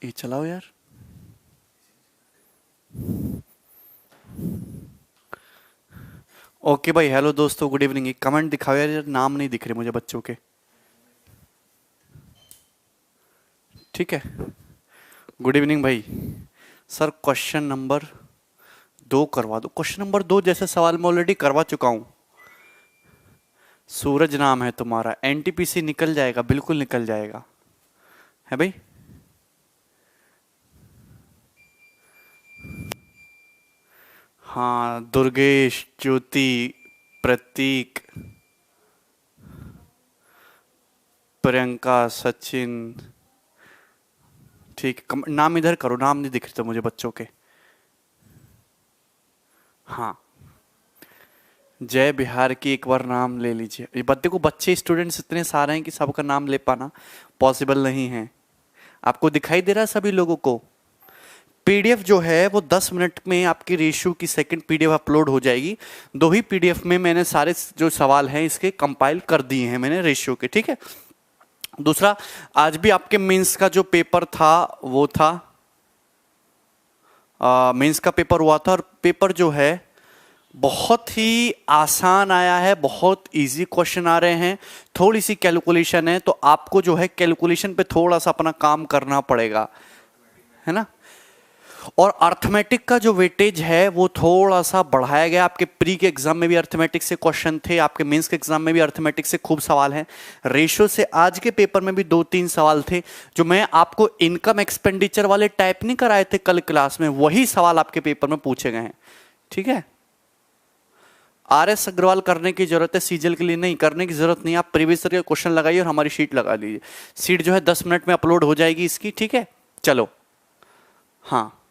ये चलाओ यार। ओके भाई, हेलो दोस्तों, गुड इवनिंग। एक कमेंट दिखाओ यार, नाम नहीं दिख रहे मुझे बच्चों के। ठीक है, गुड इवनिंग भाई। सर क्वेश्चन नंबर 2 करवा दो। क्वेश्चन नंबर 2 जैसे सवाल मैं ऑलरेडी करवा चुका हूं। सूरज नाम है तुम्हारा, एनटीपीसी निकल जाएगा, बिल्कुल निकल जाएगा, है भाई। हाँ, दुर्गेश, ज्योति, प्रतीक, प्रियंका, सचिन। ठीक, नाम इधर करो, नाम नहीं दिख रहे तो मुझे बच्चों के। हाँ, जय बिहार की एक बार नाम ले लीजिए। ये देखो, बच्चे स्टूडेंट्स इतने सारे हैं कि सबका नाम ले पाना पॉसिबल नहीं है। आपको दिखाई दे रहा है सभी लोगों को? पीडीएफ जो है वो 10 मिनट में आपकी रेशियो की सेकंड पीडीएफ अपलोड हो जाएगी। 2 ही पीडीएफ में मैंने सारे जो सवाल हैं इसके कंपाइल कर दिए हैं मैंने रेशियो के। ठीक है। दूसरा, आज भी आपके मेंस का जो पेपर था वो था, मेंस का पेपर हुआ था, और पेपर जो है बहुत ही आसान आया है, बहुत इजी क्वेश्चन आ रहे हैं। थोड़ी सी कैलकुलेशन है, तो आपको जो है कैलकुलेशन पे थोड़ा सा अपना काम करना पड़ेगा, है ना। और अर्थमेटिक का जो वेटेज है वो थोड़ा सा बढ़ाया गया। आपके प्री के एग्जाम में भी अर्थमेटिक से क्वेश्चन थे, आपके मेंस के एग्जाम में भी अर्थमेटिक से खूब सवाल हैं। रेशियो से आज के पेपर में भी 2-3 सवाल थे जो मैं आपको इनकम एक्सपेंडिचर वाले टाइप नहीं कराए थे कल क्लास में, वही सवाल आपके पेपर में पूछे गए हैं। ठीक है। आरएस अग्रवाल करने की जरूरत है, सीजल के लिए नहीं करने की जरूरत नहीं। आप प्रीवियस ईयर के क्वेश्चन लगाइए और हमारी शीट लगा लीजिए। शीट जो है 10 मिनट में अपलोड हो जाएगी इसकी। ठीक है, चलो। हाँ,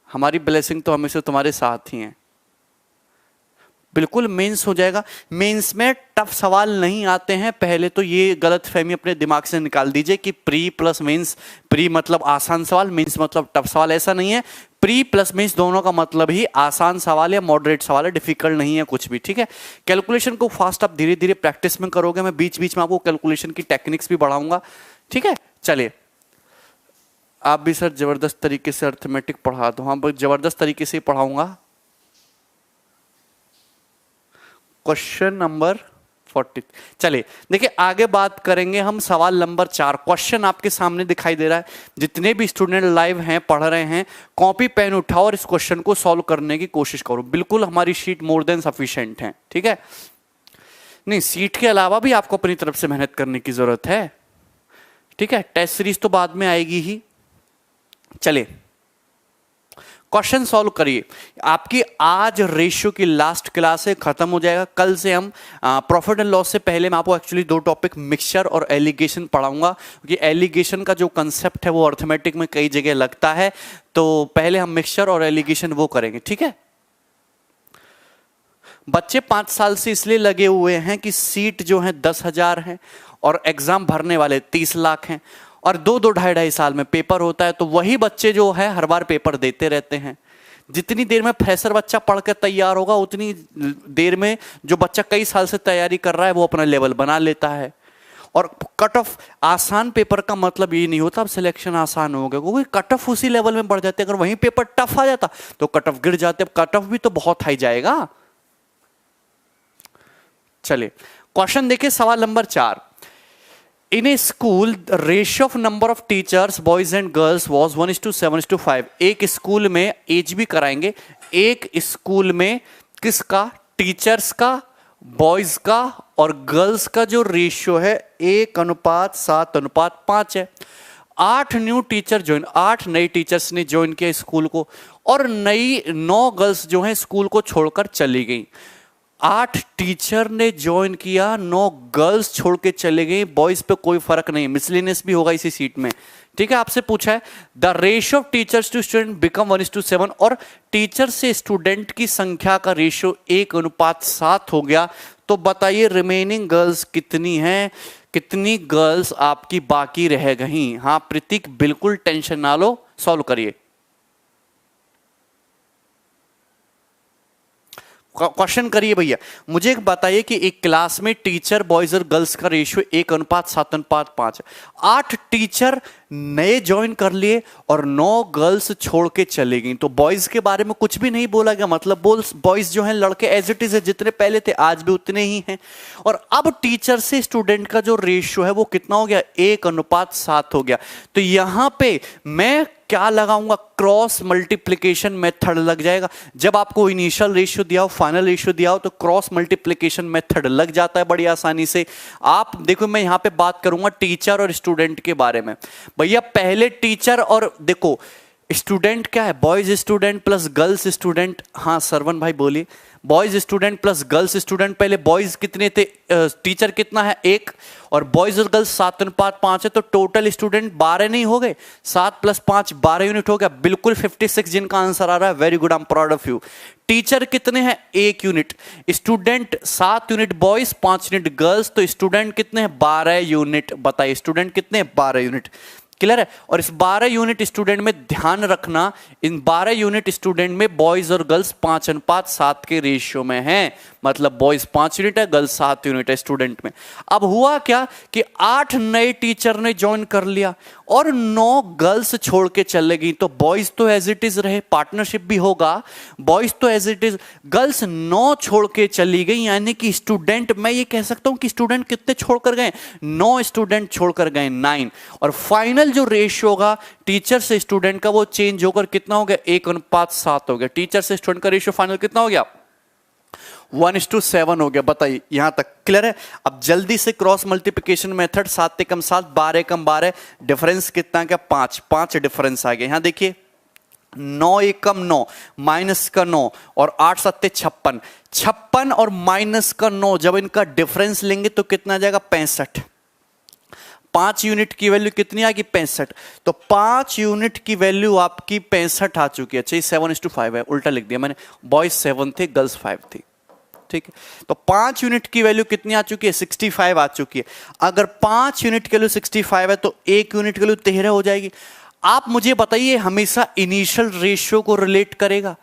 हमारी ब्लेसिंग तो हमेशा तुम्हारे साथ ही है। बिल्कुल मेंस हो जाएगा। मेंस में टफ सवाल नहीं आते हैं, पहले तो ये गलत फहमी अपने दिमाग से निकाल दीजिए कि प्री प्लस मेंस, प्री मतलब आसान सवाल, मेंस मतलब टफ सवाल। ऐसा नहीं है। प्री प्लस मेंस दोनों का मतलब ही आसान सवाल या मॉडरेट सवाल है, डिफिकल्ट नहीं है कुछ भी। ठीक है। कैलकुलेशन को फास्ट आप धीरे धीरे प्रैक्टिस में करोगे, मैं बीच बीच में आपको कैलकुलेशन की टेक्निक्स भी बढ़ाऊंगा। ठीक है, चलिए। आप भी सर जबरदस्त तरीके से अर्थमेटिक पढ़ा दो। हाँ, जबरदस्त तरीके से पढ़ाऊंगा। Question number 40। चलिए देखिए, आगे बात करेंगे हम सवाल नंबर 4। क्वेश्चन आपके सामने दिखाई दे रहा है। जितने भी स्टूडेंट लाइव हैं, पढ़ रहे हैं, कॉपी पेन उठाओ और इस क्वेश्चन को सॉल्व करने की कोशिश करो। बिल्कुल हमारी शीट मोर देन सफिशिएंट है। ठीक है। नहीं, सीट के अलावा भी आपको अपनी तरफ से मेहनत करने की जरूरत है। ठीक है। टेस्ट सीरीज तो बाद में आएगी ही। चलिए, क्वेश्चन सॉल्व करिए। आपकी आज रेशियो की लास्ट क्लास है, खत्म हो जाएगा। कल से हम प्रॉफिट एंड लॉस से पहले मैं आपको एक्चुअली 2 टॉपिक मिक्सचर और एलिगेशन पढ़ाऊंगा, क्योंकि एलिगेशन का जो कंसेप्ट है वो अर्थमेटिक में कई जगह लगता है। तो पहले हम मिक्सचर और एलिगेशन वो करेंगे। ठीक है। बच्चे 5 साल से इसलिए लगे हुए हैं कि सीट जो है 10,000 है और एग्जाम भरने वाले 30 लाख हैं, और 2-2, 2.5 साल में पेपर होता है। तो वही बच्चे जो है हर बार पेपर देते रहते हैं। जितनी देर में फ्रेशर बच्चा पढ़ कर तैयार होगा, उतनी देर में जो बच्चा कई साल से तैयारी कर रहा है वो अपना लेवल बना लेता है। और कट ऑफ आसान पेपर का मतलब ये नहीं होता अब सिलेक्शन आसान हो गया, क्योंकि कट ऑफ उसी लेवल में बढ़ जाते। अगर वही पेपर टफ आ जाता तो कट ऑफ गिर जाते। अब कट ऑफ भी तो बहुत हाई जाएगा। चलिए, क्वेश्चन देखिए, सवाल number 4। In a school, the ratio of number of teachers, boys and girls was 1:7:5. एक स्कूल में, एज भी कराएंगे, एक स्कूल में किसका, टीचर्स का, बॉयज का और गर्ल्स का जो रेशियो है 1:7:5 है। 8 न्यू टीचर ज्वाइन, 8 नए टीचर्स ने ज्वाइन किया स्कूल को, और 9 गर्ल्स जो हैं स्कूल को छोड़कर चली गई। 8 टीचर ने ज्वाइन किया, 9 गर्ल्स छोड़ के चले गई। बॉयज पे कोई फर्क नहीं, मिसलिनियस भी होगा इसी सीट में। ठीक है। आपसे पूछा है the ratio of teachers to student become 1:7, और टीचर से स्टूडेंट की संख्या का रेशियो 1:7 हो गया। तो बताइए रिमेनिंग गर्ल्स कितनी हैं, कितनी गर्ल्स आपकी बाकी रह गई। हाँ प्रतीक, बिल्कुल टेंशन ना लो, सॉल्व करिए। क्वेश्चन करिए भैया। मुझे एक बताइए कि एक क्लास में टीचर, बॉयज और गर्ल्स का रेशियो 1:7:5 है। 8 टीचर नए ज्वाइन कर लिए और 9 गर्ल्स छोड़ के चले गई। तो बॉयज के बारे में कुछ भी नहीं बोला गया, मतलब बॉयज जो हैं लड़के एज इट इज है, जितने पहले थे आज भी उतने ही हैं। और अब टीचर से स्टूडेंट का जो रेशियो है वो कितना हो गया, 1:7 हो गया। तो यहां पे मैं क्या लगाऊंगा, क्रॉस मल्टीप्लिकेशन मेथड लग जाएगा। जब आपको इनिशियल रेशियो दिया हो, फाइनल रेशियो दिया हो, तो क्रॉस मल्टीप्लिकेशन मेथड लग जाता है बड़ी आसानी से। आप देखो मैं यहां पे बात करूंगा टीचर और स्टूडेंट के बारे में। भैया पहले टीचर और देखो स्टूडेंट क्या है, boys student plus girls student. हाँ सरवन भाई बोलिए, boys student plus girls student. पहले बॉयज कितने थे, टीचर कितना है 1, और बॉयज और गर्ल्स 7:5 है, तो टोटल स्टूडेंट 12 नहीं हो गए, 7 + 5 12 यूनिट हो गया, बिल्कुल 56 जिनका आंसर आ रहा है, very good, I am proud of you. Teacher कितने हैं 1 unit, student 7 unit boys 5 unit girls, तो स्टूडेंट कितने हैं 12 यूनिट। बताइए स्टूडेंट कितने हैं 12 यूनिट। क्लियर है। और इस 12 यूनिट स्टूडेंट में ध्यान रखना, इन 12 यूनिट स्टूडेंट में बॉयज और गर्ल्स 5:7 के रेशियो में हैं, मतलब बॉयज 5 यूनिट है, गर्ल्स 7 यूनिट है स्टूडेंट में। अब हुआ क्या कि 8 नए टीचर ने ज्वाइन कर लिया और 9 गर्ल्स छोड़ के चले गई। तो बॉयज तो एज इट इज रहे, पार्टनरशिप भी होगा, बॉयज तो एज इट इज, गर्ल्स 9 छोड़ के चली गई, यानी कि स्टूडेंट, मैं ये कह सकता हूं कि स्टूडेंट कितने छोड़कर गए, 9 स्टूडेंट छोड़कर गए, 9। और फाइनल जो रेशियो होगा टीचर से स्टूडेंट का वो चेंज होकर कितना हो गया, 1:7 हो गया। टीचर से स्टूडेंट का रेशियो फाइनल कितना हो गया, 1:7 हो गया। बताइए यहां तक क्लियर है। अब जल्दी से क्रॉस मल्टीप्लिकेशन मेथड, 7 × 7 12 × 12, डिफरेंस कितना क्या, 5 डिफरेंस आ गया। यहां देखिए 9 × 1 = 9, माइनस का 9 और 8 × 7 = 56, 56 और माइनस का 9 जब इनका डिफरेंस लेंगे तो कितना आ जाएगा 65। 5 यूनिट की वैल्यू कितनी आ गई 65, तो 5 यूनिट की वैल्यू आपकी 65 आ चुकी है। अच्छा 7:5 है, उल्टा लिख दिया मैंने, बॉयज 7 थे गर्ल्स 5 थी, ठीक है। तो 5 यूनिट की वैल्यू कितनी आ चुकी है 65 आ चुकी है। अगर 5 यूनिट की वैल्यू 65 है तो 1 यूनिट की वैल्यू 13 हो जाएगी। आप मुझे बताइए हमेशा इनिशियल रेशियो को रिलेट करेगा।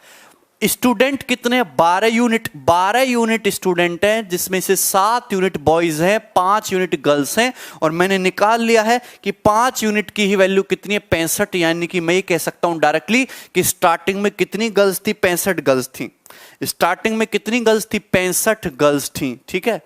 स्टूडेंट कितने 12 यूनिट, 12 यूनिट स्टूडेंट हैं जिसमें से 7 यूनिट बॉयज हैं, 5 यूनिट गर्ल्स हैं, और मैंने निकाल लिया है कि 5 यूनिट की ही वैल्यू कितनी है 65, यानी कि मैं ये कह सकता हूं डायरेक्टली कि स्टार्टिंग में कितनी गर्ल्स थी 65 गर्ल्स थी। स्टार्टिंग में कितनी गर्ल्स थी 65 गर्ल्स थी, ठीक है।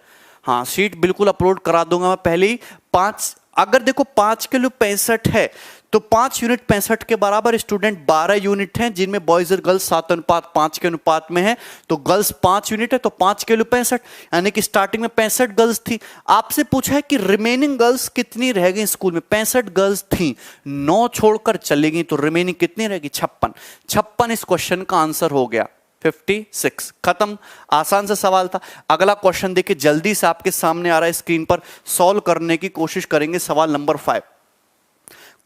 हाँ शीट बिल्कुल अपलोड करा दूंगा मैं पहले ही। 5 अगर देखो 5 के लिए 65 है तो 5 यूनिट 65 के बराबर, स्टूडेंट 12 यूनिट हैं जिनमें बॉयज और गर्ल्स 7:5 के अनुपात में है, तो गर्ल्स 5 यूनिट है तो 5 के लिए 65, यानी कि स्टार्टिंग में 65 गर्ल्स थी। आपसे पूछा है कि रिमेनिंग गर्ल्स कितनी रह गई स्कूल में, 65 गर्ल्स थी, 9 छोड़कर चली गई, तो रिमेनिंग कितनी रह गई 56। 56 इस क्वेश्चन का आंसर हो गया, 56 खत्म। आसान सा सवाल था। अगला क्वेश्चन देखिए जल्दी से आपके सामने आ रहा है स्क्रीन पर, सॉल्व करने की कोशिश करेंगे। सवाल नंबर 5,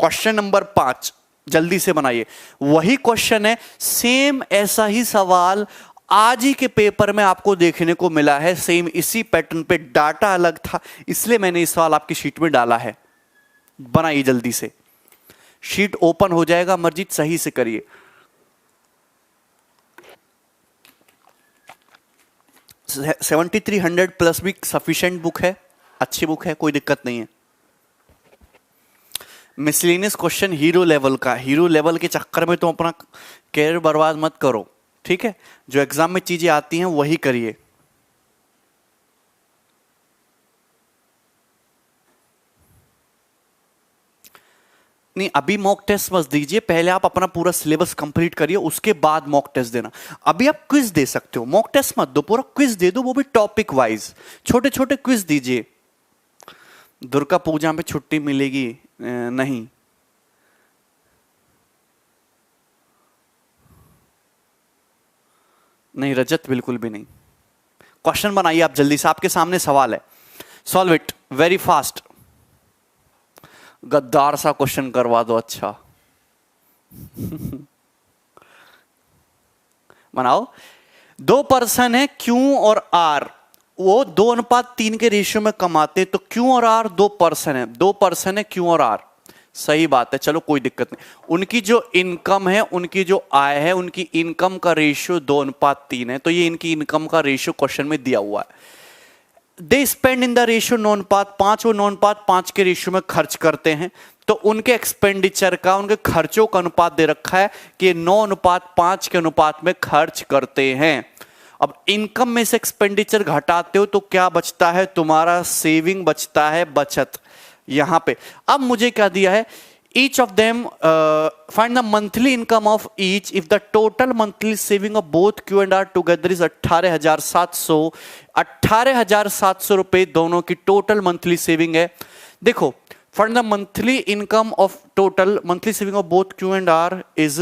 क्वेश्चन नंबर 5 जल्दी से बनाइए। वही क्वेश्चन है, सेम ऐसा ही सवाल आज ही के पेपर में आपको देखने को मिला है, सेम इसी पैटर्न पे, डाटा अलग था इसलिए मैंने इस सवाल आपकी शीट में डाला है। बनाइए जल्दी से, शीट ओपन हो जाएगा, मर्जीत सही से करिए। से 7300 प्लस भी सफिशिएंट बुक है, अच्छी बुक है, कोई दिक्कत नहीं है। मिसलेनियस क्वेश्चन हीरो लेवल का, हीरो लेवल के चक्कर में तो अपना कैरियर बर्बाद मत करो, ठीक है। जो एग्जाम में चीजें आती हैं वही करिए। नहीं अभी मॉक टेस्ट मत दीजिए, पहले आप अपना पूरा सिलेबस कंप्लीट करिए, उसके बाद मॉक टेस्ट देना। अभी आप क्विज दे सकते हो, मॉक टेस्ट मत दो, पूरा क्विज दे दो, वो भी टॉपिक वाइज, छोटे छोटे क्विज दीजिए। दुर्गा पूजा में छुट्टी मिलेगी नहीं, नहीं रजत बिल्कुल भी नहीं। क्वेश्चन बनाइए आप जल्दी से, आपके सामने सवाल है, सॉल्व इट वेरी फास्ट। गद्दार सा क्वेश्चन करवा दो, अच्छा बनाओ। 2 पर्सन है क्यू और आर, वो 2:3 के रेशियो में कमाते हैं, तो क्यू और आर 2 पर्सन है, 2 पर्सन है क्यू और आर, सही बात है, चलो कोई दिक्कत नहीं। उनकी जो इनकम है, उनकी जो आय है, उनकी इनकम का रेशियो 2:3 है, तो ये इनकी इनकम का रेशियो क्वेश्चन में दिया हुआ है। They spend in the ratio 9:5, वो 9:5 के रेशियो में खर्च करते हैं, तो उनके एक्सपेंडिचर का, उनके खर्चों का अनुपात दे रखा है कि 9:5 के अनुपात में खर्च करते हैं। अब इनकम में से एक्सपेंडिचर घटाते हो तो क्या बचता है तुम्हारा? सेविंग बचता है, बचत यहां पे। अब मुझे क्या दिया है? each of them find the monthly income of each if the total monthly saving of both Q and R together is 18,700। 18,700 रुपए दोनों की टोटल मंथली सेविंग है। देखो, find the monthly income of total monthly saving of both Q and R is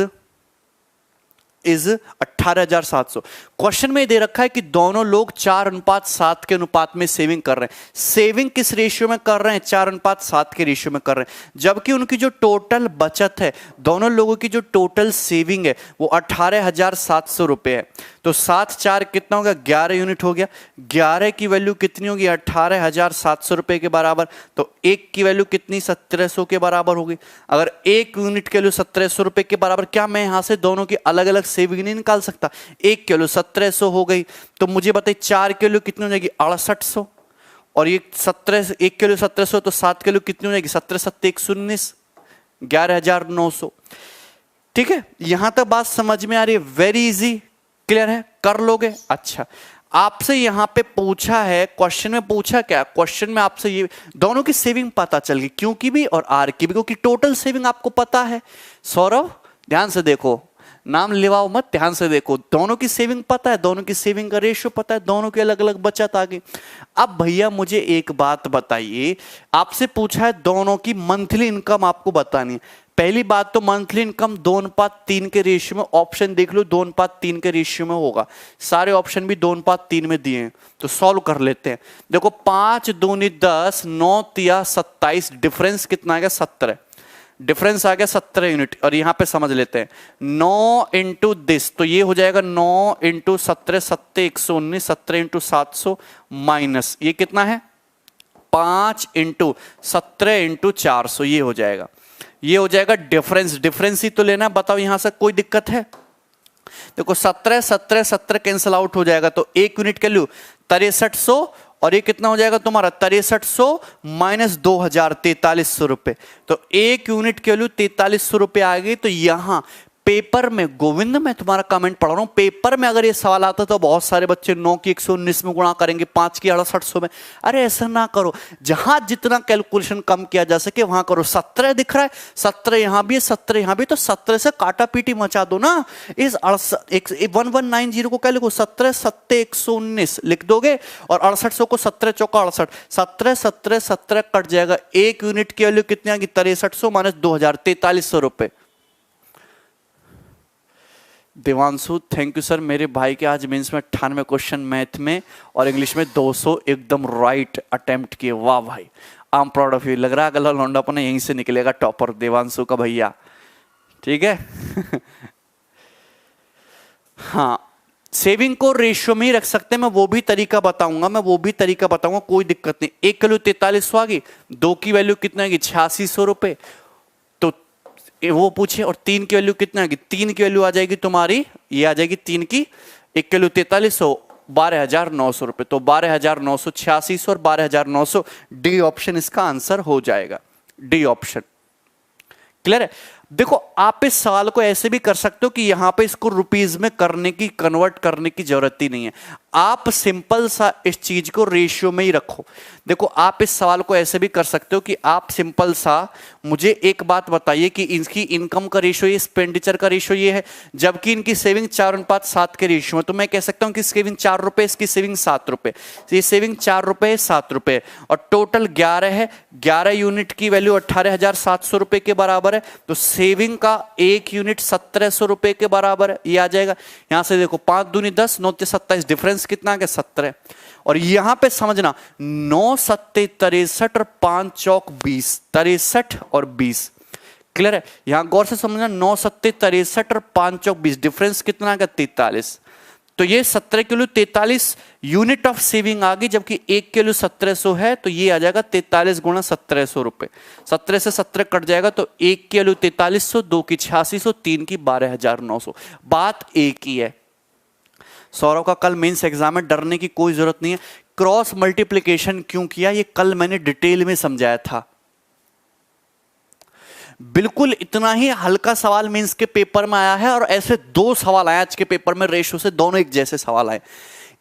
18,700। Question में दे रखा है कि दोनों लोग 4:7 के अनुपात में सेविंग कर रहे हैं। सेविंग किस रेशियो में कर रहे हैं? 4:7 के रेशियो में कर रहे हैं। जबकि उनकी जो टोटल बचत है, दोनों लोगों की जो टोटल सेविंग है वो 18,700 रुपए है। तो 7×4 कितना हो गया? 11 यूनिट हो गया। 11 की वैल्यू कितनी होगी? 18,700 रुपए के बराबर। तो 1 की वैल्यू कितनी? 1700 के बराबर होगी। अगर 1 यूनिट की वैल्यू 1700 रुपए के बराबर, क्या मैं यहां से दोनों की अलग अलग सेविंग नहीं निकाल सकता? 1 की वैल्यू 1700 हो गई, तो मुझे बताइए 4 की वैल्यू कितनी हो जाएगी? 6800। और ये 17, 1 की वैल्यू 1700, तो 7 की वैल्यू कितनी हो जाएगी? 17×7 119, 11,900। ठीक है, यहां तक बात समझ में आ रही है? वेरी इजी, क्लियर है? कर लोगे? अच्छा, आपसे यहां पे पूछा है, क्वेश्चन में पूछा क्या? क्वेश्चन में आपसे ये दोनों की सेविंग पता चल गई, क्यू की भी और आर की भी, क्योंकि टोटल सेविंग आपको पता है। सौरभ ध्यान से देखो, नाम लिवाओ मत, ध्यान से देखो। दोनों की सेविंग पता है, दोनों की सेविंग का रेशियो पता है, दोनों की अलग अलग बचत आ गई। अब भैया मुझे एक बात बताइए, आपसे पूछा है दोनों की मंथली इनकम आपको बतानी है। पहली बात तो मंथली इनकम 2:3 के रेशियो में, ऑप्शन देख लो 2:3 के रेशियो में होगा। सारे ऑप्शन भी 2:3 में दिए हैं, तो सॉल्व कर लेते हैं। देखो 5 दूनी 10, 9 तिया 27, डिफरेंस कितना आ गया? 17। डिफरेंस आ गया 17 यूनिट। और यहां पे समझ लेते हैं 9 इंटू दिस, तो ये हो जाएगा 9 इंटू 17, 7 119, 17 इंटू 700 माइनस ये कितना है? 5 इंटू 17 इंटू 400, ये हो जाएगा। ये हो जाएगा डिफरेंस। डिफरेंस ही तो लेना, बताओ यहां से कोई दिक्कत है? देखो 17 17 17 कैंसिल आउट हो जाएगा, तो 1 यूनिट के लिए 6300, और ये कितना हो जाएगा तुम्हारा? 6300 माइनस 2000, 4300 रुपए। तो 1 यूनिट के लिए 4300 रुपए आ गई। तो यहां पेपर में, गोविंद मैं तुम्हारा कमेंट पढ़ रहा हूं, पेपर में अगर ये सवाल आता तो बहुत सारे बच्चे 9 की 119 में गुणा करेंगे, 5 की 6800 में। अरे ऐसा ना करो, जहां जितना कैलकुलेशन कम किया जा सके वहां करो। 17 दिख रहा है, 17 यहां भी है, 17 यहां भी, तो 17 से काटा पीटी मचा दो ना। इस 1190 को क्या लिखो? 17 7 119 लिख दोगे, और 6800 को 17 चौका 68, 17 17 17 कट जाएगा। 1 यूनिट की वैल्यू कितनी आ गई? 6300 माइनस 2000, 4300 रुपए। देवांशु थैंक यू सर, मेरे भाई के आज मेंस में 98 क्वेश्चन मैथ में और इंग्लिश में 200 एकदम राइट अटेम्प्ट किए। वाह भाई, I am proud of you. लग रहा है अगला लौंडा अपना यहीं से निकलेगा टॉपर, देवांशु का भैया। ठीक है हाँ, सेविंग को रेशियो में ही रख सकते हैं, मैं वो भी तरीका बताऊंगा, कोई दिक्कत नहीं। 1 किलो 4300 आ गई, 2 की वैल्यू कितना आएगी? 8600 रुपए। तो वो पूछे, और 3 की वैल्यू कितना आएगी? 3 की वैल्यू आ जाएगी तुम्हारी, ये आ जाएगी 3 की, 1 किलो 4300, 12,900 रुपए। तो 12,900, 8600 और 12,900, डी ऑप्शन इसका आंसर हो जाएगा। डी ऑप्शन क्लियर है? देखो आप इस सवाल को ऐसे भी कर सकते हो कि यहां पे इसको रुपीज में करने की, कन्वर्ट करने की जरूरत ही नहीं है। आप सिंपल सा इस चीज को रेशियो में ही रखो। देखो आप इस सवाल को ऐसे भी कर सकते हो कि आप सिंपल सा मुझे एक बात बताइए कि इनकी इनकम का रेशियो, ये एक्सपेंडिचर का रेशियो ये है, जबकि इनकी सेविंग 4:7 के रेशियो में। तो मैं कह सकता हूं कि सेविंग 4 रुपए, इसकी सेविंग 7 रुपए, ये सेविंग 4 रुपए 7 रुपए, और टोटल 11 है। 11 यूनिट की वैल्यू 18,700 रुपए के बराबर है। तो सेविंग का 1 यूनिट 1700 रुपए के बराबर है, ये आ जाएगा। यहां से देखो 5 दूनी 10, 9 27, डिफरेंस कितना आ गया? 17। और यहां पे समझना 9 7 63 और 5 चौक 20, 63 और 20, क्लियर है? यहां गौर से समझना, 9 7 63 और 5 चौक 20, डिफरेंस कितना आ गया? 43। तो ये 17 किलो 43 यूनिट ऑफ सेविंग आ गई, जबकि 1 किलो 1700 है, तो ये आ जाएगा 43 गुणा 1700 रुपए। 17 से 17 कट जाएगा, तो 1 किलो 4300, 2 की 8600, 3 की 12,900। बात एक ही है। सौरव का कल मेंस एग्जाम में, डरने की कोई जरूरत नहीं है। क्रॉस मल्टीप्लिकेशन क्यों किया, ये कल मैंने डिटेल में समझाया था। बिल्कुल इतना ही हल्का सवाल मेंस के पेपर में आया है, और ऐसे 2 सवाल आए आज के पेपर में रेशो से, दोनों एक जैसे सवाल आए।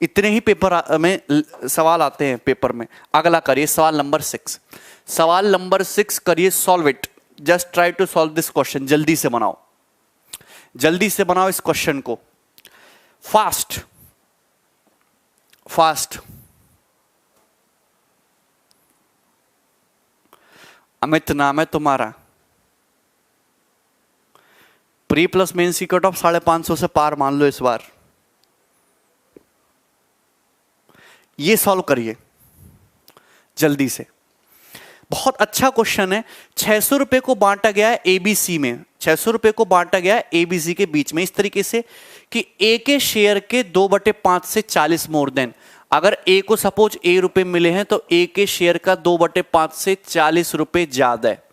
इतने ही पेपर में सवाल आते हैं पेपर में। अगला करिए सवाल नंबर 6। सवाल नंबर 6 करिए, solve it. Just try to solve this question. जल्दी से बनाओ, जल्दी से बनाओ इस क्वेश्चन को, फास्ट फास्ट। अमित नाम है तुम्हारा। प्री प्लस मेंस की कट ऑफ 550 से पार मान लो इस बार। ये सॉल्व करिए जल्दी से, बहुत अच्छा क्वेश्चन है। 600 रुपए को बांटा गया है एबीसी में, 600 रुपए को बांटा गया है एबीसी के बीच में इस तरीके से कि ए के शेयर के 2/5 से 40 मोर देन। अगर ए को सपोज ए रुपए मिले हैं तो ए के शेयर का 2/5 से 40 रुपए ज्यादा है।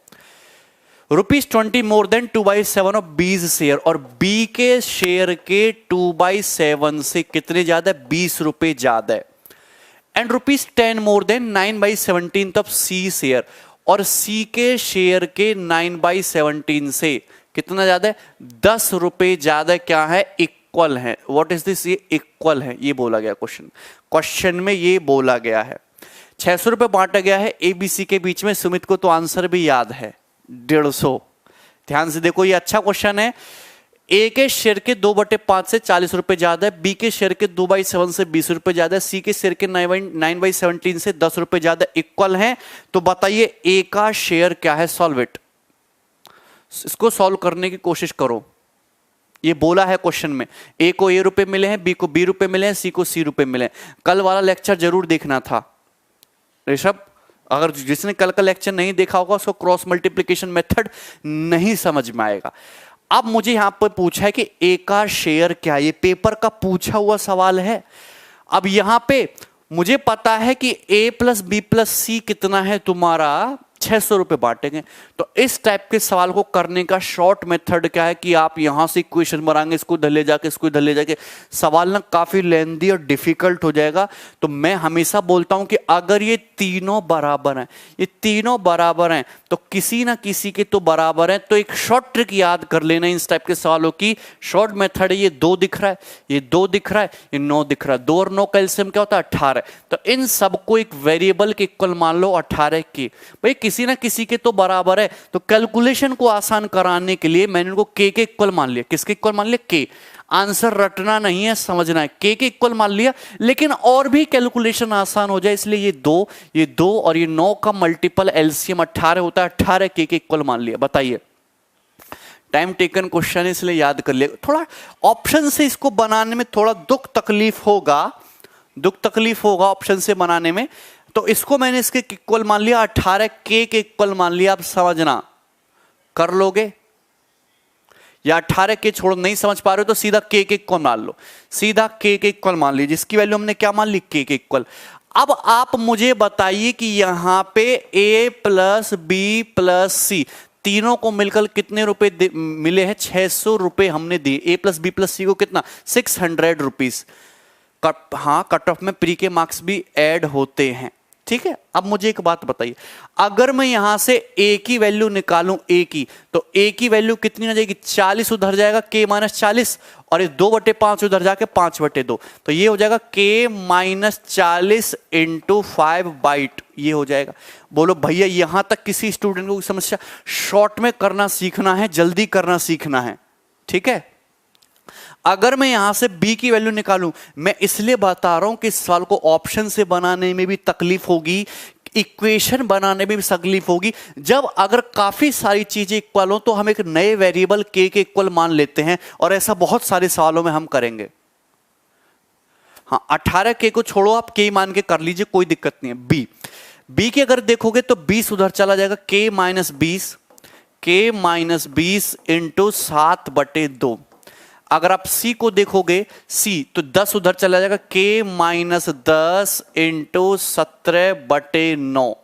₹20 मोर देन 2/7 ऑफ बीज शेयर, और बी के शेयर के 2/7 से कितने ज्यादा है? 20 रुपए ज्यादा है। And ₹10 more than 9/17 of C share, और सी के शेयर के 9/17 से कितना ज्यादा है? 10 रुपए ज्यादा क्या है? इक्वल है। What is this? ये इक्वल है, ये बोला गया क्वेश्चन में, ये बोला गया है। 600 रुपए बांटा गया है एबीसी के बीच में। सुमित को तो आंसर भी याद है, 150। ध्यान से देखो, ये अच्छा क्वेश्चन है। ए के शेयर के 2/5 से 40 रुपए ज्यादा है, बी के शेयर के 2/7 से 20 रुपए ज्यादा है, सी के शेयर के 9/17 से 10 रुपए ज्यादा, इक्वल है। तो बताइए ए का शेयर क्या है? Solve it. इसको सॉल्व करने की कोशिश करो। ये बोला है क्वेश्चन में, ए को ए रुपए मिले हैं, बी को बी रुपए मिले हैं, सी को सी रुपए मिले हैं। कल वाला लेक्चर जरूर देखना था ऋषभ। अगर जिसने कल का लेक्चर नहीं देखा होगा उसको क्रॉस मल्टीप्लिकेशन मेथड नहीं समझ में आएगा। अब मुझे यहां पर पूछा है कि ए का शेयर क्या है, ये पेपर का पूछा हुआ सवाल है। अब यहां पे मुझे पता है कि ए प्लस बी प्लस सी कितना है तुम्हारा? 600 रुपए बांटेंगे। तो इस टाइप के सवाल को करने का शॉर्ट मेथड क्या है कि आप यहां से इक्वेशन बनाएंगे, इसको इधर ले जाके, इसको इधर ले जाके, सवाल ना काफी लेंदी और डिफिकल्ट हो जाएगा। तो मैं हमेशा बोलता हूं कि अगर ये तीनों बराबर हैं, ये तीनों बराबर हैं, तो किसी ना किसी के तो बराबर है। तो एक शॉर्ट ट्रिक याद कर लेना इस टाइप के सवालों की। शॉर्ट मेथड है, ये 2 दिख रहा है, ये 2 दिख रहा है, ये 9 दिख रहा है। 2 और 9 का एलसीएम क्या होता है? 18। तो इन सबको एक वेरिएबल के इक्वल मान लो, 18 की। भाई किसी ना किसी के तो बराबर है। तो कैलकुलेशन को आसान कराने के लिए मैंने इनको के इक्वल मान लिया। किसके इक्वल मान लिया? के। आंसर रटना नहीं है, समझना है। के इक्वल मान लिया, लेकिन और भी कैलकुलेशन आसान हो जाए इसलिए ये 2 और ये 9 का मल्टीपल एलसीएम 18 होता है। 18 के इक्वल मान लिया। बताइए, टाइम टेकन क्वेश्चन है इसलिए याद कर लिया। थोड़ा ऑप्शन से इसको बनाने में थोड़ा दुख तकलीफ होगा ऑप्शन से बनाने में। तो इसको मैंने इसके इक्वल मान लिया, 18 के इक्वल मान लिया। आप समझना, कर लोगे? या 18 के छोड़ो, नहीं समझ पा रहे हो तो सीधा के इक्वल मान लो। सीधा के इक्वल मान लीजिए, जिसकी वैल्यू हमने क्या मान ली? के इक्वल। अब आप मुझे बताइए कि यहां पे ए प्लस बी प्लस सी तीनों को मिलकर कितने रुपए मिले हैं? 600 रुपए हमने दिए। ए प्लस बी प्लस सी को कितना? 600 रुपीज। हाँ, कट ऑफ में प्री के मार्क्स भी ऐड होते हैं, ठीक है। अब मुझे एक बात बताइए, अगर मैं यहां से ए की वैल्यू निकालूं, ए की, तो ए की वैल्यू कितनी हो जाएगी? 40 उधर जाएगा, के माइनस 40, और ये 2/5 उधर जाके 5/2, तो ये हो जाएगा के माइनस 40 इंटू 5/2, ये हो जाएगा। बोलो भैया, यहां तक किसी स्टूडेंट को समस्या? शॉर्ट में करना सीखना है, जल्दी करना सीखना है, ठीक है। अगर मैं यहां से b की वैल्यू निकालूं, मैं इसलिए बता रहा हूं कि इस सवाल को ऑप्शन से बनाने में भी तकलीफ होगी, इक्वेशन बनाने में भी तकलीफ होगी। जब अगर काफी सारी चीजें इक्वल हो तो हम एक नए वेरिएबल के इक्वल मान लेते हैं, और ऐसा बहुत सारे सवालों में हम करेंगे। हाँ, 18 के को छोड़ो, आप के मान के कर लीजिए, कोई दिक्कत नहीं है। बी के अगर देखोगे तो 20 उधर चला जाएगा, के माइनस 20 इंटू 7/2। अगर आप सी को देखोगे, सी तो 10 उधर चला जाएगा, के माइनस 10 इंटू 17/9,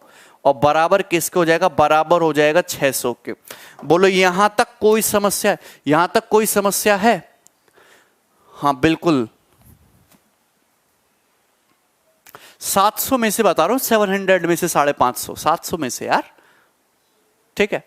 और बराबर किसके हो जाएगा? बराबर हो जाएगा 600 के। बोलो यहां तक कोई समस्या है? यहां तक कोई समस्या है? हाँ बिल्कुल। 700 में से बता रहा हूं, 700 में से 550, 700 में से यार, ठीक है।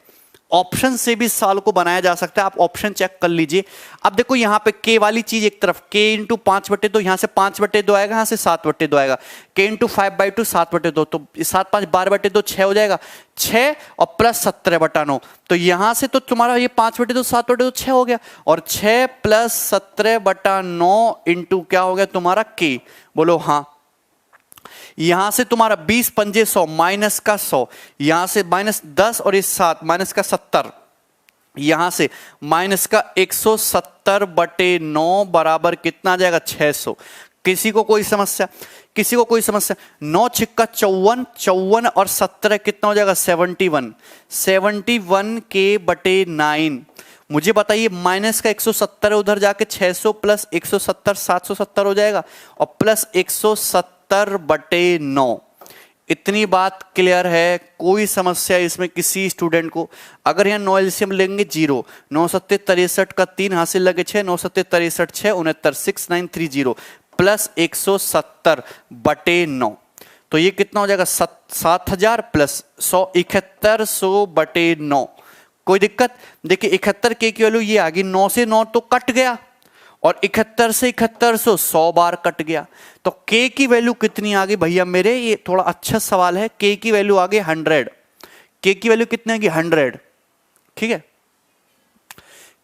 ऑप्शन से भी सवाल को बनाया जा सकता है, आप ऑप्शन चेक कर लीजिए। अब देखो यहां पे के वाली चीज एक तरफ, के इंटू 5/2, यहां से 5/2 आएगा, यहां से 7/2 आएगा, के इंटू 5/2 7/2, तो 7 5 12/2 6 हो जाएगा, 6 और प्लस 17/9, तो यहां से तो तुम्हारा ये 5/2 7/2 6 हो गया, और 6 प्लस 17/9 इंटू क्या हो गया तुम्हारा के, बोलो हाँ। यहां से तुम्हारा 20 पंजे 100 माइनस का 100, यहां से -10 और ये 7 माइनस का 70, यहां से माइनस का 170/9 बराबर कितना आ जाएगा 600। किसी को कोई समस्या? किसी को कोई समस्या? 9 छिक्का 54, 54 और 17 कितना हो जाएगा 71, 71 के बटे 9। मुझे बताइए माइनस का 170 उधर जाके 600 प्लस 170 770 हो जाएगा, और प्लस 170/9। इतनी बात क्लियर है? कोई समस्या इसमें किसी स्टूडेंट को? अगर यहाँ 9 एलसीएम लेंगे 0, 9 7 63 का 3 हासिल लगे 6, 9 7 63 6 69 6930 प्लस 170/9, तो ये कितना हो जाएगा 7000 प्लस 100 7100/9। कोई दिक्कत? देखिए 71 के की वैल्यू ये आ गई, 9 से 9 तो कट गया, और 71 से 7100 100 बार कट गया, तो के की वैल्यू कितनी आ गई भैया मेरे? ये थोड़ा अच्छा सवाल है। के की वैल्यू आ गई 100। के की वैल्यू कितनी आ गई 100, ठीक है।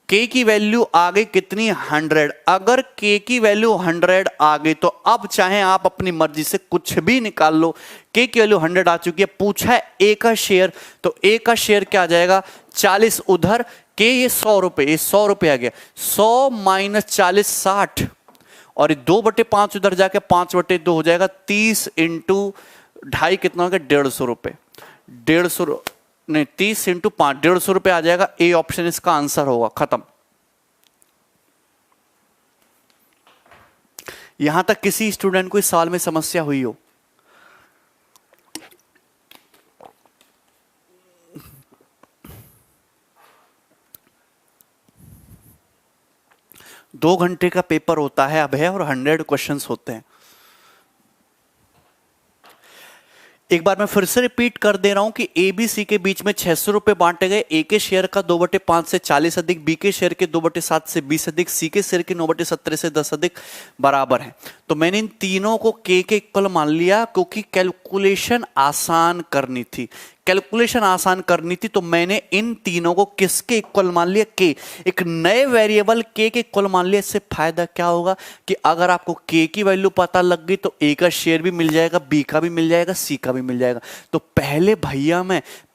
के की वैल्यू आ गई कितनी 100। अगर के की वैल्यू 100 आ गई तो अब चाहे आप अपनी मर्जी से कुछ भी निकाल लो, के की वैल्यू 100 आ चुकी है। पूछा है ए का शेयर, तो ए का शेयर क्या आ जाएगा 40 उधर, के ये 100 रुपए, ये 100 रुपए आ गया, 100 माइनस 40 60, और 2/5 उधर जाके 5/2 हो जाएगा, 30 इंटू 2.5 कितना हो गया 150 रुपए, 150 नहीं 30 इंटू 5 150 रुपए आ जाएगा। ए ऑप्शन इसका आंसर होगा, खत्म। यहां तक किसी स्टूडेंट को इस सवाल में समस्या हुई हो? दो घंटे का पेपर होता है अब है, और 100 क्वेश्चंस होते हैं। एक बार मैं फिर से रिपीट कर दे रहा हूं कि ए बी सी के बीच में 600 रुपए बांटे गए। ए के शेयर का 2/5 से 40 अधिक, बी के शेयर के 2/7 से 20 अधिक, सी के शेयर के 9/17 से 10 अधिक बराबर है। तो मैंने इन तीनों को के इक्वल मान लिया, क्योंकि कैलकुलेशन आसान करनी थी। कैलकुलेशन आसान करनी थी तो मैंने इन तीनों को किसके इक्वल मान लिया? के। एक नए वेरिएबल के इक्वल मान लिया। इससे फायदा क्या होगा कि अगर आपको के की वैल्यू पता लग गई तो ए का शेयर भी मिल जाएगा, बी का भी मिल जाएगा, सी का भी मिल जाएगा। तो पहले भैया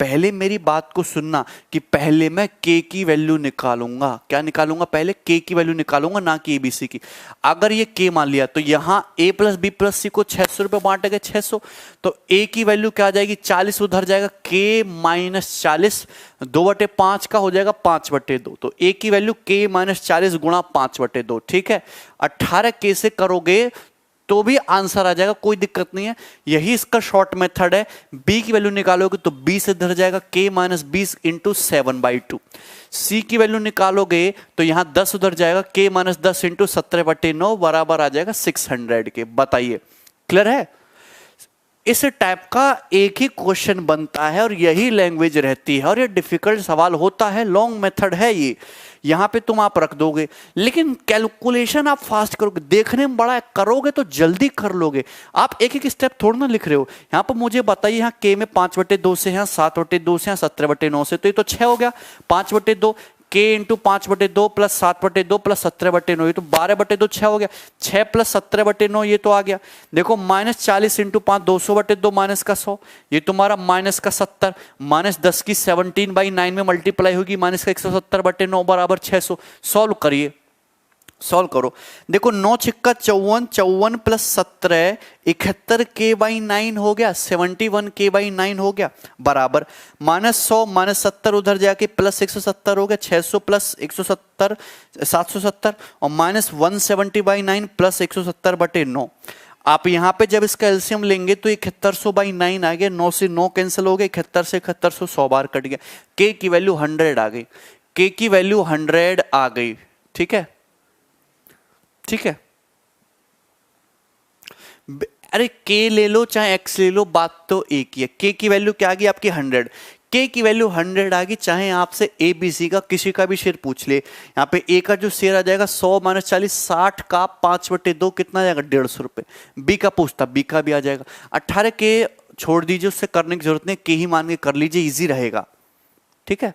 पहले मेरी बात को सुनना कि पहले मैं के की वैल्यू निकालूंगा। क्या निकालूंगा? पहले के की वैल्यू निकालूंगा, ना कि एबीसी की। अगर ये के मान लिया तो यहां ए प्लस बी प्लस सी को 600 रुपए बांटे गए 600, तो ए की वैल्यू क्या आ जाएगी 40 उधर जाएगा, के माइनस 40 2/5 का हो जाएगा 5/2, तो ए की वैल्यू के माइनस 40 गुणा 5/2, ठीक है। 18 के से करोगे तो भी आंसर आ जाएगा, कोई दिक्कत नहीं है। यही इसका शॉर्ट मेथड है। बी की वैल्यू निकालोगे तो 20 इधर जाएगा, के माइनस 20 इंटू 7/2। सी की वैल्यू निकालोगे तो यहां 10 उधर जाएगा, के माइनस 10 इंटू 17/9 बराबर आ जाएगा 600 के। बताइए क्लियर है? इस टाइप का एक ही क्वेश्चन बनता है और यही लैंग्वेज रहती है, और ये डिफिकल्ट सवाल होता है, लॉन्ग मेथड है ये। यहां पे तुम आप रख दोगे, लेकिन कैलकुलेशन आप फास्ट करोगे, देखने में बड़ा करोगे तो जल्दी कर लोगे। आप एक एक स्टेप थोड़ा ना लिख रहे हो। यहां पर मुझे बताइए, यहाँ के में 5/2 से, यहाँ 7/2 से, यहाँ 17/9 से, तो ये तो 6 हो गया। 5/2 के इंटू 5/2 प्लस 7/2 प्लस 17/9, ये तो 12/2 6 हो गया। 6 प्लस 17/9 ये तो आ गया। देखो माइनस 40 इंटू 5 200/2 माइनस का 100, ये तुम्हारा माइनस का 70, माइनस 10 की 17/9 में मल्टीप्लाई होगी, माइनस का 170/9 बराबर 600। सॉल्व करिए, सॉल्व करो। देखो 9 छिक्का 54, 54 प्लस 17 71 k/9 हो गया, 71 k/9 हो गया, बराबर -100 -70 उधर जाके प्लस 170 हो गया, 600 प्लस 170 770, और -170/9 प्लस 170/9। आप यहां पे जब इसका एलसीएम लेंगे तो 7100/9 आ गया, 9 से 9 कैंसिल हो गए, 71 से 7100 100 बार कट गया। के की वैल्यू 100 आ गई, के की वैल्यू 100 आ गई, ठीक है, ठीक है। अरे के ले लो चाहे एक्स ले लो, बात तो एक ही है। के की वैल्यू क्या आ गई आपकी 100, के की वैल्यू 100 आ गई, चाहे आपसे ए बी सी का किसी का भी शेयर पूछ ले, यहाँ पे ए का जो शेयर आ जाएगा 100 - 40 60 का 5/2 कितना आ जाएगा 150 रुपए। बी का पूछता, बी का भी आ जाएगा। 18 के छोड़ दीजिए, उससे करने की जरूरत नहीं, के ही मान के कर लीजिए, इजी रहेगा। ठीक है,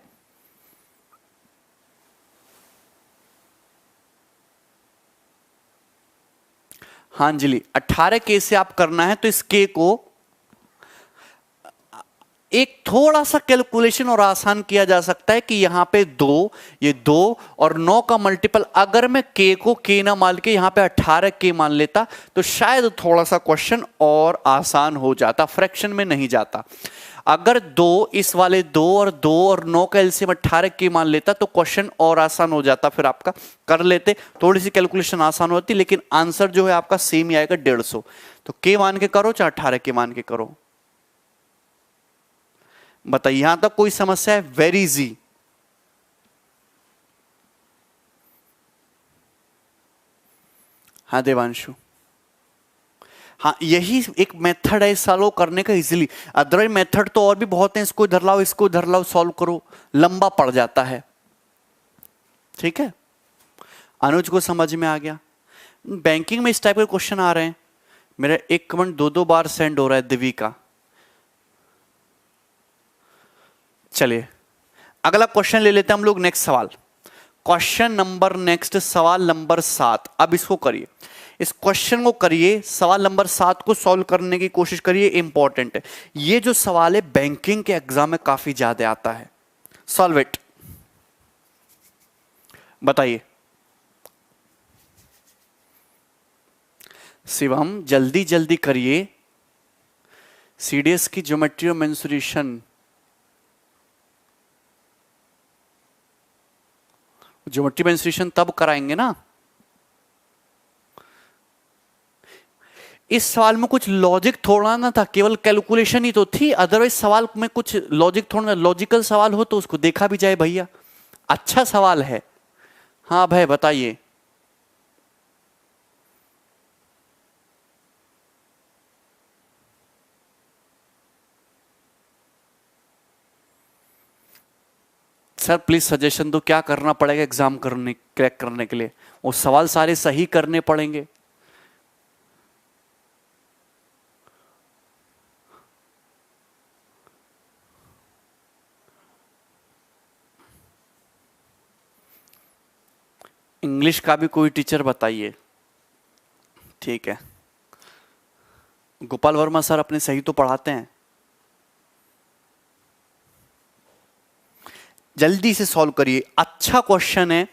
हाँ अंजलि 18 के से आप करना है तो इस के को एक थोड़ा सा कैलकुलेशन और आसान किया जा सकता है कि यहां पे 2, ये 2 और 9 का मल्टीपल, अगर मैं के को के ना मान के यहां पे 18 के मान लेता तो शायद थोड़ा सा क्वेश्चन और आसान हो जाता, फ्रैक्शन में नहीं जाता। अगर 2 इस वाले 2 और 9 का एलसीएम 18 के मान लेता तो क्वेश्चन और आसान हो जाता, फिर आपका कर लेते, थोड़ी सी कैलकुलेशन आसान होती, लेकिन आंसर जो है आपका सेम ही आएगा 150। तो के मान के करो चाहे 18 के मान के करो, बताइए यहां तक कोई समस्या है? Very easy. हाँ देवांशु, हाँ यही एक मेथड है सॉल्व करने का इजीली, अदरवाइज मेथड तो और भी बहुत हैं, इसको इधर लाओ इसको इधर लाओ सॉल्व करो, लंबा पड़ जाता है। ठीक है, अनुज को समझ में आ गया? बैंकिंग में इस टाइप के क्वेश्चन आ रहे हैं। मेरा एक कमेंट 2-2 बार सेंड हो रहा है दिव्य का। चलिए अगला क्वेश्चन ले लेते हैं हम लोग, नेक्स्ट सवाल, क्वेश्चन नंबर नेक्स्ट सवाल नंबर 7। अब इसको करिए, इस क्वेश्चन को करिए, सवाल नंबर 7 को सॉल्व करने की कोशिश करिए, इंपॉर्टेंट है ये जो सवाल है, बैंकिंग के एग्जाम में काफी ज्यादा आता है। सॉल्व इट, बताइए शिवम, जल्दी जल्दी करिए। सीडीएस की ज्योमेट्री और मेंसुरेशन, ज्योमेट्री मेंसुरेशन तब कराएंगे ना। इस सवाल में कुछ लॉजिक थोड़ा ना था, केवल कैलकुलेशन ही तो थी, अदरवाइज सवाल में कुछ लॉजिक थोड़ा, लॉजिकल सवाल हो तो उसको देखा भी जाए भैया, अच्छा सवाल है। हाँ भाई बताइए। सर प्लीज सजेशन दो, क्या करना पड़ेगा एग्जाम करने क्रैक करने के लिए? वो सवाल सारे सही करने पड़ेंगे। इंग्लिश का भी कोई टीचर बताइए। ठीक है, गोपाल वर्मा सर अपने सही तो पढ़ाते हैं। जल्दी से सॉल्व करिए, अच्छा क्वेश्चन है।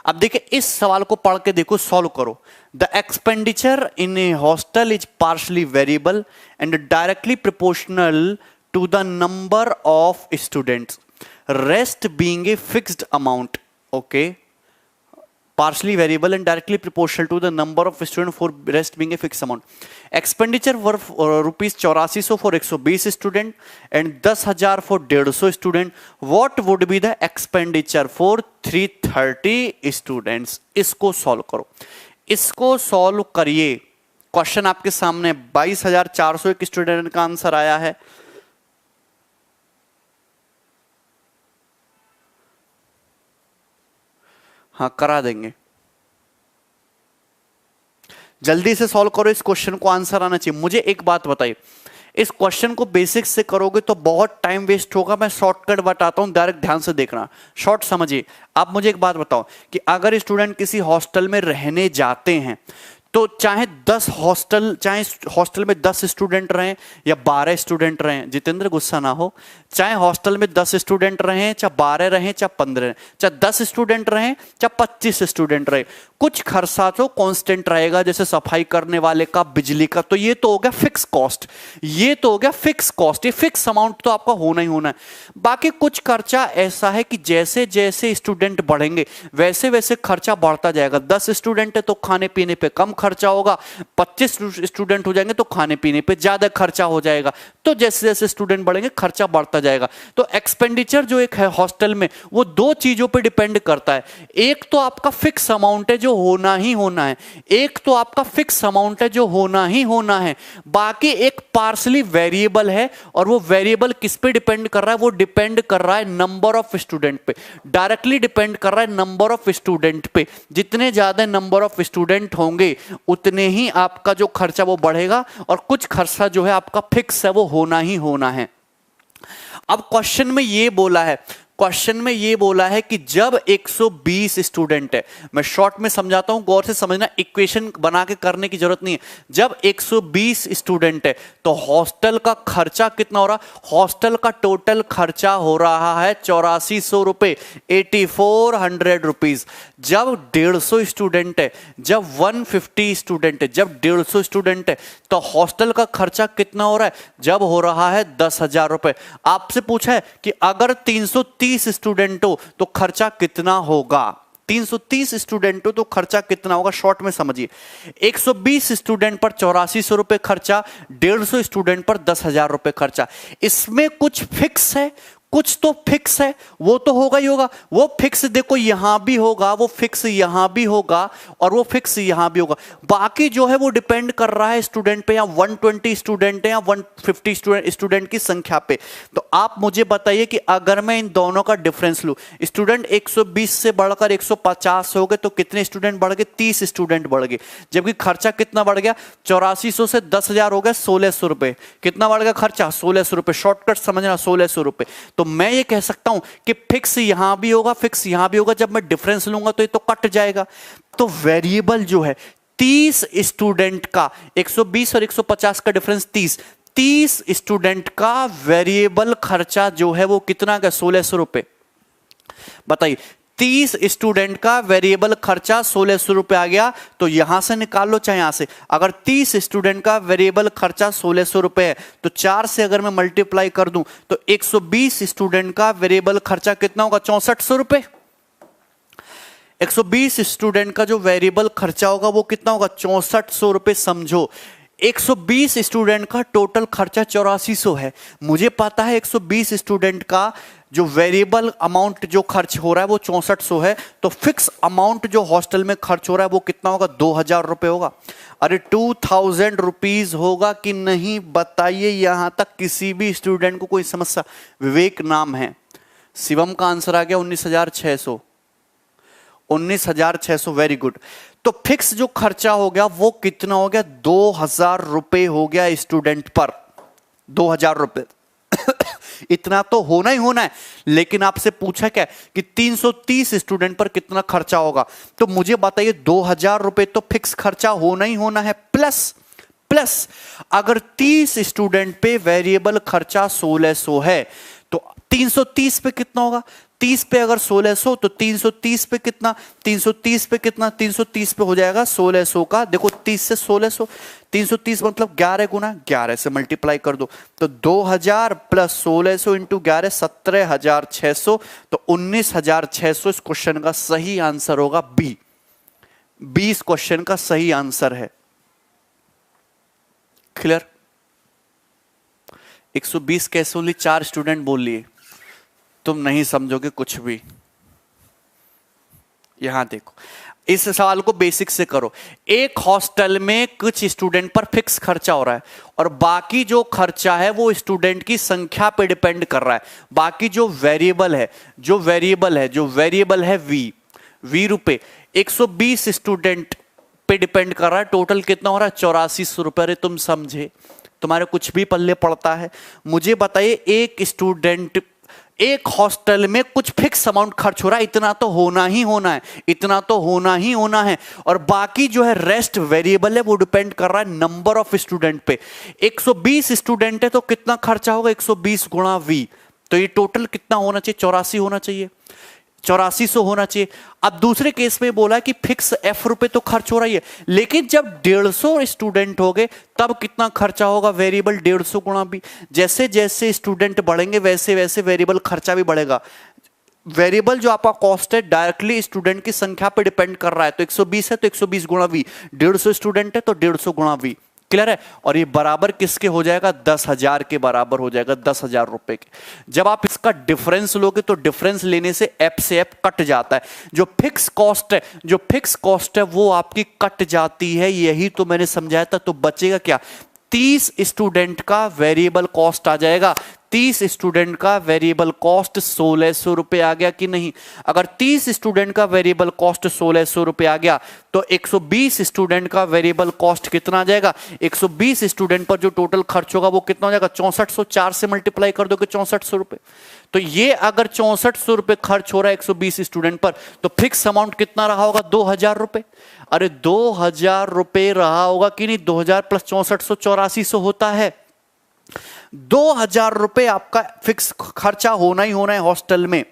अब देखिए इस सवाल को पढ़ के देखो, सॉल्व करो। The expenditure in a hostel is partially variable and directly proportional to the number of students, rest being a fixed amount. Okay, partially variable and directly proportional to the number of students, for rest being a fixed amount. Expenditure were rupees 8400 for 120 student and 10,000 for 150 student. What would be the expenditure for 330 students? इसको solve करो, इसको solve करिए। Question आपके सामने 22,401 student का answer आया है। हाँ करा देंगे, जल्दी से सॉल्व करो इस क्वेश्चन को, आंसर आना चाहिए। मुझे एक बात बताइए, इस क्वेश्चन को बेसिक्स से करोगे तो बहुत टाइम वेस्ट होगा। मैं शॉर्टकट बताता हूं, डायरेक्ट ध्यान से देखना, शॉर्ट समझिए। आप मुझे एक बात बताओ कि अगर स्टूडेंट किसी हॉस्टल में रहने जाते हैं तो चाहे 10 हॉस्टल, चाहे हॉस्टल में 10 स्टूडेंट रहें या 12 स्टूडेंट रहें, जितेंद्र गुस्सा ना हो, चाहे हॉस्टल में 10 स्टूडेंट रहें, चाहे 12 रहें, चाहे 15 रहें, चाहे 10 स्टूडेंट रहें, चाहे 25 स्टूडेंट रहे, कुछ खर्चा तो कांस्टेंट रहेगा, जैसे सफाई करने वाले का, बिजली का। तो ये तो हो गया फिक्स कॉस्ट, ये तो हो गया फिक्स कॉस्ट, ये फिक्स अमाउंट तो आपका होना ही होना है। बाकी कुछ खर्चा ऐसा है कि जैसे जैसे स्टूडेंट बढ़ेंगे वैसे वैसे खर्चा बढ़ता जाएगा। 10 स्टूडेंट है तो खाने पीने पे कम खर्चा होगा, 25 स्टूडेंट हो जाएंगे तो खाने पीने पे ज्यादा खर्चा हो जाएगा। तो जैसे जैसे स्टूडेंट बढ़ेंगे खर्चा बढ़ता जाएगा। तो एक्सपेंडिचर जो एक है हॉस्टल में वो दो चीजों पे डिपेंड करता है। एक तो आपका फिक्स अमाउंट है जो होना ही होना है, एक तो आपका फिक्स अमाउंट है जो होना ही होना है, बाकी एक पार्शली वेरिएबल है। और वो वेरिएबल किस पे डिपेंड कर रहा है? वो डिपेंड कर रहा है नंबर ऑफ स्टूडेंट पे, डायरेक्टली डिपेंड कर रहा है नंबर ऑफ स्टूडेंट पे। जितने ज्यादा नंबर ऑफ स्टूडेंट होंगे उतने ही आपका जो खर्चा वो बढ़ेगा, और कुछ खर्चा जो है आपका फिक्स है वो होना ही होना है। अब क्वेश्चन में ये बोला है, क्वेश्चन में ये बोला है कि जब 120 स्टूडेंट है, मैं शॉर्ट में समझाता हूं, गौर से समझना, इक्वेशन बना के करने की जरूरत नहीं है। जब 120 स्टूडेंट है तो हॉस्टल का खर्चा कितना हो रहा? हॉस्टल का टोटल खर्चा हो रहा है 8400 रुपए, 8400 रुपीज। जब 150 स्टूडेंट है, जब 150 स्टूडेंट है, जब 150 स्टूडेंट है तो हॉस्टल का खर्चा कितना हो रहा है? जब हो रहा है 10,000 रुपए। आपसे पूछा है कि अगर 330 स्टूडेंट हो तो खर्चा कितना होगा? 330 स्टूडेंट हो तो खर्चा कितना होगा? शॉर्ट में समझिए, 120 स्टूडेंट पर 8400 रुपए खर्चा, 150 स्टूडेंट पर 10,000 रुपए खर्चा। इसमें कुछ फिक्स है, कुछ तो फिक्स है, वो तो होगा ही होगा। वो फिक्स देखो यहां भी होगा, वो फिक्स यहां भी होगा, और वो फिक्स यहां भी होगा। बाकी जो है वो डिपेंड कर रहा है स्टूडेंट पे, या 120 स्टूडेंट है या 150 स्टूडेंट की संख्या पे। तो आप मुझे बताइए कि अगर मैं इन दोनों का डिफरेंस लूं, स्टूडेंट 120 से बढ़कर 150 हो गए तो कितने स्टूडेंट बढ़ गए? 30 स्टूडेंट बढ़ गए। जबकि खर्चा कितना बढ़ गया? 8400 से 10,000 हो गया 1600 रुपए। कितना बढ़ गया खर्चा? 1600 रुपए। शॉर्टकट समझना, 1600 रुपए। तो मैं ये कह सकता हूं कि फिक्स यहां भी होगा, फिक्स यहां भी होगा। जब मैं डिफरेंस लूंगा तो ये तो कट जाएगा। तो वेरिएबल जो है 30 स्टूडेंट का, 120 और 150 का डिफरेंस 30 स्टूडेंट का वेरिएबल खर्चा जो है वो कितना का? 1600 रुपए। बताइए, 30 स्टूडेंट का वेरिएबल खर्चा 1600 रुपए आ गया। तो यहां से निकाल लो चाहे यहां से। अगर 30 स्टूडेंट का वेरिएबल खर्चा 1600 रुपए है तो 4 से अगर मैं मल्टीप्लाई कर दूं तो 120 स्टूडेंट का वेरिएबल खर्चा कितना होगा? 6400 रुपए। 120 स्टूडेंट का जो वेरिएबल खर्चा होगा वो कितना होगा? 6400 रुपए। समझो, 120 स्टूडेंट का टोटल खर्चा 8400 है। मुझे पता है 120 स्टूडेंट का जो वेरिएबल अमाउंट जो खर्च हो रहा है वो 6400 है। तो फिक्स अमाउंट जो हॉस्टल में खर्च हो रहा है वो कितना होगा? 2000 रुपए होगा। अरे 2000 रुपीज होगा कि नहीं? बताइए। यहां तक किसी भी स्टूडेंट को कोई समस्या? विवेक नाम है, शिवम का आंसर आ गया 19,600। 19,600, वेरी गुड। तो फिक्स जो खर्चा हो गया वो कितना हो गया? 2000 रुपए हो गया स्टूडेंट पर। 2000 रुपए इतना तो होना ही होना है। लेकिन आपसे पूछा क्या कि 330 स्टूडेंट पर कितना खर्चा होगा? तो मुझे बताइए, 2000 रुपए तो फिक्स खर्चा होना ही होना है, प्लस अगर 30 स्टूडेंट पे वेरिएबल खर्चा 1600 है तो 330 पे कितना होगा? 30 पे अगर 1600 तो 330 पे कितना? 330 पे कितना? 330 पे हो जाएगा 1600 का। देखो 30 से 1600, 330 मतलब 11 गुना 11 से मल्टीप्लाई कर दो। तो 2000 प्लस 1600 इंटू 11, 17,600। तो 19,600 इस क्वेश्चन का सही आंसर होगा बी। 20 क्वेश्चन का सही आंसर है। क्लियर? 120 कैसे ओनली 4 स्टूडेंट बोल लिए? तुम नहीं समझोगे कुछ भी। यहां देखो, इस सवाल को बेसिक से करो। एक हॉस्टल में कुछ स्टूडेंट पर फिक्स खर्चा हो रहा है और बाकी जो खर्चा है वो स्टूडेंट की संख्या पे डिपेंड कर रहा है। बाकी जो वेरिएबल है वी रुपए, 120 स्टूडेंट पे डिपेंड कर रहा है। टोटल कितना हो रहा है? 8400 रुपए। अरे तुम समझे? तुम्हारे कुछ भी पल्ले पड़ता है? मुझे बताइए, एक स्टूडेंट, एक हॉस्टल में कुछ फिक्स अमाउंट खर्च हो रहा है, इतना तो होना ही होना है, इतना तो होना ही होना है। और बाकी जो है रेस्ट वेरिएबल है वो डिपेंड कर रहा है नंबर ऑफ स्टूडेंट पे। 120 स्टूडेंट है तो कितना खर्चा होगा? 120 गुणा वी। तो ये टोटल कितना होना चाहिए? 84 होना चाहिए, 8400 होना चाहिए। अब दूसरे केस में बोला कि फिक्स एफ रुपए तो खर्च हो रही है, लेकिन जब 150 स्टूडेंट हो गए तब कितना खर्चा होगा? वेरिएबल 150 गुणा बी। जैसे जैसे स्टूडेंट बढ़ेंगे वैसे वैसे वेरिएबल खर्चा भी बढ़ेगा। वेरिएबल जो आपका कॉस्ट है डायरेक्टली स्टूडेंट की संख्या पे डिपेंड कर रहा है। तो 120 है तो 120 गुणा वी, 150 स्टूडेंट है तो 150 गुणा वी। क्लियर है? और ये बराबर किसके हो जाएगा? 10,000 के बराबर हो जाएगा, 10,000 रुपए के। जब आप इसका डिफरेंस लोगे तो डिफरेंस लेने से एफ से एफ कट जाता है। जो फिक्स कॉस्ट है वो आपकी कट जाती है, यही तो मैंने समझाया था। तो बचेगा क्या? 30 स्टूडेंट का वेरिएबल कॉस्ट आ जाएगा। 30 स्टूडेंट का वेरिएबल कॉस्ट 1600 रुपए आ गया कि नहीं? अगर 30 स्टूडेंट का वेरिएबल कॉस्ट 1600 रुपए आ गया तो 120 स्टूडेंट का वेरिएबल कॉस्ट कितना आ जाएगा? 120 स्टूडेंट पर जो टोटल खर्च होगा वो कितना हो जाएगा? 6400। 4 से मल्टीप्लाई कर दोगे 6400 रुपए। तो ये अगर 6400 रुपए खर्च हो रहा है 120 स्टूडेंट पर, तो फिक्स अमाउंट कितना रहा होगा? 2000 रुपए। अरे 2000 रुपए रहा होगा कि नहीं? 2000 प्लस 6400 8400 होता है। 2000 रुपए आपका फिक्स खर्चा होना ही होना है हॉस्टल में।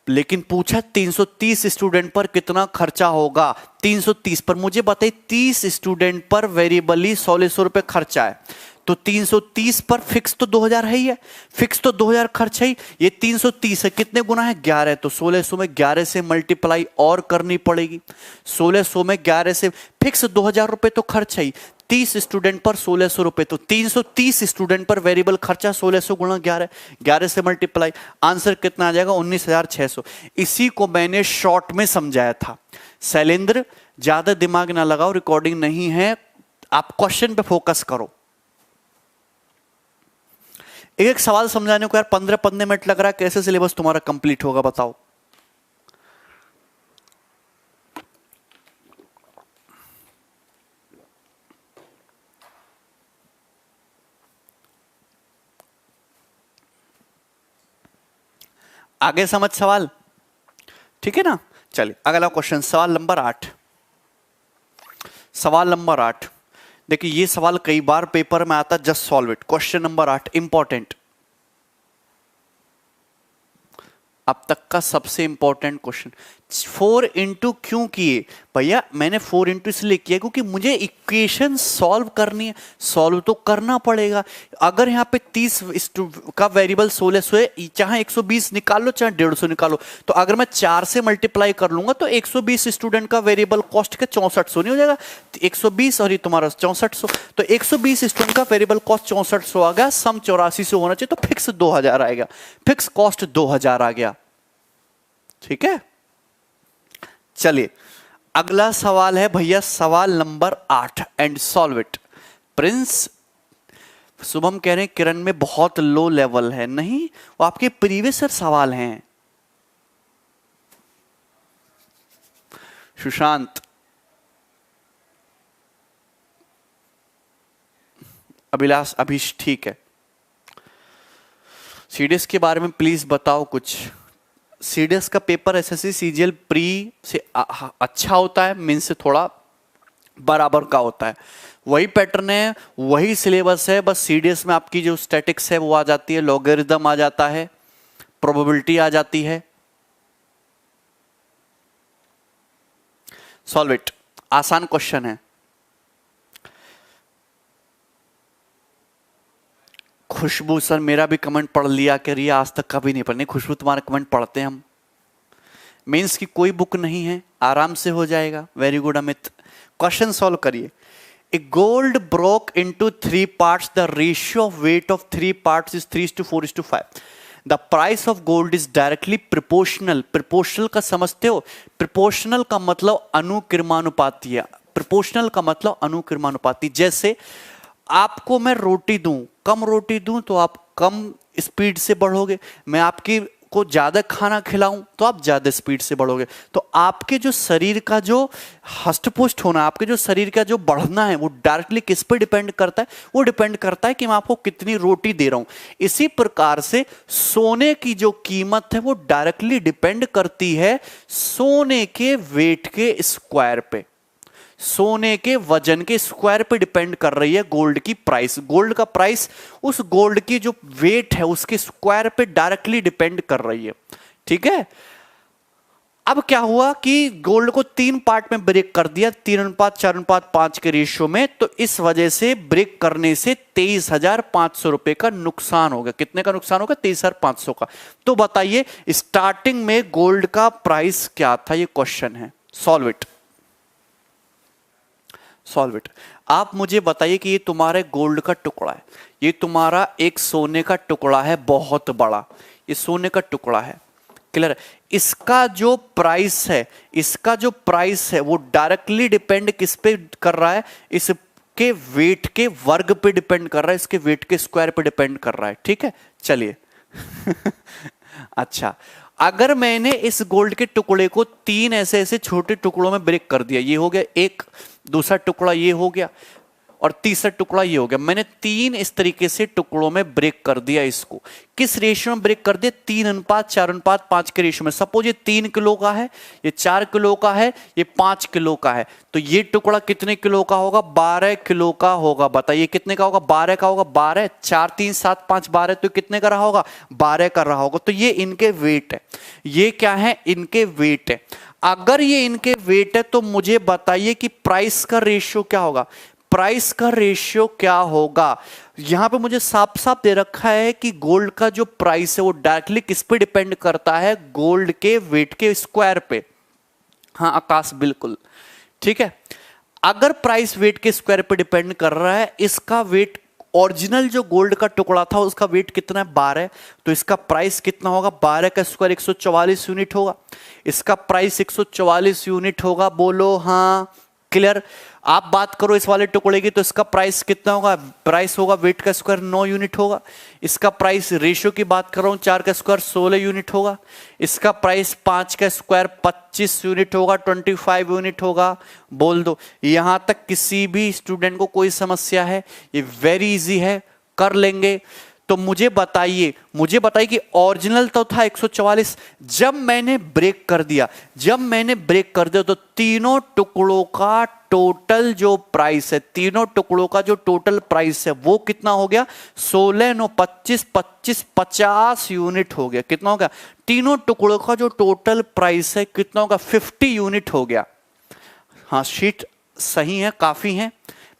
लेकिन पूछा 330 स्टूडेंट पर कितना खर्चा होगा? 330 पर मुझे बताइए, 30 स्टूडेंट पर वेरिएबली 1600 रुपए खर्चा है, तो 330 पर फिक्स तो 2000 है ही है, फिक्स तो 2000 खर्च है ही। ये 330 है, कितने गुना है? 11। तो 1600 में 11 से मल्टीप्लाई और करनी पड़ेगी। 1600 में 11 से फिक्स 2000 रुपए तो खर्च है ही। 30 स्टूडेंट पर 1600 रुपए, तो 330 स्टूडेंट पर वेरिएबल खर्चा 1600 गुणा 11, 11 से मल्टीप्लाई। आंसर कितना आ जाएगा? 19,600। इसी को मैंने शॉर्ट में समझाया था। शैलेंद्र ज्यादा दिमाग ना लगाओ, रिकॉर्डिंग नहीं है, आप क्वेश्चन पे फोकस करो। एक सवाल समझाने को यार 15-15 मिनट लग रहा है, कैसे सिलेबस तुम्हारा कंप्लीट होगा बताओ? आगे समझ सवाल? ठीक है ना? चलिए अगला क्वेश्चन, सवाल नंबर 8। सवाल नंबर 8 देखिए, ये सवाल कई बार पेपर में आता, just solve it. Question number 8 important, अब तक का सबसे इंपॉर्टेंट क्वेश्चन। 4 इंटू क्यों किए भैया? मैंने 4 इंटू इसलिए किया क्योंकि मुझे इक्वेशन सॉल्व करनी है, सॉल्व तो करना पड़ेगा। अगर यहाँ पे 30 का वेरिएबल 1600 है, चाहे 120 निकाल लो चाहे 150 निकालो, तो अगर मैं 4 से मल्टीप्लाई कर लूंगा तो 120 स्टूडेंट का वेरिएबल कॉस्ट का 6400 नहीं हो जाएगा? 120 और ये तुम्हारा 6400, तो 120 स्टूडेंट का वेरिएबल कॉस्ट 6400 आ गया, सम 8400 होना चाहिए, तो फिक्स 2000 आएगा, फिक्स कॉस्ट 2000 आ गया। ठीक है, चलिए अगला सवाल है भैया, सवाल number 8 and solve it. Prince Shubham कह रहे हैं किरण में बहुत लो लेवल है, नहीं वो आपके प्रीवियस सवाल हैं। सुशांत, अभिलाष, अभिष, ठीक है। सीडीएस के बारे में प्लीज बताओ कुछ। सीडीएस का पेपर एसएससी सीजीएल प्री से अच्छा होता है, मीन से थोड़ा बराबर का होता है, वही पैटर्न है, वही सिलेबस है, बस सीडीएस में आपकी जो स्टैटिक्स है वो आ जाती है, लॉगरिदम आ जाता है, प्रोबेबिलिटी आ जाती है। सॉल्व इट, आसान क्वेश्चन है। खुशबू सर मेरा भी कमेंट पढ़ लिया कि रिया आज तक कभी नहीं पढ़नी। खुशबू तुम्हारा कमेंट पढ़ते हैं हम। मेंस की कोई बुक नहीं है, आराम से हो जाएगा। Very good Amit, question solve करिए। A gold broke into 3 parts, the ratio of weight of 3 parts is 3:4:5। The price of gold is directly proportional. Proportional का समझते हो? प्रोपोर्शनल का मतलब अनुक्रमानुपाती है। प्रोपोर्शनल का मतलब अनुक्रमानुपाती। जैसे आपको मैं रोटी दूं, कम रोटी दूं तो आप कम स्पीड से बढ़ोगे, मैं आपकी को ज्यादा खाना खिलाऊं तो आप ज्यादा स्पीड से बढ़ोगे। तो आपके जो शरीर का जो हष्टपुष्ट होना, आपके जो शरीर का जो बढ़ना है वो डायरेक्टली किस पे डिपेंड करता है? वो डिपेंड करता है कि मैं आपको कितनी रोटी दे रहा हूं। इसी प्रकार से सोने की जो कीमत है वो डायरेक्टली डिपेंड करती है सोने के वेट के स्क्वायर पे, सोने के वजन के स्क्वायर पे डिपेंड कर रही है गोल्ड की प्राइस। गोल्ड का प्राइस उस गोल्ड की जो वेट है उसके स्क्वायर पे डायरेक्टली डिपेंड कर रही है। ठीक है, अब क्या हुआ कि गोल्ड को 3 पार्ट में ब्रेक कर दिया, 3:4:5 के रेशियो में, तो इस वजह से ब्रेक करने से 23,500 रुपए का नुकसान हो गया। कितने का नुकसान होगा? 23,500 का। तो बताइए स्टार्टिंग में गोल्ड का प्राइस क्या था? ये क्वेश्चन है। Solve it, solve it. आप मुझे बताइए कि ये तुम्हारे गोल्ड का टुकड़ा है, ये तुम्हारा एक सोने का टुकड़ा है, बहुत बड़ा, ये सोने का टुकड़ा है, क्लियर है। इसका जो प्राइस है, इसका जो प्राइस है वो डायरेक्टली डिपेंड किस पे कर रहा है? इसके वेट के वर्ग पे डिपेंड कर रहा है, इसके वेट के स्क्वायर पे डिपेंड कर रहा है, ठीक है। चलिए अच्छा, अगर मैंने इस गोल्ड के टुकड़े को 3 ऐसे ऐसे छोटे टुकड़ों में ब्रेक कर दिया, ये हो गया एक, दूसरा टुकड़ा ये हो गया, और तीसरा टुकड़ा ये हो गया। मैंने 3 इस तरीके से टुकड़ों में ब्रेक कर दिया। इसको किस रेशियो में ब्रेक कर दिया? 3:4:5 के रेशियो में। सपोज ये 3 किलो का है, ये 4 किलो का है, ये 5 किलो का है, तो ये टुकड़ा कितने किलो का होगा? 12 किलो का होगा। बताइए कितने का होगा? 12 का होगा। 12, 4, 3, 7, 5, 12, तो कितने का रहा होगा? 12 का रहा होगा। तो ये इनके वेट है, ये क्या है? इनके वेट है। अगर ये इनके वेट है तो मुझे बताइए कि प्राइस का रेशियो क्या होगा? प्राइस का रेशियो क्या होगा? यहां पे मुझे साफ साफ दे रखा है कि गोल्ड का जो प्राइस है वो डायरेक्टली किस पे डिपेंड करता है? गोल्ड के वेट के स्क्वायर पे। हाँ आकाश, बिल्कुल ठीक है। अगर प्राइस वेट के स्क्वायर पे डिपेंड कर रहा है, इसका वेट ओरिजिनल जो गोल्ड का टुकड़ा था उसका वेट कितना है? 12, तो इसका प्राइस कितना होगा? 12 का स्क्वायर 144 यूनिट होगा। इसका प्राइस 144 यूनिट होगा। बोलो हाँ, क्लियर। आप बात करो इस वाले टुकड़े की, तो इसका प्राइस कितना होगा? प्राइस होगा वेट का स्क्वायर 9 यूनिट होगा। इसका प्राइस रेशियो की बात कर रहा हूं, 4 का स्क्वायर 16 यूनिट होगा। इसका प्राइस 5 का स्क्वायर 25 यूनिट होगा, 25 यूनिट होगा। बोल दो, यहां तक किसी भी स्टूडेंट को कोई समस्या है? ये वेरी इजी है, कर लेंगे। तो मुझे बताइए कि ओरिजिनल तो था 144, जब मैंने ब्रेक कर दिया, तो तीनों टुकड़ों का टोटल जो प्राइस है, तीनों टुकड़ों का जो टोटल प्राइस है वो कितना हो गया? 16, 9, 25, 25, 50 यूनिट हो गया। कितना हो गया? तीनों टुकड़ों का जो टोटल प्राइस है कितना होगा? 50 यूनिट हो गया। हाँ शीट सही है, काफी है।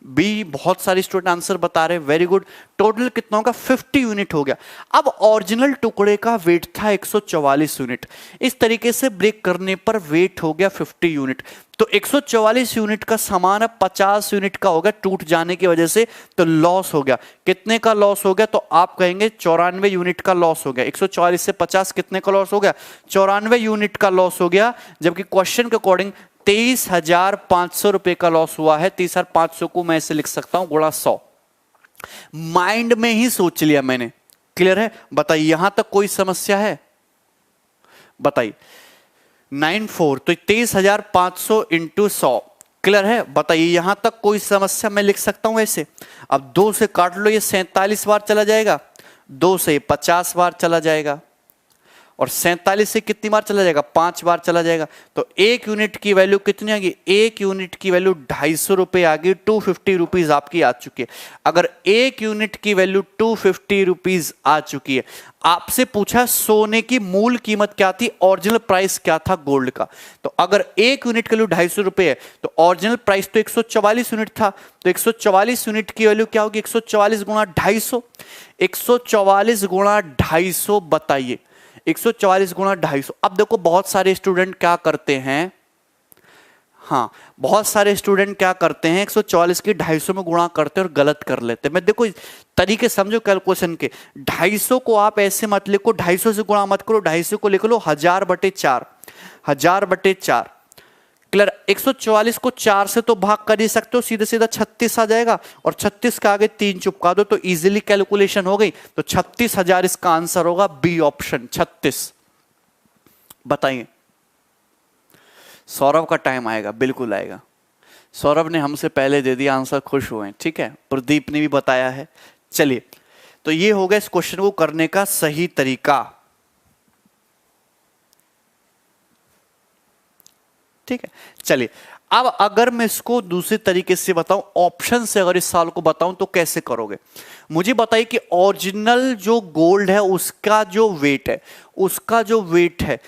बी, बहुत सारे स्टूडेंट आंसर बता रहे हैं, वेरी गुड। टोटल कितना होगा? 50 यूनिट हो गया। अब ओरिजिनल टुकड़े का वेट था 144 यूनिट, इस तरीके से ब्रेक करने पर वेट हो गया 50 यूनिट। तो 144 यूनिट का सामान अब 50 यूनिट का हो गया टूट जाने की वजह से, तो लॉस हो गया। कितने का लॉस हो गया? तो आप कहेंगे 94 यूनिट का लॉस हो गया। 144 से 50 कितने का लॉस हो गया? 94 यूनिट का लॉस हो गया। जबकि क्वेश्चन के अकॉर्डिंग 23,500 रुपए का लॉस हुआ है। 23,500 को मैं ऐसे लिख सकता हूं गुणा 100। माइंड में ही सोच लिया मैंने, क्लियर है। बताइए यहां तक कोई समस्या है? बताइए 94, तो 23,500 इंटू 100, क्लियर है। बताइए यहां तक कोई समस्या? मैं लिख सकता हूं ऐसे। अब 2 से काट लो, ये 47 बार चला जाएगा, 2 से 50 बार चला जाएगा, और 47 से कितनी बार चला जाएगा? 5 बार चला जाएगा। तो 1 यूनिट की वैल्यू कितनी आ गई? 1 यूनिट की वैल्यू 250 रुपए आ गई। 250 रुपीज आपकी आ चुकी है। अगर 1 यूनिट की वैल्यू 250 रुपीज आ चुकी है, आपसे पूछा सोने की मूल कीमत क्या थी, ओरिजिनल प्राइस क्या था गोल्ड का। तो अगर 1 यूनिट की वैल्यू 250 रुपए है, तो ओरिजिनल प्राइस तो 144 यूनिट था। तो 144 यूनिट की वैल्यू क्या होगी? 144 गुणा 250। 144 गुणा 250 बताइए, 144 गुणा 250। अब देखो बहुत सारे स्टूडेंट क्या करते हैं, हाँ बहुत सारे स्टूडेंट क्या करते हैं, 144 की 250 में गुणा करते हैं और गलत कर लेते हैं। मैं देखो तरीके समझो कैलकुलेशन के। 250 को आप ऐसे मत लिखो, 250 से गुणा मत करो, 250 को लिख लो 1000/4, 1000/4, क्लियर। 144 को 4 से तो भाग कर ही सकते हो, सीधे सीधा 36 आ जाएगा, और 36 का आगे 3 चिपका दो तो इजीली कैलकुलेशन हो गई। तो 36,000 इसका आंसर होगा, बी ऑप्शन 36। बताइए सौरभ का टाइम आएगा, बिल्कुल आएगा। सौरभ ने हमसे पहले दे दिया आंसर, खुश हुए, ठीक है। प्रदीप ने भी बताया है। चलिए तो ये हो गया इस क्वेश्चन को करने का सही तरीका, ठीक है। चलिए अब अगर मैं इसको दूसरे तरीके से बताऊं, ऑप्शन से अगर इस साल को बताऊं तो कैसे करोगे? मुझे बताइए कि ओरिजिनल जो गोल्ड है उसका जो वेट है,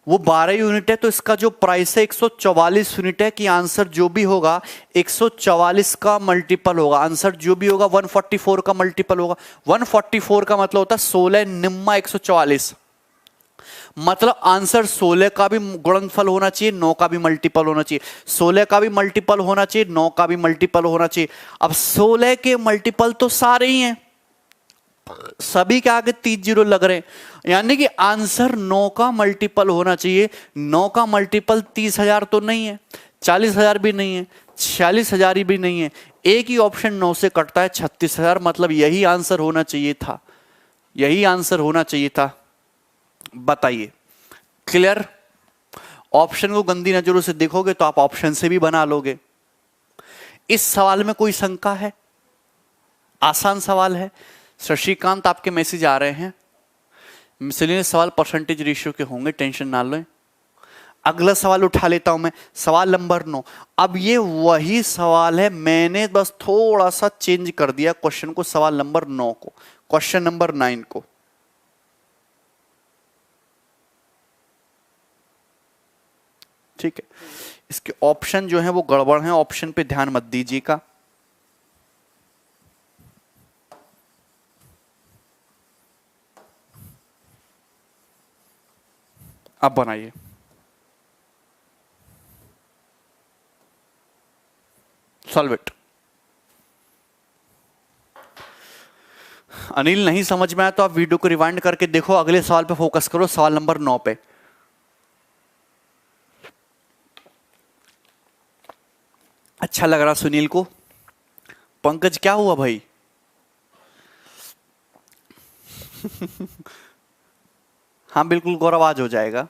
वो 12 यूनिट है, तो इसका जो प्राइस है 144 यूनिट है। कि आंसर जो भी होगा 144 का मल्टीपल होगा, आंसर जो भी होगा 144 का मल्टीपल होगा। 144 का मतलब होता है 16 निम्मा 144, मतलब आंसर 16 का भी गुणनफल होना चाहिए, 9 का भी मल्टीपल होना चाहिए। 16 का भी मल्टीपल होना चाहिए, 9 का भी मल्टीपल होना चाहिए। अब 16 के मल्टीपल तो सारे ही हैं, सभी के आगे 3 जीरो लग रहे हैं, यानी कि आंसर 9 का मल्टीपल होना चाहिए। 9 का मल्टीपल 30,000 तो नहीं है, 40,000 भी नहीं है, 46,000 भी नहीं है। एक ही ऑप्शन 9 से कटता है, 36,000, मतलब यही आंसर होना चाहिए था, यही आंसर होना चाहिए था। बताइए, क्लियर? ऑप्शन को गंदी नजरों से देखोगे तो आप ऑप्शन से भी बना लोगे। इस सवाल में कोई शंका है? आसान सवाल है। शशिकांत, आपके मैसेज आ रहे हैं। मिसलेनियस सवाल परसेंटेज रेशियो के होंगे, टेंशन ना लें। अगला सवाल उठा लेता हूं मैं, सवाल नंबर 9। अब ये वही सवाल है, मैंने बस थोड़ा सा चेंज कर दिया क्वेश्चन को, सवाल नंबर 9 को, क्वेश्चन नंबर 9 को। ठीक है, इसके ऑप्शन जो है वो गड़बड़ हैं, ऑप्शन पे ध्यान मत दीजिएगा। अब बनाइए। Solve it. अनिल, नहीं समझ में आया तो आप वीडियो को रिवाइंड करके देखो, अगले सवाल पे फोकस करो, सवाल नंबर 9 पे। अच्छा लग रहा सुनील को। पंकज, क्या हुआ भाई? हाँ बिल्कुल गौरव, आज हो जाएगा।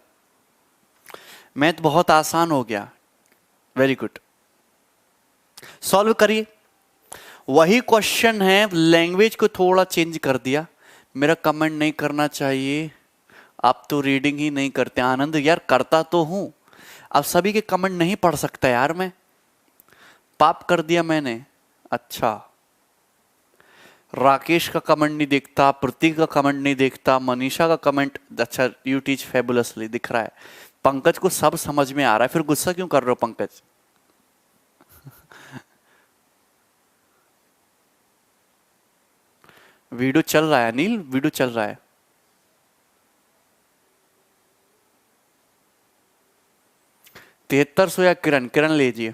मैथ बहुत आसान हो गया, वेरी गुड। सॉल्व करिए। वही क्वेश्चन है, लैंग्वेज को थोड़ा चेंज कर दिया। मेरा कमेंट नहीं करना चाहिए, आप तो रीडिंग ही नहीं करते। आनंद, यार करता तो हूं, अब सभी के कमेंट नहीं पढ़ सकता यार मैं, पाप कर दिया मैंने। अच्छा, राकेश का कमेंट नहीं देखता, प्रतीक का कमेंट नहीं देखता, मनीषा का कमेंट, अच्छा यू टीच फेबुलसली दिख रहा है। पंकज को सब समझ में आ रहा है, फिर गुस्सा क्यों कर रहे हो पंकज? वीडियो चल रहा है अनिल, वीडियो चल रहा है। तिहत्तर सौ या किरण? किरण लीजिए।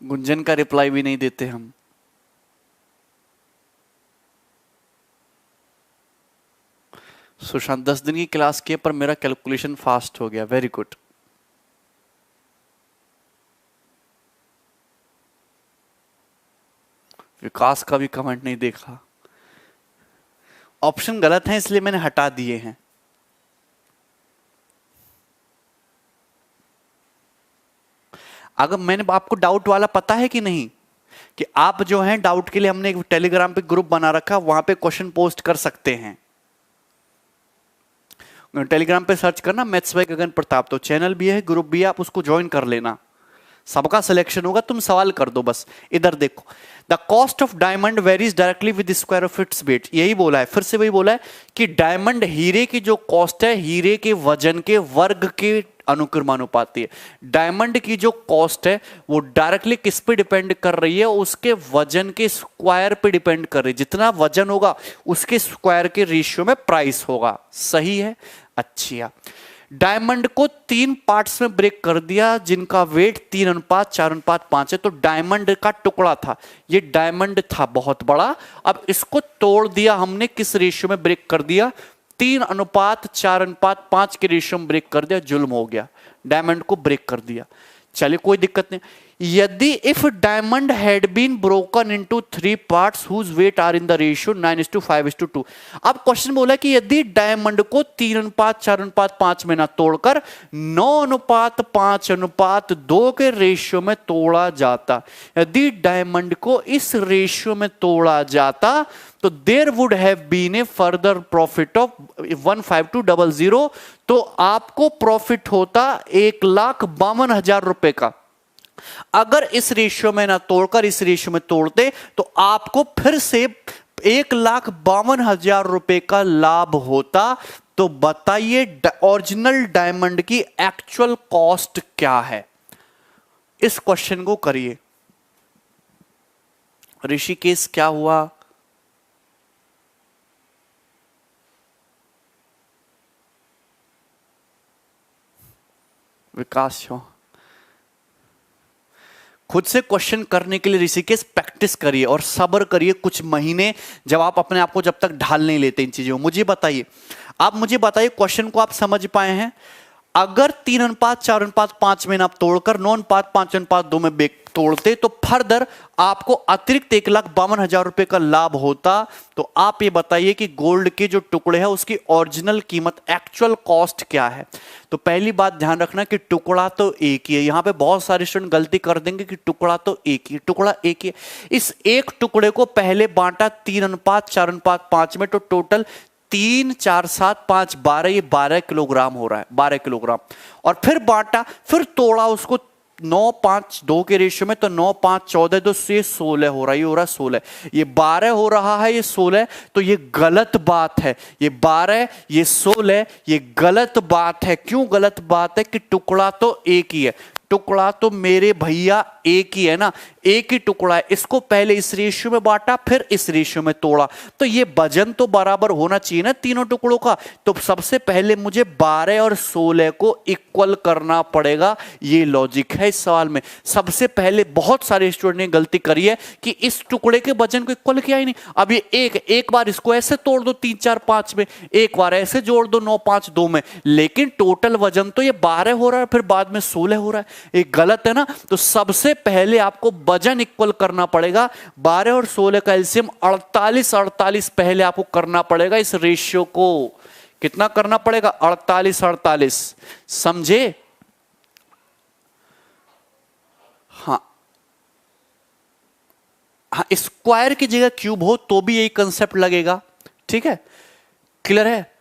गुंजन का रिप्लाई भी नहीं देते हम। सुशांत, 10 दिन की क्लास किए पर मेरा कैलकुलेशन फास्ट हो गया, वेरी गुड। विकास का भी कमेंट नहीं देखा। ऑप्शन गलत है इसलिए मैंने हटा दिए हैं। अगर मैंने आपको डाउट वाला पता है कि नहीं, कि आप जो हैं डाउट के लिए हमने एक टेलीग्राम पे ग्रुप बना रखा, वहां पे क्वेश्चन पोस्ट कर सकते हैं। टेलीग्राम पे सर्च करना मैथ्स बाय गगन प्रताप, तो चैनल भी है, ग्रुप भी है, आप उसको ज्वाइन कर लेना। सबका सिलेक्शन होगा, तुम सवाल कर दो बस। इधर देखो, the cost of diamond varies directly with square of its weight. यही बोला है, फिर से वही बोला है कि डायमंड, हीरे की जो कॉस्ट है, हीरे के वजन के वर्ग के अनुक्रमानुपाती है। डायमंड की जो कॉस्ट है वो डायरेक्टली किस पे डिपेंड कर रही है? उसके वजन के स्क्वायर पे डिपेंड कर रही है। जितना वजन होगा उसके स्क्वायर के रेशियो में प्राइस होगा। सही है, अच्छा। डायमंड को 3 पार्ट्स में ब्रेक कर दिया, जिनका वेट 3:4:5 है। तो डायमंड का टुकड़ा था, ये डायमंड था बहुत बड़ा। अब इसको तोड़ दिया हमने, किस रेशियो में ब्रेक कर दिया? 3:4:5 के रेशियो में ब्रेक कर दिया। जुल्म हो गया, डायमंड को ब्रेक कर दिया। चलिए कोई दिक्कत नहीं। यदि if diamond had been broken into 3 parts whose weight are in the ratio 9:5:2। अब क्वेश्चन बोला कि यदि डायमंड को 3:4:5 में ना तोड़कर 9:5:2 के रेशियो में तोड़ा जाता, यदि डायमंड को इस रेशियो में तोड़ा जाता, तो there would have been a further profit of 15200। तो आपको प्रॉफिट होता 1,52,000 रुपए का। अगर इस रेशियो में ना तोड़कर इस रेशियो में तोड़ते तो आपको फिर से 1,52,000 रुपए का लाभ होता तो बताइए ओरिजिनल डायमंड की एक्चुअल कॉस्ट क्या है। इस क्वेश्चन को करिए। ऋषिकेश क्या हुआ? विकास हो। खुद से क्वेश्चन करने के लिए ऋषिकेश प्रैक्टिस करिए और सब्र करिए कुछ महीने, जब आप अपने आप को जब तक ढाल नहीं लेते इन चीजों। मुझे बताइए, आप मुझे बताइए क्वेश्चन को आप समझ पाए हैं? अगर 3:4:5 में आप तोड़कर 9:5:2 में तोड़ते तो फर्दर आपको अतिरिक्त 1,52,000 रुपए का लाभ होता। तो आप ये बताइए कि गोल्ड के जो टुकड़े हैं उसकी ओरिजिनल कीमत, एक्चुअल कॉस्ट क्या है। तो पहली बात ध्यान रखना कि टुकड़ा तो एक ही है। यहां पे बहुत सारे स्टूडेंट गलती कर देंगे कि टुकड़ा तो एक ही, टुकड़ा एक ही। इस एक टुकड़े को पहले बांटा 3:4:5 में, तो टोटल 3, 4, 7, 5, 12, ये 12 किलोग्राम हो रहा है, 12 किलोग्राम। और फिर बांटा, फिर तोड़ा उसको 9:5:2 के रेशियो में, तो 9:5:14, तो ये 16 हो रहा है, ये हो रहा है 16, ये 12 हो रहा है, ये 16। तो ये गलत बात है, ये 12 ये 16 ये गलत बात है। क्यों गलत बात है? कि टुकड़ा तो एक ही है, टुकड़ा तो मेरे भैया एक ही है ना, एक ही टुकड़ा है। इसको पहले इस रेशियो में बांटा, फिर इस रेशियो में तोड़ा, तो ये वजन तो बराबर होना चाहिए ना तीनों टुकड़ों का। तो सबसे पहले मुझे 12 और 16 को इक्वल करना पड़ेगा। ये लॉजिक है इस सवाल में। सबसे पहले बहुत सारे स्टूडेंट ने गलती करी है कि इस टुकड़े के वजन को इक्वल किया ही नहीं। अब ये एक बार इसको ऐसे तोड़ दो 3, 4, 5 में, एक बार ऐसे जोड़ दो 9:5:2 में, लेकिन टोटल वजन तो ये 12 हो रहा है, फिर बाद में 16 हो रहा है। ये गलत है ना। तो सबसे पहले आपको वजन इक्वल करना पड़ेगा। 12 और 16 का एलसीएम 48 पहले आपको करना पड़ेगा। इस रेशियो को कितना करना पड़ेगा? 48। समझे? हाँ, स्क्वायर की जगह क्यूब हो तो भी यही कंसेप्ट लगेगा। ठीक है, क्लियर है?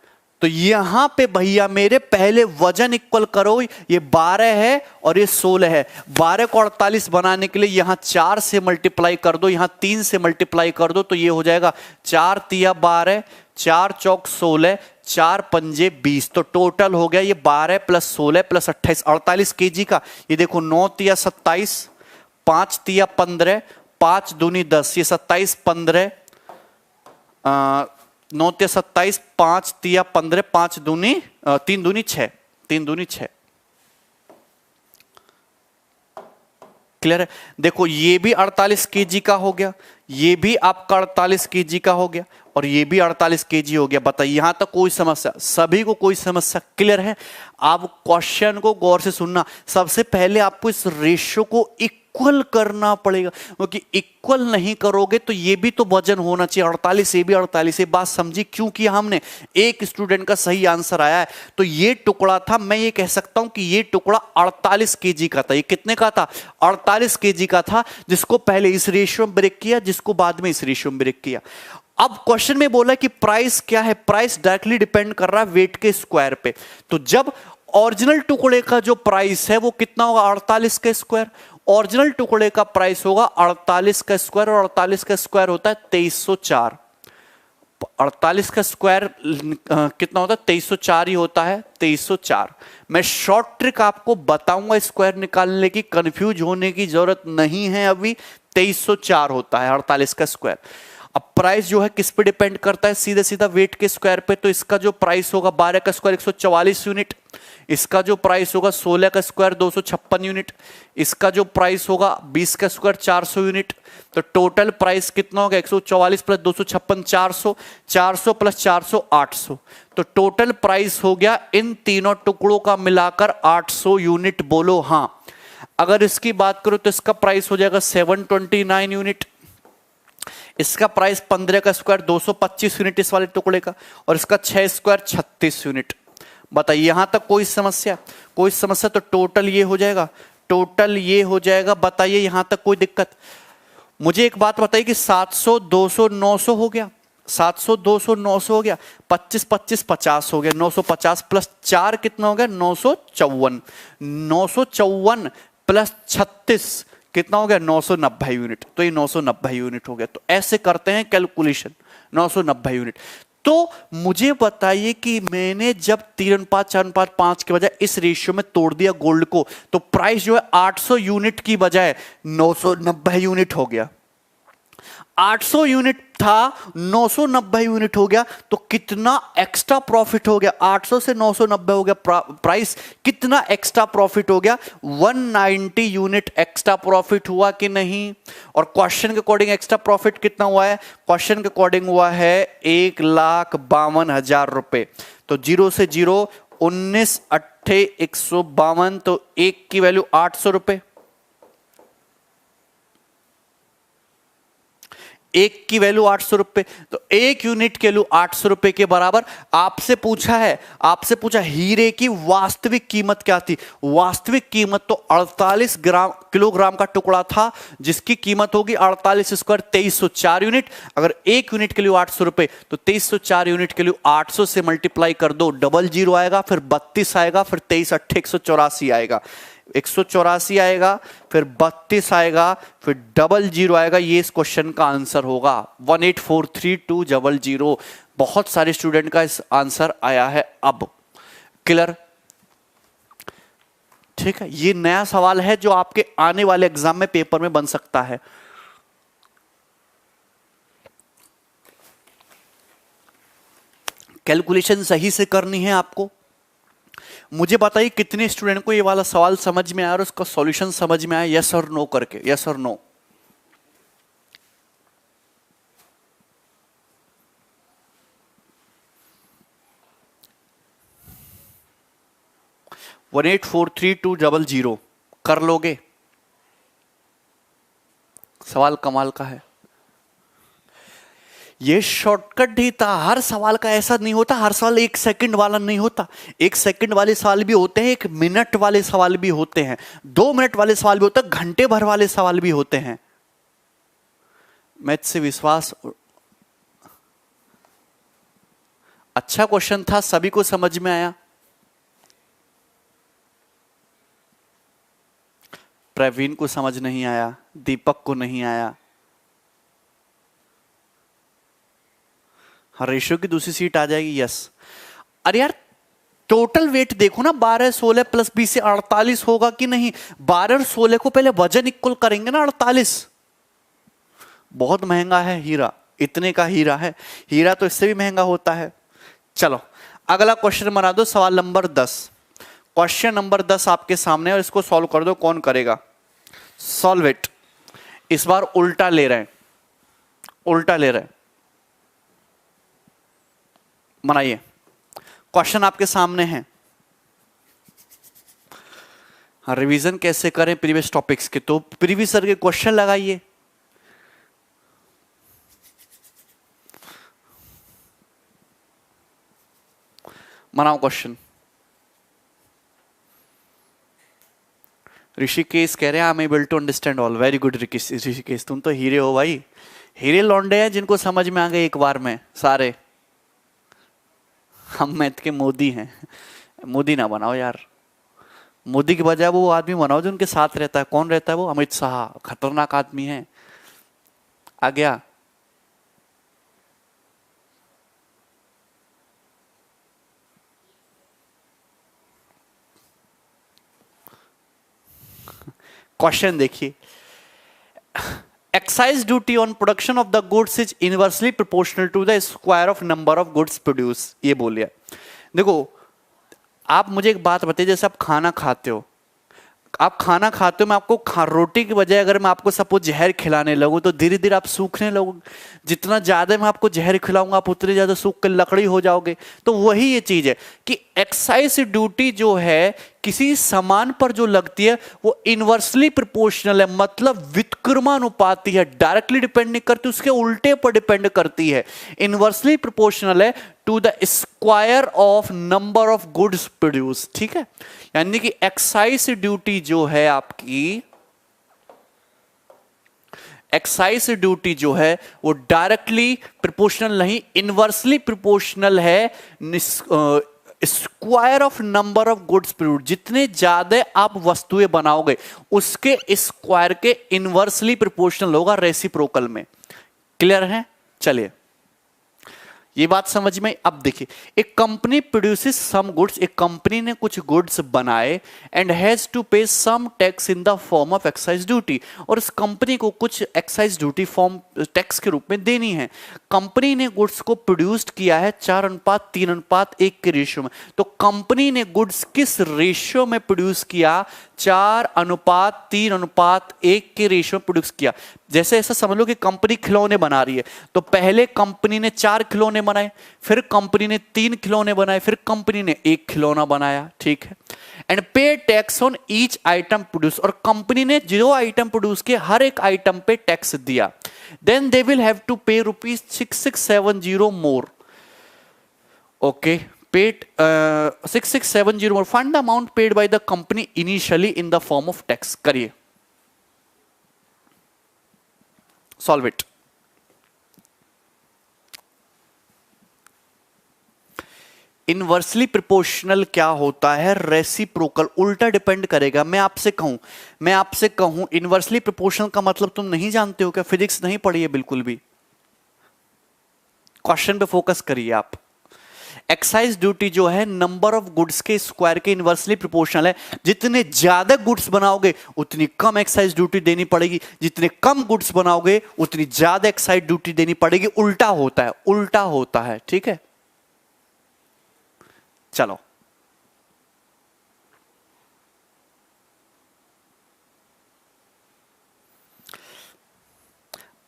तो यहां पे भैया मेरे पहले वजन इक्वल करो। ये 12 है और ये 16 है। 12 को 48 बनाने के लिए यहां 4 से मल्टीप्लाई कर दो, यहां 3 से मल्टीप्लाई कर दो, तो ये हो जाएगा 4 तिया 12, 4 चौक 16, 4 पंजे 20। तो टोटल हो गया ये 12 + 16 + 28, 48 केजी का। ये देखो 9 तिया 27, 5 तिया 15, 5 दूनी 10, ये 27 15, 9 तिया 27, 5 तिया 15, 5 दूनी 3 दूनी 6, 3 दूनी 6। क्लियर है? देखो ये भी 48 केजी का हो गया, ये भी आपका 48 केजी का हो गया, और ये भी 48 केजी हो गया। बताइए यहां तक कोई समस्या? सभी को कोई समस्या? क्लियर है? आप क्वेश्चन को गौर से सुनना। सबसे पहले आपको इस रेशियो को इक्वल करना पड़ेगा, क्योंकि इक्वल नहीं करोगे तो ये भी तो वजन होना चाहिए। 48 ये भी 48। ये बात समझी क्यों किया हमने? एक स्टूडेंट का सही आंसर आया है। तो ये टुकड़ा था, मैं ये कह सकता हूं कि ये टुकड़ा 48 केजी का था। ये कितने का था? 48 केजी का था, जिसको पहले इस रेशियो में ब्रेक किया, जिसको बाद में इस रेशियो में ब्रेक किया। अब क्वेश्चन में बोला कि प्राइस क्या है? प्राइस डायरेक्टली डिपेंड कर रहा है वेट के स्क्वायर पे। तो जब ओरिजिनल टुकड़े का जो प्राइस है वो कितना होगा? 48 का स्क्वायर। ओरिजिनल टुकड़े का प्राइस होगा 48 का स्क्वायर, और 48 का स्क्वायर होता है 2304। 48 का स्क्वायर कितना होता है? 2304 ही होता है, 2304। मैं शॉर्ट ट्रिक आपको बताऊंगा स्क्वायर निकालने की, कंफ्यूज होने की जरूरत नहीं है अभी। 2304 होता है 48 का स्क्वायर। अब प्राइस जो है किस पे डिपेंड करता है? सीधे सीधा वेट के स्क्वायर पे। तो इसका जो प्राइस होगा 12 का स्क्वायर 144 यूनिट, इसका जो प्राइस होगा 16 का स्क्वायर 256 यूनिट, इसका जो प्राइस होगा 20 का स्क्वायर 400 यूनिट। तो टोटल प्राइस कितना होगा? 144 + 256 400, 400 + 400 800। तो टोटल प्राइस हो गया इन तीनों टुकड़ों का मिलाकर 800 यूनिट। बोलो हाँ। अगर इसकी बात करो तो इसका प्राइस हो जाएगा 729 यूनिट, इसका प्राइस 15 का स्क्वायर 225 यूनिट इस वाले टुकड़े का, और इसका 6 स्क्वायर 36 यूनिट। बताइए यहां तक कोई समस्या? कोई समस्या? तो टोटल ये हो जाएगा, टोटल ये हो जाएगा। बताइए यहां तक कोई दिक्कत? मुझे एक बात बताइए कि 700 200 900 हो गया, 700 200 900 हो गया, 25 25 50 हो गया, 950 + 4 कितना हो गया? 954। 954 + 36 कितना हो गया? 990 यूनिट। तो ये 990 यूनिट हो गया। तो ऐसे करते हैं कैलकुलेशन। 990 यूनिट। तो मुझे बताइए कि मैंने जब 3:4:5 के बजाय इस रेशियो में तोड़ दिया गोल्ड को, तो प्राइस जो है 800 यूनिट की बजाय 990 यूनिट हो गया। 800 यूनिट था, 990 यूनिट हो गया, तो कितना एक्स्ट्रा प्रॉफिट हो गया? 800 से 990 हो गया प्राइस, कितना एक्स्ट्रा प्रॉफिट हो गया? 190 यूनिट एक्स्ट्रा प्रॉफिट हुआ कि नहीं? और क्वेश्चन के अकॉर्डिंग एक्स्ट्रा प्रॉफिट कितना हुआ है? क्वेश्चन के अकॉर्डिंग हुआ है 1,52,000 रुपए। तो 0 से 0, 19 8 152, तो 1 की वैल्यू 800 रुपए, 1 की वैल्यू 800 रुपए, तो 1 यूनिट की वैल्यू 800 रुपए के बराबर। आपसे पूछा हीरे की वास्तविक कीमत क्या थी? वास्तविक कीमत तो 48 किलोग्राम का टुकड़ा था, जिसकी कीमत होगी 48 स्क्वायर 2304 यूनिट। अगर 1 यूनिट के लिए 800 रुपए, तो 2304 यूनिट के लिए 800 से मल्टीप्लाई कर दो, डबल जीरो आएगा, फिर 32 आएगा, फिर 23 8 184 आएगा, 184 आएगा, फिर 32 आएगा, फिर डबल जीरो आएगा। ये इस क्वेश्चन का आंसर होगा 1843200। बहुत सारे स्टूडेंट का इस आंसर आया है। अब क्लियर? ठीक है, ये नया सवाल है जो आपके आने वाले एग्जाम में पेपर में बन सकता है। कैलकुलेशन सही से करनी है आपको। मुझे बताइए कितने स्टूडेंट को ये वाला सवाल समझ में आया और उसका सॉल्यूशन समझ में आया? यस और नो करके, यस और नो। वन 1843200 कर लोगे? सवाल कमाल का है। ये शॉर्टकट ही था। हर सवाल का ऐसा नहीं होता, हर सवाल 1 सेकंड वाला नहीं होता। 1 सेकंड वाले सवाल भी होते हैं, 1 मिनट वाले सवाल भी होते हैं, 2 मिनट वाले सवाल भी होते हैं, घंटे भर वाले सवाल भी होते हैं। मैथ से विश्वास। अच्छा क्वेश्चन था, सभी को समझ में आया? प्रवीण को समझ नहीं आया, दीपक को नहीं आया। हर रेशियो की दूसरी सीट आ जाएगी, यस। अरे यार टोटल वेट देखो ना, 12 16 प्लस 20 से 48 होगा कि नहीं? 12 और 16 को पहले वजन इक्वल करेंगे ना, 48। बहुत महंगा है हीरा, इतने का हीरा है। हीरा तो इससे भी महंगा होता है। चलो अगला क्वेश्चन बना दो, सवाल नंबर 10। क्वेश्चन नंबर 10 आपके सामने और इसको सॉल्व कर दो। कौन करेगा? Solve it. इस बार उल्टा ले रहे हैं, उल्टा ले रहे हैं। बनाइए, क्वेश्चन आपके सामने है। हाँ, रिवीजन कैसे करें प्रीवियस टॉपिक्स के, तो प्रीवियस सर के क्वेश्चन लगाइए। बनाओ क्वेश्चन। ऋषिकेश कह रहे हैं I am able to understand all. Very good Rishikesh, तुम तो हीरे हो भाई। हीरे लौंडे हैं जिनको समझ में आ गए एक बार में सारे। हम मैथ के मोदी हैं। मोदी ना बनाओ यार, मोदी के बजाय वो आदमी बनाओ जो उनके साथ रहता है। कौन रहता है वो? अमित शाह, खतरनाक आदमी है। आ गया? क्वेश्चन देखिए, excise duty on production of the goods is inversely proportional to the square of number of goods produce. ये बोलिए। देखो आप मुझे एक बात बताइए, जैसे आप खाना खाते हो, आप खाना खाते हो, मैं आपको रोटी की बजाय अगर मैं आपको सपोज जहर खिलाने लगूं तो धीरे धीरे आप सूखने लगोगे। जितना ज्यादा मैं आपको जहर खिलाऊंगा आप उतने ज्यादा सूख कर लकड़ी हो जाओगे। तो वही ये चीज है कि एक्साइज ड्यूटी जो है किसी सामान पर जो लगती है वो इनवर्सली प्रोपोर्शनल है, मतलब व्युत्क्रमानुपाती है। डायरेक्टली डिपेंड नहीं करती, उसके उल्टे पर डिपेंड करती है। इनवर्सली प्रोपोर्शनल है to the square of number of goods produce. ठीक है, यानी कि एक्साइज ड्यूटी जो है आपकी, एक्साइज ड्यूटी जो है वो डायरेक्टली प्रोपोर्शनल नहीं, इनवर्सली प्रोपोर्शनल है square of number of goods produce. जितने ज्यादा आप वस्तुएं बनाओगे उसके स्क्वायर के इनवर्सली प्रोपोर्शनल होगा रेसिप्रोकल में। क्लियर है? चलिए ये बात समझ में। अब देखिए, एक कंपनी प्रोड्यूसेस सम गुड्स, एक कंपनी ने कुछ गुड्स बनाए and has to pay some tax in the form of excise duty, और उस कंपनी को कुछ एक्साइज ड्यूटी फॉर्म टैक्स के रूप में देनी है। कंपनी ने गुड्स को प्रोड्यूस्ड किया है 4:3:1 के रेशियो में। तो कंपनी ने गुड्स किस रेशियो में प्रोड्यूस किया? 4:3:1 के रेशियो में प्रोड्यूस किया। जैसे ऐसा समझ लो कि कंपनी खिलौने बना रही है, तो पहले कंपनी ने 4 खिलौने बनाए, फिर कंपनी ने 3 खिलौने बनाए, फिर कंपनी ने 1 खिलौना बनाया, ठीक है। एंड पे tax on each item produce, और कंपनी ने जो आइटम प्रोड्यूस किए हर एक आइटम पे टैक्स दिया। Then they will have to pay ₹6670 more. Okay, paid 6670 more. Find the amount paid by the company initially in the form of tax. करिए, solve it. Inversely proportional क्या होता है? Reciprocal, उल्टा depend करेगा। मैं आपसे कहूं इनवर्सली प्रोपोर्शनल का मतलब तुम नहीं जानते हो क्या? फिजिक्स नहीं पढ़ी है बिल्कुल भी? क्वेश्चन पे फोकस करिए आप। एक्साइज ड्यूटी जो है नंबर ऑफ गुड्स के स्क्वायर के इनवर्सली प्रोपोर्शनल है। जितने ज्यादा गुड्स बनाओगे उतनी कम एक्साइज ड्यूटी देनी पड़ेगी, जितने कम गुड्स बनाओगे उतनी ज्यादा एक्साइज ड्यूटी देनी पड़ेगी। उल्टा होता है, ठीक है। चलो,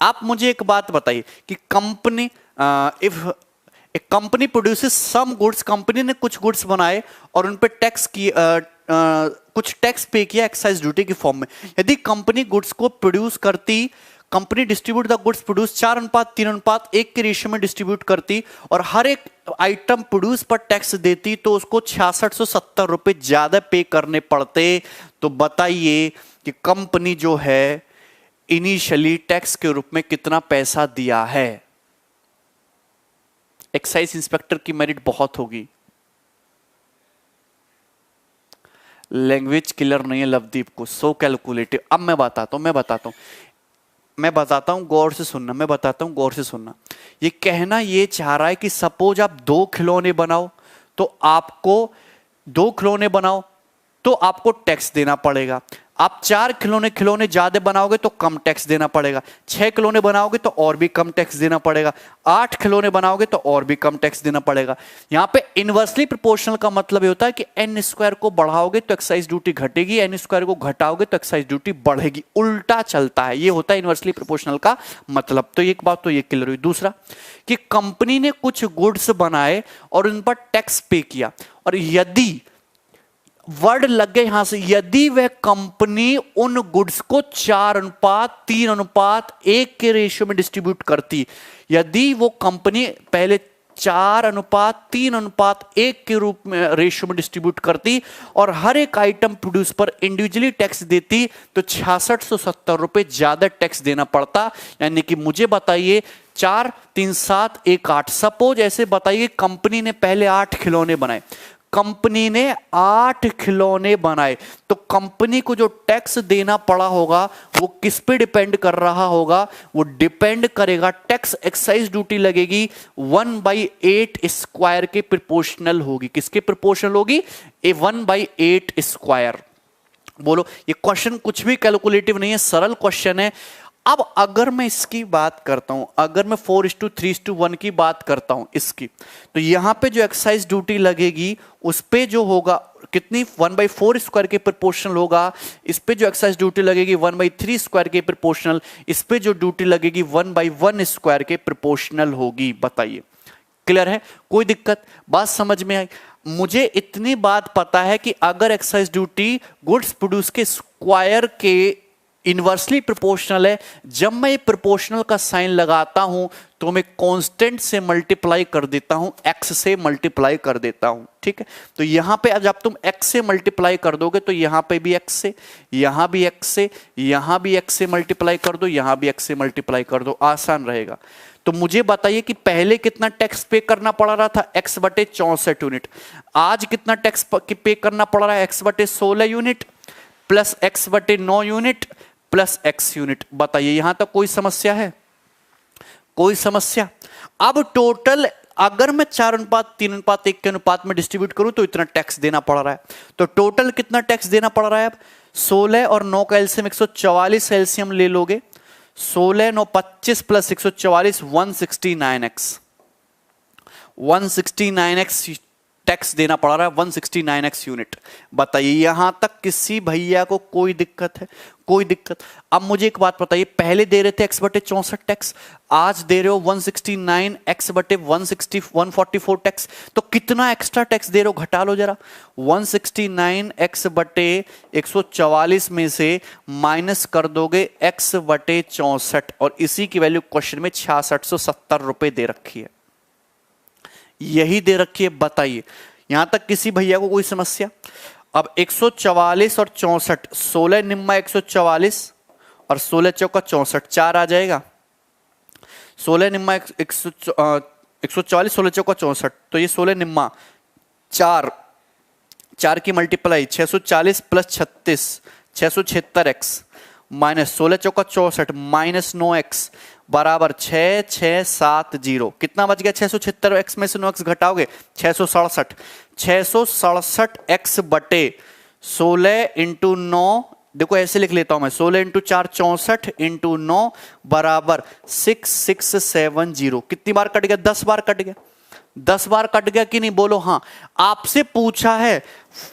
आप मुझे एक बात बताइए कि कंपनी इफ एक company produces some goods, company ने कुछ गुड्स बनाए और उन पे टैक्स की कुछ टैक्स पे किया एक्साइज ड्यूटी की फॉर्म में। यदि कंपनी गुड्स को प्रोड्यूस करती, company distribute the goods produce 4:3:1 के रेशियो में डिस्ट्रीब्यूट करती और हर एक आइटम प्रोड्यूस पर टैक्स देती, तो उसको 6670 रुपए ज्यादा पे करने पड़ते। तो बताइए कि कंपनी जो है इनिशियली टैक्स के रूप में कितना पैसा दिया है? एक्साइज इंस्पेक्टर की मेरिट बहुत होगी। लैंग्वेज क्लियर नहीं है लवदीप को, सो कैलकुलेटिव। अब मैं बताता हूं, गौर से सुनना, मैं बताता हूं गौर से सुनना। ये कहना ये चाह रहा है कि सपोज आप 2 खिलौने बनाओ तो आपको टैक्स देना पड़ेगा। आप 4 खिलौने ज्यादा बनाओगे तो कम टैक्स देना पड़ेगा। 6 खिलौने बनाओगे तो और भी कम टैक्स देना पड़ेगा। 8 खिलौने बनाओगे तो और भी कम टैक्स देना पड़ेगा। यहां पे इनवर्सली प्रोपोर्शनल का मतलब ये होता है कि n स्क्वायर को बढ़ाओगे तो एक्साइज ड्यूटी घटेगी, n स्क्वायर को घटाओगे तो एक्साइज ड्यूटी बढ़ेगी। उल्टा चलता है, ये होता है इनवर्सली प्रोपोर्शनल का मतलब। तो एक बात तो ये क्लियर हुई। दूसरा कि कंपनी ने कुछ गुड्स बनाए और उन पर टैक्स पे किया, और यदि वर्ड लग गए यहां से, यदि वह कंपनी उन गुड्स को 4:3:1 के रेशियो में डिस्ट्रीब्यूट करती, यदि वो कंपनी पहले 4:3:1 के रूप में रेशियो में डिस्ट्रीब्यूट करती और हर एक आइटम प्रोड्यूस पर इंडिविजुअली टैक्स देती, तो 6670 रुपए ज्यादा टैक्स देना पड़ता। यानी कि मुझे बताइए 4:3:7:1:8, सपोज ऐसे बताइए कंपनी ने पहले 8 खिलौने बनाए, तो कंपनी को जो टैक्स देना पड़ा होगा वो किस पे डिपेंड कर रहा होगा? वो डिपेंड करेगा, टैक्स एक्साइज ड्यूटी लगेगी 1/8 स्क्वायर के प्रोपोर्शनल होगी। किसके प्रोपोर्शनल होगी? 1/8 स्क्वायर। बोलो, ये क्वेश्चन कुछ भी कैलकुलेटिव नहीं है, सरल क्वेश्चन है। अब अगर मैं इसकी बात करता हूं, अगर मैं 4:3:1 की बात करता हूं इसकी, तो यहां पे जो एक्साइज ड्यूटी लगेगी उस पे जो होगा कितनी? 1/4 स्क्वायर के प्रोपोर्शनल होगा। इस पे जो एक्साइज ड्यूटी लगेगी 1/3 स्क्वायर के प्रोपोर्शनल, इस पे जो ड्यूटी लगेगी 1/1 स्क्वायर के प्रोपोर्शनल होगी। बताइए, क्लियर है? कोई दिक्कत? बात समझ में आई? मुझे इतनी बात पता है कि अगर एक्साइज ड्यूटी गुड्स प्रोड्यूस के स्क्वायर के इनवर्सली प्रोपोर्शनल है, जब मैं प्रोपोर्शनल का साइन लगाता हूं तो मैं कांस्टेंट से मल्टीप्लाई कर देता हूं, x से मल्टीप्लाई कर देता हूं, ठीक है। तो यहां पे जब तुम x से मल्टीप्लाई कर दोगे तो यहां पे भी x से, यहां भी x से, यहां भी x से मल्टीप्लाई कर दो, यहां भी x से मल्टीप्लाई कर दो, आसान रहेगा। तो मुझे बताइए कि पहले कितना टैक्स पे करना पड़ रहा था? x/64 unit. आज कितना टैक्स पे करना पड़ रहा है? x/16 unit plus x/9 unit plus x unit. बताइए, यहां तक कोई समस्या है? कोई समस्या? अब टोटल अगर मैं 4:3:1 के अनुपात में डिस्ट्रीब्यूट करूं तो इतना टैक्स देना पड़ रहा है। तो टोटल कितना टैक्स देना पड़ रहा है? अब 16 और 9 का एलसीएम 144 एलसीएम ले लोगे, 16 9 25 प्लस 144 169x 169x टैक्स देना पड़ रहा है, 169x यूनिट। बताइए यहां तक किसी भैया को कोई दिक्कत है? कोई दिक्कत? अब मुझे एक बात बताइए, पहले दे रहे थे x/64 टैक्स, आज दे रहे हो 169x/144 टैक्स, तो कितना एक्स्ट्रा टैक्स दे रहे हो? घटा लो जरा। 169x/144 में से माइनस कर दोगे x/64 और इसी की वैल्यू क्वेश्चन में 6670 रुपए दे रखी है, यही दे रखी है। बताइए यहां तक किसी भैया को कोई समस्या? अब 144 और 64, 16 निम्मा 144 और 16 चौका 64, 4 आ जाएगा। 16 निम्मा 144, 16 चौका 64, तो ये 16 निम्मा 4, 4 की मल्टीप्लाई 640 प्लस 36 676x माइनस 16 चौका 64 माइनस 9x बराबर 6670। कितना बच गया? 676x में से 9x घटाओगे 667, 667x बटे 16 इंटू 9, देखो ऐसे लिख लेता हूं मैं, 16 इंटू 4 64 इंटू 9 बराबर 6670। कितनी बार कट गया? 10 बार कट गया। 10 बार कट गया कि नहीं? बोलो हाँ। आपसे पूछा है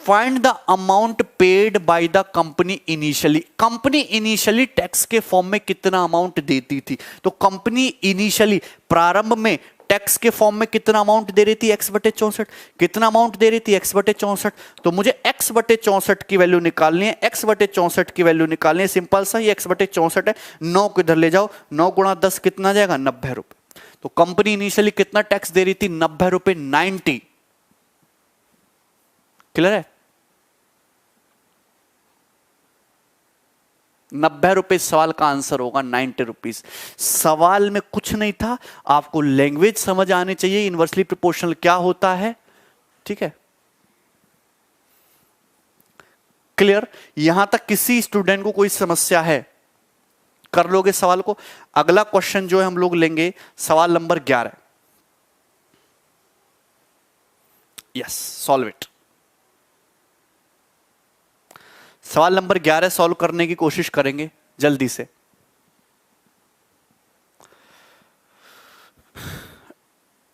find the amount paid by the company initially. Company initially tax के फॉर्म में कितना अमाउंट देती थी? तो कंपनी इनिशियली प्रारंभ में टैक्स के फॉर्म में कितना अमाउंट दे रही थी? x/64। कितना अमाउंट दे रही थी? x/64। तो मुझे x/64 की वैल्यू निकालनी है, x/64 की वैल्यू निकालनी है। सिंपल सा, ये x/64 है, 9 को इधर ले जाओ, 9 गुणा 10 कितना जाएगा? 90 रुपए। तो कंपनी इनिशियली कितना टैक्स दे रही थी? 90 रुपए, 90। क्लियर है? 90 रुपए सवाल का आंसर होगा, 90 रुपीज। सवाल में कुछ नहीं था, आपको लैंग्वेज समझ आनी चाहिए, इनवर्सली प्रोपोर्शनल क्या होता है। ठीक है, क्लियर? यहां तक किसी स्टूडेंट को कोई समस्या है? कर लोगे सवाल को? अगला क्वेश्चन जो है हम लोग लेंगे सवाल नंबर 11। Yes, solve it. सवाल नंबर 11 सॉल्व करने की कोशिश करेंगे जल्दी से।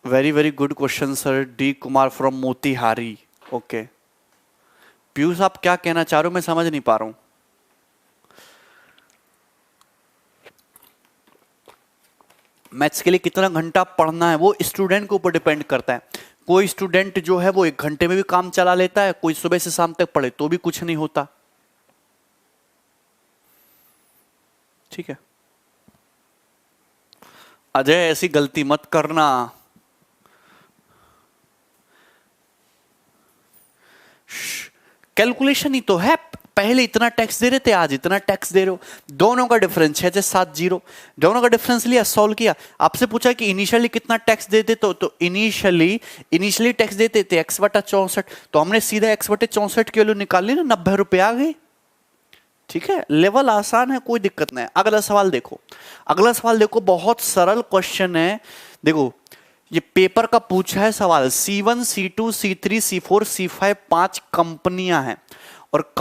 Very very good question sir. D Kumar from Motihari. Okay Piyush, आप क्या कहना चाह रहे हो? मैं समझ नहीं पा रहा हूं। मैथ्स के लिए कितना घंटा पढ़ना है वो स्टूडेंट के ऊपर डिपेंड करता है। कोई स्टूडेंट जो है वो 1 घंटे में भी काम चला लेता है, कोई सुबह से शाम तक पढ़े तो भी कुछ नहीं होता। ठीक है, अजय ऐसी गलती मत करना। कैलकुलेशन ही तो है, पहले इतना टैक्स दे रहे थे, आज इतना टैक्स दे रहे हो, दोनों का डिफरेंस 6670, दोनों का डिफरेंस लिया, सॉल्व किया। आपसे पूछा कि इनिशियली कितना टैक्स देते तो इनिशियली टैक्स देते थे x/64, तो हमने सीधा x/64 की वैल्यू निकाल ली ना, 90 रुपए आ गई। ठीक है, लेवल आसान है, कोई दिक्कत नहीं। अगला सवाल देखो, अगला सवाल देखो, बहुत सरल क्वेश्चन है। देखो ये पेपर का पूछा है सवाल, C1 C2 C3 C4 C5 5 कंपनियां हैं और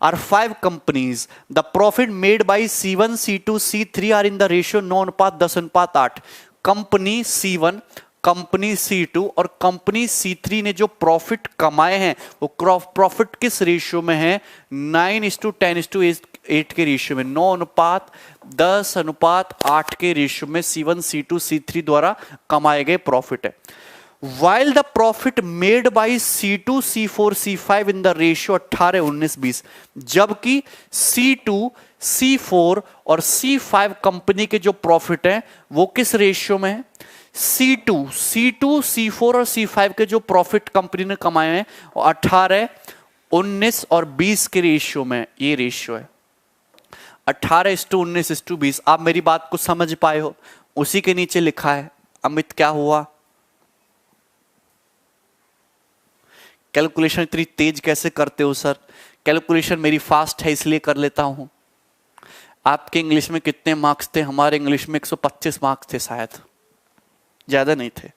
are 5 companies. The profit made by C1 C2 C3 are in the ratio 9:10:8। Company C1, company C2 और कंपनी C3 ने जो प्रॉफिट कमाए हैं वो प्रॉफिट किस रेशियो में है? 9:10:8 के रेशियो में, 9:10:8 के रेशियो में C1 C2 C3 द्वारा कमाए गए प्रॉफिट है। While the profit made by C2 C4 C5 in the ratio 18:19:20, जबकि C2 C4 और C5 कंपनी के जो प्रॉफिट है वो किस रेशियो में है? C2 C4 और C5 के जो प्रॉफिट कंपनी ने कमाए हैं 18, 19 और 20 के रेशियो में। ये रेशियो है 18:19:20। आप मेरी बात को समझ पाए हो? उसी के नीचे लिखा है। अमित क्या हुआ? कैलकुलेशन इतनी तेज कैसे करते हो सर? कैलकुलेशन मेरी फास्ट है इसलिए कर लेता हूं। आपके इंग्लिश में कितने मार्क्स थे? हमारे इंग्लिश में 125 मार्क्स थे शायद, ज्यादा नहीं थे।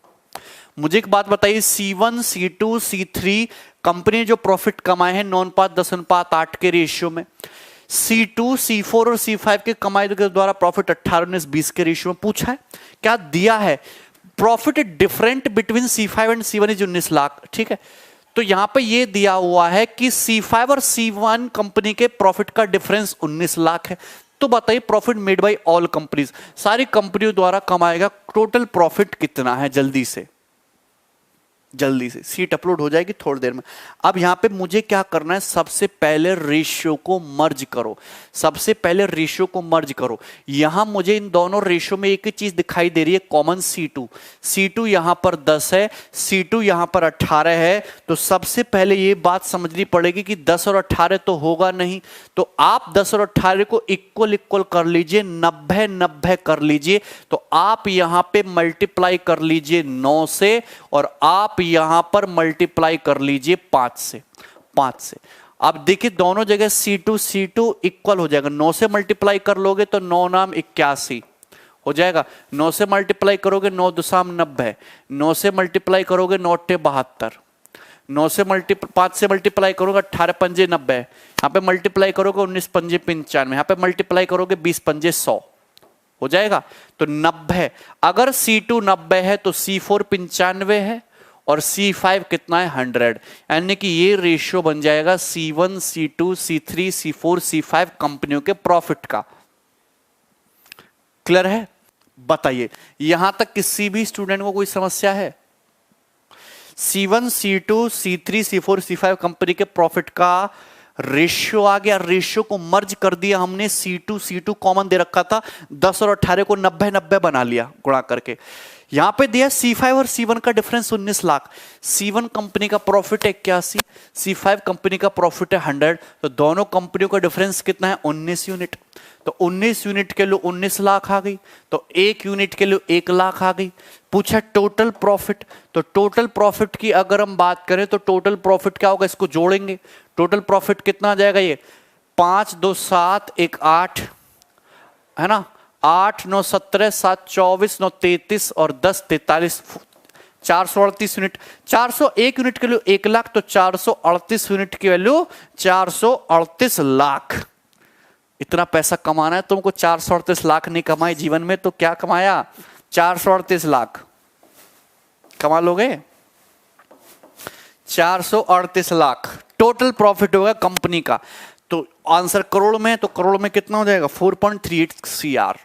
मुझे एक बात बताइए, C1, C2, C3 कंपनी जो प्रॉफिट कमाए हैं 9:10:8 के रेशियो में, C2, C4 और C5 के कमाई के द्वारा प्रॉफिट 18:19:20 के रेशियो में पूछा है। क्या दिया है? Profit different between C5 and C1 is 19 lakh. ठीक है, तो यहां पे ये दिया हुआ है कि C5 और C1 कंपनी के प्रॉफिट का डिफरेंस 19 लाख है। तो बताइए profit made by all companies, सारी कंपनियों द्वारा कमाएगा टोटल प्रॉफिट कितना है? जल्दी से सीट अपलोड हो जाएगी थोड़ी देर में। अब यहां पे मुझे क्या करना है, सबसे पहले रेशियो को मर्ज करो, सबसे पहले रेशियो को मर्ज करो। यहां मुझे इन दोनों रेशियो में एक ही चीज दिखाई दे रही है, कॉमन C2 यहां पर 10 है, C2 यहां पर 18 है। तो सबसे पहले ये बात समझनी पड़ेगी कि 10 और 18 तो होगा नहीं, तो आप 10 और 18 को इक्वल कर लीजिए, 90-90 कर लीजिए। तो आप यहां पे मल्टीप्लाई कर लीजिए 9 से, और आप यहां पर मल्टीप्लाई कर लीजिए 5 से। अब देखिए दोनों जगह C2 इक्वल हो जाएगा। 9 से मल्टीप्लाई कर लोगे तो 9 नाम 81 हो जाएगा। 9 से मल्टीप्लाई करोगे 9 दुसाम 90, 9 से मल्टीप्लाई करोगे 9 अट्ठे 72, 9 से 5 से मल्टीप्लाई करोगे 18 पंजे 90, यहां पे मल्टीप्लाई करोगे 19 पंजे 95, यहां पे मल्टीप्लाई करोगे 20 पंजे 100 हो जाएगा। तो 90, अगर C2 90 है तो C4 95 है और C5 कितना है? 100। यानी कि ये रेशियो बन जाएगा C1, C2, C3, C4, C5 कंपनियों के प्रॉफिट का। क्लियर है? बताइए यहां तक किसी भी स्टूडेंट को कोई समस्या है? C1, C2, C3, C4, C5 company के प्रॉफिट का रेशियो आ गया। रेशियो को मर्ज कर दिया हमने, C2 कॉमन दे रखा था, 10 और 18 को 90-90 बना लिया गुणा करके। यहां पे दिया C5 और C1 का डिफरेंस 19 लाख। C1 कंपनी का प्रॉफिट है 81, C5 कंपनी का प्रॉफिट है 100। तो दोनों कंपनियों का डिफरेंस कितना है? 19 यूनिट। तो 19 यूनिट के लिए 19 लाख आ गई, तो 1 यूनिट के लिए 1 लाख आ गई। पूछा टोटल प्रॉफिट, तो टोटल प्रॉफिट की अगर हम बात करें तो टोटल प्रॉफिट क्या होगा? इसको जोड़ेंगे, टोटल प्रॉफिट कितना आ जाएगा? ये 5 2 7 1 8 है ना, 8 9 17 7 24 9 33 और 10 43, 438 यूनिट। 401 यूनिट के लिए 1 लाख, तो 438 यूनिट की वैल्यू 438 लाख। इतना पैसा कमाना है तुमको, 438 लाख नहीं कमाए जीवन में तो क्या कमाया? 438 लाख कमा लोगे। 438 लाख टोटल प्रॉफिट होगा कंपनी का। तो आंसर करोड़ में है, तो करोड़ में कितना हो जाएगा? 4.38 CR।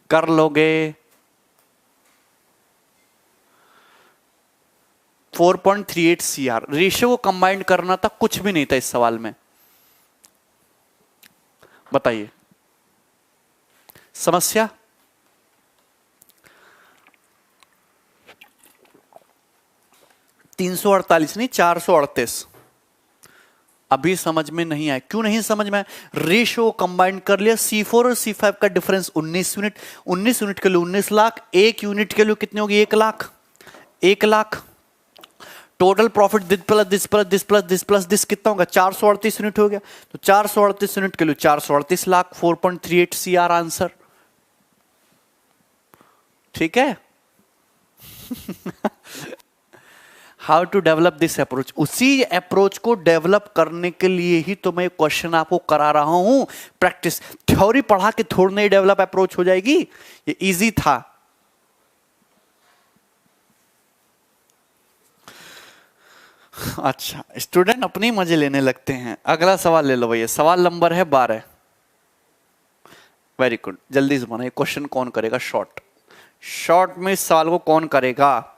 कर लोगे? 4.38 CR। रेशियो को कंबाइंड करना था, कुछ भी नहीं था इस सवाल में। बताइए समस्या? $348 नहीं, 438। अभी समझ में नहीं आया। क्यों नहीं समझ में आया? रेशियो कंबाइन कर लिया। C4 और C5 का डिफरेंस 19 यूनिट, 19 यूनिट के लिए 19 लाख, 1 यूनिट के लिए कितनी होगी? 1 lakh, 1 lakh. Total profit this plus this plus this plus this plus this कितना होगा? 438 यूनिट हो गया। तो 438 यूनिट के लिए 438 लाख, 4.38 CR आंसर। ठीक है। How to develop this approach, उसी अप्रोच को डेवलप करने के लिए ही तो मैं क्वेश्चन आपको करा रहा हूं। प्रैक्टिस, थ्योरी पढ़ा के थोड़ी नहीं डेवलप अप्रोच हो जाएगी। ये इजी था। अच्छा, स्टूडेंट अपने मजे लेने लगते हैं। अगला सवाल ले लो भैया, सवाल नंबर है 12। वेरी गुड, जल्दी से बनाइए। क्वेश्चन कौन करेगा? शॉर्ट में इस सवाल को कौन करेगा?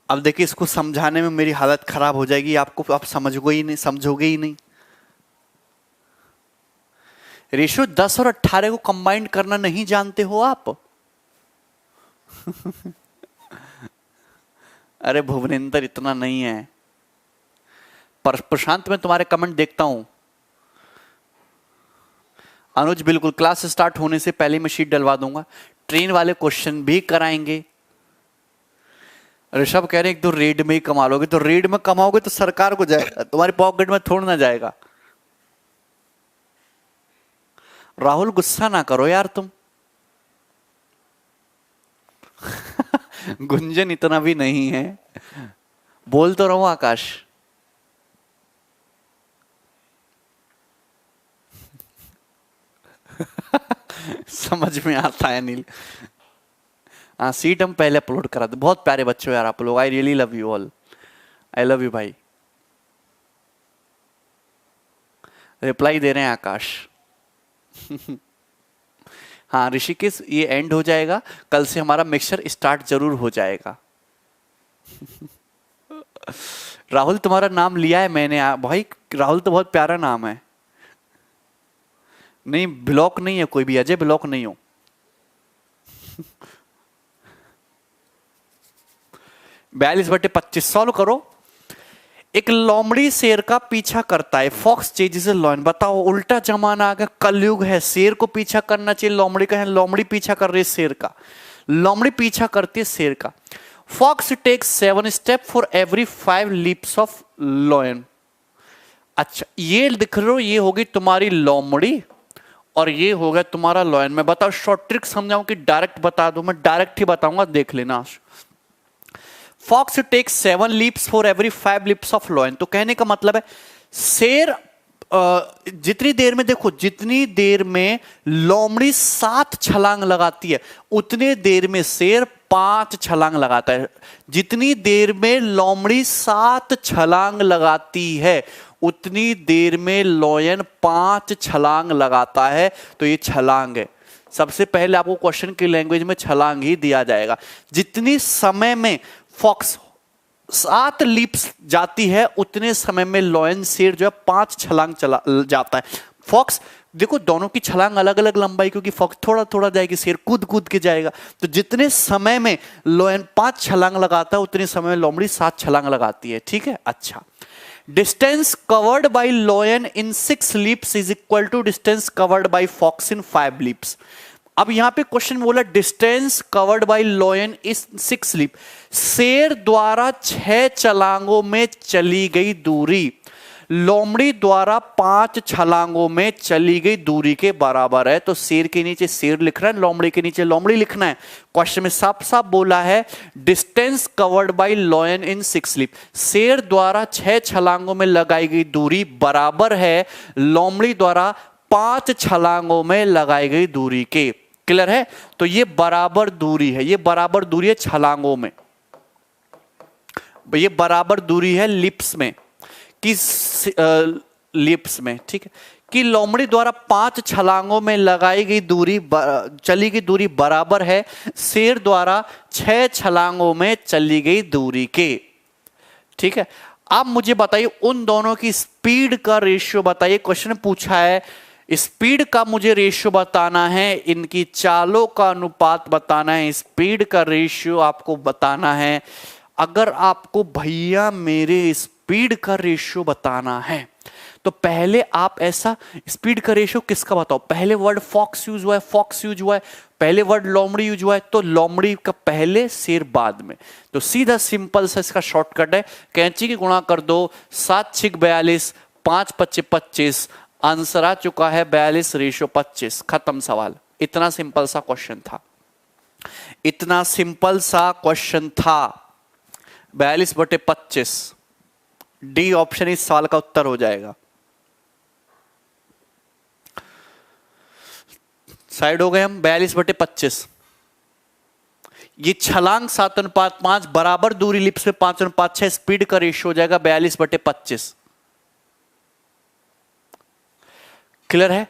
अब देखिए, इसको समझाने में मेरी हालत खराब हो जाएगी, आपको आप समझोगे ही नहीं। रेशियो 10 और 18 को कंबाइंड करना नहीं जानते हो आप? अरे भुवनेंद्र इतना नहीं है। पर प्रशांत, मैं तुम्हारे कमेंट देखता हूं। अनुज, बिल्कुल क्लास स्टार्ट होने से पहले मैं शीट डलवा दूंगा। ट्रेन वाले क्वेश्चन भी कराएंगे। ऋषभ कह रहे हैं एक तो रेड में ही कमा लोगे, तो रेड में कमाओगे तो सरकार को जाएगा, तुम्हारी पॉकेट में थोड़ा ना जाएगा। राहुल गुस्सा ना करो यार तुम। गुंजन इतना भी नहीं है, बोल तो रहा हूं आकाश। समझ में आता है नील। हाँ सीट हम पहले अपलोड करा दे। बहुत प्यारे बच्चे हो यार आप लोग, I really love you all, I love you भाई। रिप्लाई दे रहे हैं आकाश। हाँ ऋषिकेश ये एंड हो जाएगा, कल से हमारा मिक्सचर स्टार्ट जरूर हो जाएगा। राहुल तुम्हारा नाम लिया है मैंने भाई, राहुल तो बहुत प्यारा नाम है। नहीं ब्लॉक नहीं है कोई भी, अजय ब्लॉक नहीं हो। 42/25 सॉल्व करो। एक लोमड़ी शेर का पीछा करता है, फॉक्स चेजेस लॉयन। बताओ उल्टा जमाना आ गया, कलयुग है, शेर को पीछा करना चाहिए, लोमड़ी का है, लोमड़ी पीछा कर रही है शेर का, लोमड़ी पीछा करती है शेर का। Fox takes 7 step for every 5 leaps of lion. अच्छा ये दिख रहे हो, ये होगी तुम्हारी लोमड़ी और ये हो गया तुम्हारा लॉयन। मैं बताओ शॉर्ट ट्रिक समझाऊं कि डायरेक्ट बता दूं? मैं डायरेक्ट ही बताऊंगा, देख लेना। Fox takes 7 leaps for every 5 leaps of lion. तो कहने का मतलब है शेर जितनी देर में, देखो जितनी देर में लोमड़ी 7 छलांग लगाती है उतने देर में शेर 5 छलांग लगाता है। जितनी देर में लोमड़ी 7 छलांग लगाती है उतनी देर में लॉयन 5 छलांग लगाता है। तो ये छलांग है। सबसे पहले आपको क्वेश्चन की लैंग्वेज में छलांग ही दिया जाएगा। जितनी समय में फॉक्स 7 लीप्स जाती है उतने समय में लॉयन शेर जो है 5 छलांग चला जाता है। फॉक्स देखो दोनों की छलांग अलग अलग लंबाई, क्योंकि फॉक्स थोड़ा थोड़ा जाएगी, शेर कूद कूद के जाएगा। तो जितने समय में लॉयन 5 छलांग लगाता है उतने समय में लोमड़ी 7 छलांग लगाती है। ठीक है। अच्छा distance covered by lion in 6 leaps is equal to distance covered by fox in 5 leaps. अब यहां पे क्वेश्चन बोला distance covered by lion is 6 leap. शेर द्वारा 6 छलांगों में चली गई दूरी लोमड़ी द्वारा 5 छलांगों में चली गई दूरी के बराबर है। तो शेर के नीचे शेर लिख रहा है, लोमड़ी के नीचे लोमड़ी लिखना है। क्वेश्चन में साफ साफ बोला है distance covered by lion in 6 leap. शेर द्वारा 6 छलांगों में लगाई गई दूरी बराबर है लोमड़ी द्वारा 5 छलांगों में लगाई गई दूरी के। क्लियर है? तो ये बराबर दूरी है, ये बराबर दूरी है छलांगों में, ये बराबर दूरी है लिप्स में, किस लिप्स में। ठीक है कि लोमड़ी द्वारा 5 छलांगों में लगाई गई दूरी चली गई दूरी बराबर है शेर द्वारा 6 छलांगों में चली गई दूरी के। ठीक है। अब मुझे बताइए उन दोनों की स्पीड का रेशियो बताइए। क्वेश्चन पूछा है स्पीड का मुझे रेशियो बताना है, इनकी चालों का अनुपात बताना है, स्पीड का रेशियो आपको बताना है। अगर आपको भैया मेरे स्पीड का रेशियो बताना है तो पहले आप ऐसा, स्पीड का रेशियो किसका बताओ? पहले वर्ड फॉक्स यूज हुआ है, फॉक्स यूज हुआ है, पहले वर्ड लोमड़ी यूज हुआ है, तो लोमड़ी का पहले शेर बाद में। तो सीधा सिंपल सा इसका शॉर्टकट है, कैंची की गुणा कर दो, 7 6 42, 5 5 25, आंसर आ चुका है 42 रेशियो 25। खत्म सवाल। इतना सिंपल सा क्वेश्चन था, इतना सिंपल सा क्वेश्चन था। 42/25 डी ऑप्शन इस सवाल का उत्तर हो जाएगा। साइड हो गए हम। 42/25 ये छलांग 7:5 बराबर दूरी लिप्स में 5:6 स्पीड का रेशियो हो जाएगा 42/25। क्लियर है?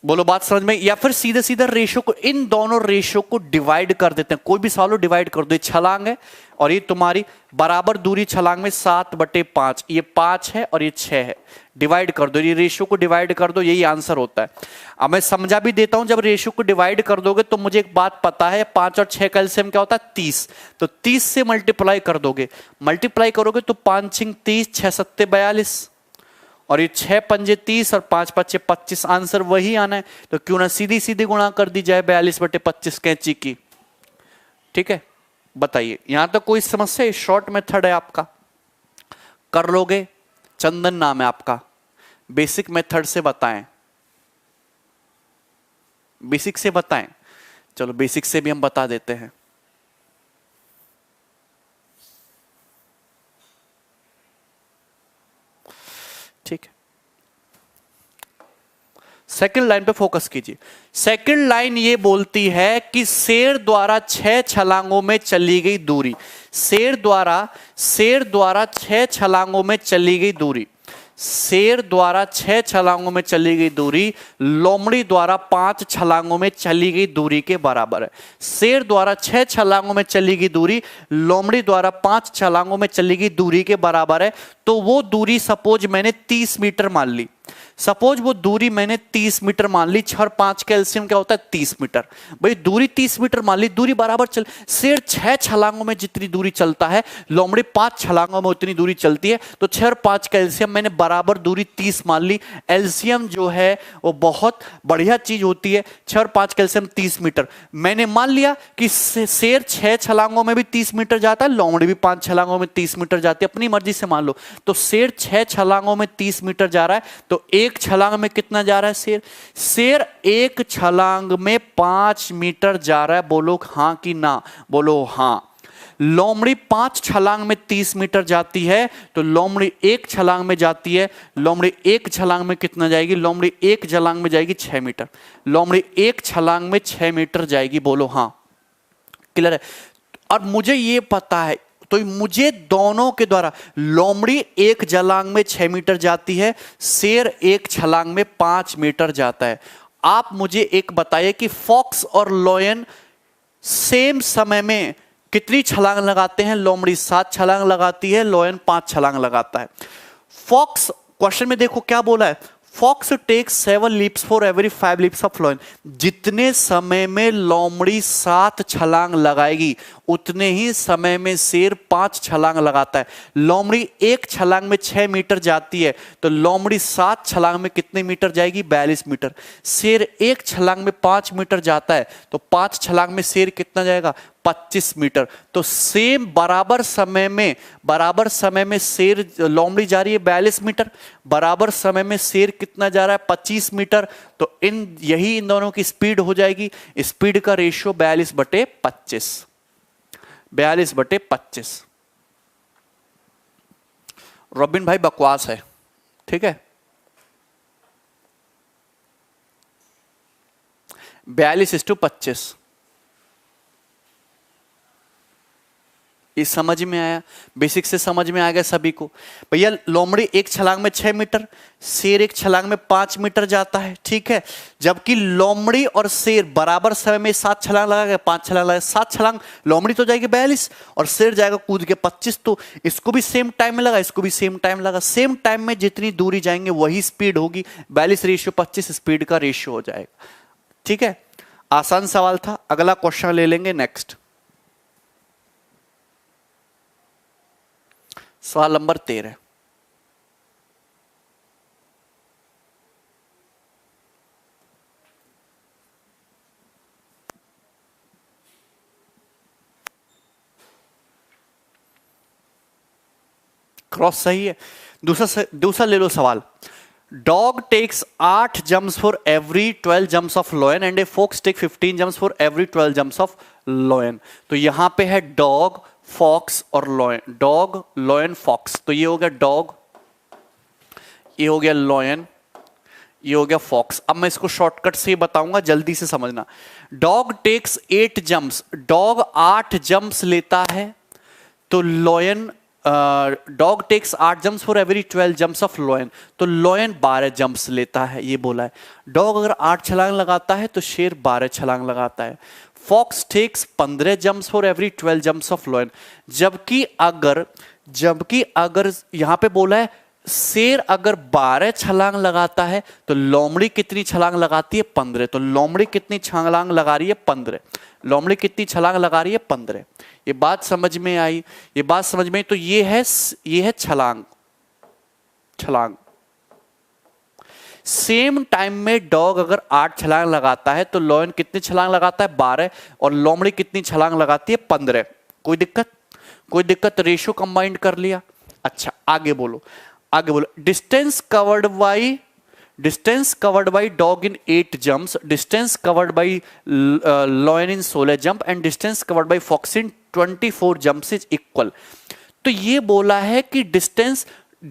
बोलो बात समझ में? या फिर सीधे सीधा रेशियो को, इन दोनों रेशियो को डिवाइड कर देते हैं। कोई भी सवाल डिवाइड कर दो। ये छलांग है और ये तुम्हारी बराबर दूरी छलांग में 7/5, ये 5 है और ये 6 है। डिवाइड कर दो, ये रेशियो को डिवाइड कर दो, यही आंसर होता है। अब मैं समझा भी देता हूं, जब रेशियो को डिवाइड कर दोगे तो मुझे एक बात पता है, 5 और 6 का एलसीएम क्या होता है? 30। तो 30 से मल्टीप्लाई कर दोगे, मल्टीप्लाई करोगे तो 5 6 30, 6 7 42 और ये 6 पंजे 30 और 5 5 25, आंसर वही आना है। तो क्यों ना सीधी सीधी गुणा कर दी जाए 42/25 कैंची की। ठीक है। बताइए, यहां तक कोई समस्या? शॉर्ट मेथड है आपका, कर लोगे? चंदन नाम है आपका, बेसिक मेथड से बताएं, बेसिक से बताएं। चलो बेसिक से भी हम बता देते हैं। ठीक है, सेकंड लाइन पे फोकस कीजिए। सेकंड लाइन ये बोलती है कि शेर द्वारा 6 छलांगों में चली गई दूरी, शेर द्वारा 6 छलांगों में चली गई दूरी, शेर द्वारा 6 छलांगों में चली गई दूरी लोमड़ी द्वारा 5 छलांगों में चली गई दूरी के बराबर है। शेर द्वारा 6 छलांगों में चली गई दूरी लोमड़ी द्वारा 5 छलांगों में चली गई दूरी के बराबर है। तो वो दूरी सपोज मैंने 30 मीटर मान ली, सपोज वो दूरी मैंने 30 मीटर मान ली, 6 और 5 का एलसीएम क्या होता है 30 मीटर। भाई दूरी 30 मीटर मान ली, दूरी बराबर चल, शेर 6 छलांगों में जितनी दूरी चलता है लोमड़ी 5 छलांगों में उतनी दूरी चलती है। तो 6 और 5 का एलसीएम मैंने बराबर दूरी 30 मान ली। एलसीएम जो है वो बहुत बढ़िया चीज होती है, 6 और 5 का एलसीएम 30 मीटर। मैंने मान लिया कि शेर 6 छलांगों में भी 30 मीटर जाता है, लोमड़ी भी 5 छलांगों में 30 मीटर जाती है, अपनी मर्जी से मान लो। तो शेर 6 छलांगों में 30 मीटर जा रहा है, तो एक छलांग में कितना जा रहा है शेर? शेर एक छलांग में 5 मीटर जा रहा है। बोलो हां कि ना? बोलो हां। लोमड़ी 5 छलांग में 30 मीटर जाती है, तो लोमड़ी एक छलांग में जाती है। लोमड़ी एक छलांग में कितना जाएगी? लोमड़ी एक छलांग में जाएगी 6 मीटर। लोमड़ी एक छलांग में 6 मीटर जाएगी। बोलो हां। क्लियर है? और मुझे ये पता है, तो मुझे दोनों के द्वारा, लोमड़ी एक छलांग में 6 मीटर जाती है, शेर एक छलांग में 5 मीटर जाता है। आप मुझे एक बताइए कि फॉक्स और लॉयन सेम समय में कितनी छलांग लगाते हैं? लोमड़ी 7 छलांग लगाती है, लॉयन 5 छलांग लगाता है। फॉक्स, क्वेश्चन में देखो क्या बोला है, fox takes 7 leaps for every 5 leaps of lion. जितने समय में लोमड़ी 7 छलांग लगाएगी उतने ही समय में शेर 5 छलांग लगाता है। लोमड़ी एक छलांग में 6 मीटर जाती है, तो लोमड़ी 7 छलांग में कितने मीटर जाएगी? 42 मीटर। शेर एक छलांग में 5 मीटर जाता है, तो 5 छलांग में शेर कितना जाएगा? 25 मीटर। तो सेम बराबर समय में शेर, लोमड़ी जा रही है 42 मीटर, बराबर समय में शेर कितना जा रहा है? 25 मीटर। तो इन दोनों की स्पीड हो जाएगी, स्पीड का रेशियो 42/25। 42/25। रॉबिन भाई बकवास है, ठीक है? 42/25। ये समझ में आया? बेसिक से समझ में आ गया सभी को? भैया लोमड़ी एक छलांग में 6 मीटर, शेर एक छलांग में 5 मीटर जाता है, ठीक है? जबकि लोमड़ी और शेर बराबर समय में 7 छलांग लगा के 5 छलांग लगा, 7 छलांग, लोमड़ी तो जाएगी 42 और शेर जाएगा कूद के 25। तो इसको भी सेम टाइम में लगा, इसको भी सेम टाइम लगा। सेम टाइम में जितनी दूरी जाएंगे वही स्पीड होगी। 42/25 स्पीड का रेशियो हो जाएगा, ठीक है? आसान सवाल था। अगला क्वेश्चन ले लेंगे, नेक्स्ट सवाल नंबर 13। क्रॉस सही है। दूसरा ले लो सवाल। Dog takes 8 jumps for every 12 jumps of lion and a fox take 15 jumps for every 12 jumps of lion. तो यहां पे है डॉग, फॉक्स और लॉयन। Dog, lion, fox. तो ये हो गया डॉग, ये हो गया लॉयन, ये हो गया फॉक्स। अब मैं इसको शॉर्टकट से बताऊंगा, जल्दी से समझना। Dog takes 8 jumps, dog 8 jumps लेता है, तो lion, dog takes 8 jumps for every 12 jumps of lion, तो लॉयन 12 जंप्स लेता है, ये बोला है। डॉग अगर 8 छलांग लगाता है तो शेर 12 छलांग लगाता है। Fox takes 15 jumps for every 12 jumps of lion. जबकि अगर यहां पे बोला है शेर अगर 12 छलांग लगाता है तो लोमड़ी कितनी छलांग लगाती है? 15। तो लोमड़ी कितनी छलांग लगा रही है? 15। लोमड़ी कितनी छलांग लगा रही है? 15। ये बात समझ में आई? ये बात समझ में आई? तो ये है छलांग। सेम टाइम में डॉग अगर 8 छलांग लगाता है तो लॉयन कितनी छलांग लगाता है? 12। और लोमड़ी कितनी छलांग लगाती है? 15। कोई दिक्कत? कोई दिक्कत? रेशियो कंबाइंड कर लिया। अच्छा आगे बोलो, आगे बोलो। Distance covered by dog in 8 jumps, distance covered by lion in 16 jump and distance covered by fox in 24 jumps is equal. तो ये बोला है कि डिस्टेंस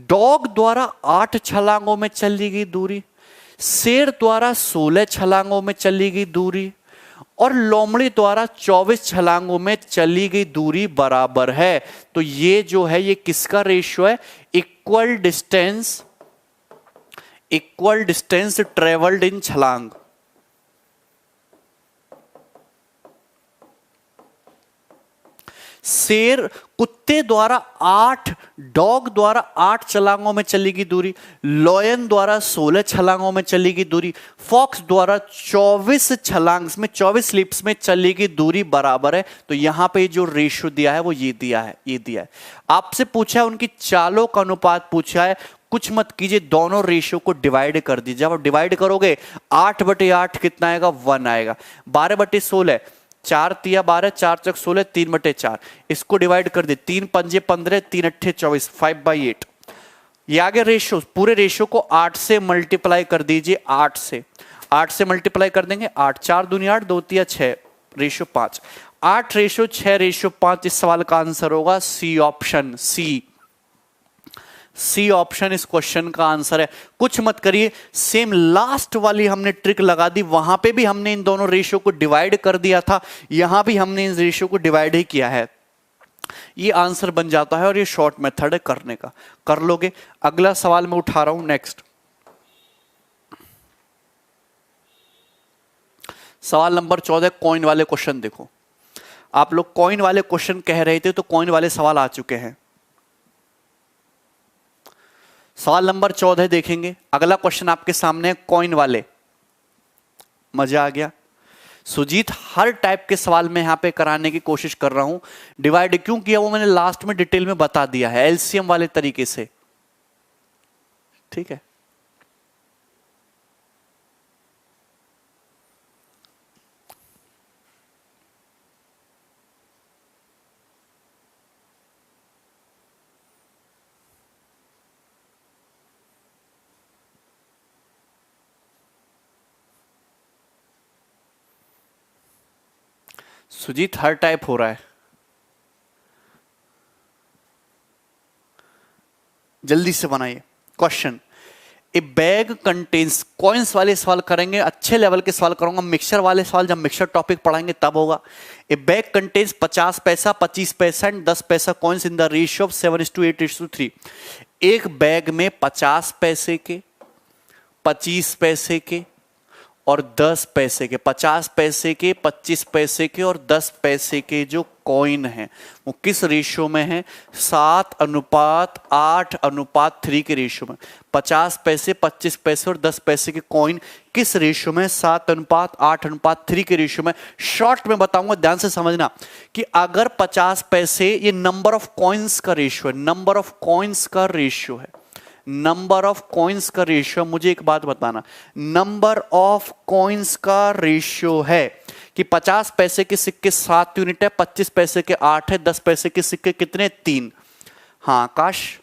डॉग द्वारा 8 छलांगों में चली गई दूरी, शेर द्वारा 16 छलांगों में चली गई दूरी और लोमड़ी द्वारा 24 छलांगों में चली गई दूरी बराबर है। तो ये जो है ये किसका रेशियो है? इक्वल डिस्टेंस ट्रेवल्ड इन छलांग। शेर कुत्ते द्वारा 8, डॉग द्वारा 8 छलांगों में चली गई दूरी, लॉयन द्वारा 16 छलांगों में चली गई दूरी, फॉक्स द्वारा 24 छलांग में 24 स्लिप्स में चली गई दूरी बराबर है। तो यहां पे जो रेशियो दिया है वो ये दिया है। आपसे पूछा है उनकी चालों का अनुपात पूछा है। कुछ मत कीजिए, दोनों रेशियो को डिवाइड कर दीजिए। जब आप डिवाइड करोगे 8/8 कितना आएगा? 1 आएगा। 12/16, 4 तिया 12, 4 चक 16, 3/4। इसको डिवाइड कर दे, 3 पंजे 15, 3 अट्ठे 24, 5/8। ये आगे रेशियो, पूरे रेशियो को 8 से मल्टीप्लाई कर दीजिए। 8 से मल्टीप्लाई कर देंगे। 8 4 दूनी 8, 2 तिया 6, रेशियो 5। 8/6/5 इस सवाल का आंसर होगा सी ऑप्शन। सी ऑप्शन इस क्वेश्चन का आंसर है। कुछ मत करिए, सेम लास्ट वाली हमने ट्रिक लगा दी, वहां पे भी हमने इन दोनों रेशियो को डिवाइड कर दिया था, यहां भी हमने इन रेशियो को डिवाइड ही किया है। ये आंसर बन जाता है और ये शॉर्ट मेथड है करने का, कर लोगे। अगला सवाल मैं उठा रहा हूं, नेक्स्ट सवाल नंबर 14, कॉइन वाले क्वेश्चन। देखो आप लोग कॉइन वाले क्वेश्चन कह रहे थे, तो कॉइन वाले सवाल आ चुके हैं। सवाल नंबर 14 देखेंगे। अगला क्वेश्चन आपके सामने है कॉइन वाले। मजा आ गया? सुजीत हर टाइप के सवाल में यहां पे कराने की कोशिश कर रहा हूं। डिवाइड क्यों किया वो मैंने लास्ट में डिटेल में बता दिया है, एलसीएम वाले तरीके से। ठीक है, सुजीत हर टाइप हो रहा है, जल्दी से बनाइए क्वेश्चन। ए बैग कंटेन्स, कॉइन्स वाले सवाल करेंगे, अच्छे लेवल के सवाल करूंगा। मिक्सचर वाले सवाल जब मिक्सचर टॉपिक पढ़ाएंगे तब होगा। ए बैग कंटेन्स 50 पैसा, 25 पैसा एंड 10 पैसा coins in the ratio of 7:8:3। एक बैग में 50 पैसे के, 25 पैसे के और 10 पैसे के, 50 पैसे के, 25 पैसे के और 10 पैसे के जो कॉइन हैं वो किस रेशियो में है? 7:8:3 के रेशियो में। 50 पैसे, 25 पैसे और 10 पैसे के कॉइन किस रेशियो में? 7:8:3 के रेशियो में। शॉर्ट में बताऊंगा, ध्यान से समझना कि अगर 50 पैसे, ये नंबर ऑफ कॉइन्स का रेशियो है, नंबर ऑफ कॉइन्स का रेशियो है, नंबर ऑफ कॉइन्स का रेशियो। मुझे एक बात बताना, नंबर ऑफ कॉइन्स का रेशियो है कि 50 पैसे के सिक्के 7 यूनिट है, 25 पैसे के 8 है, 10 पैसे के सिक्के कितने? 3। हाँ आकाश,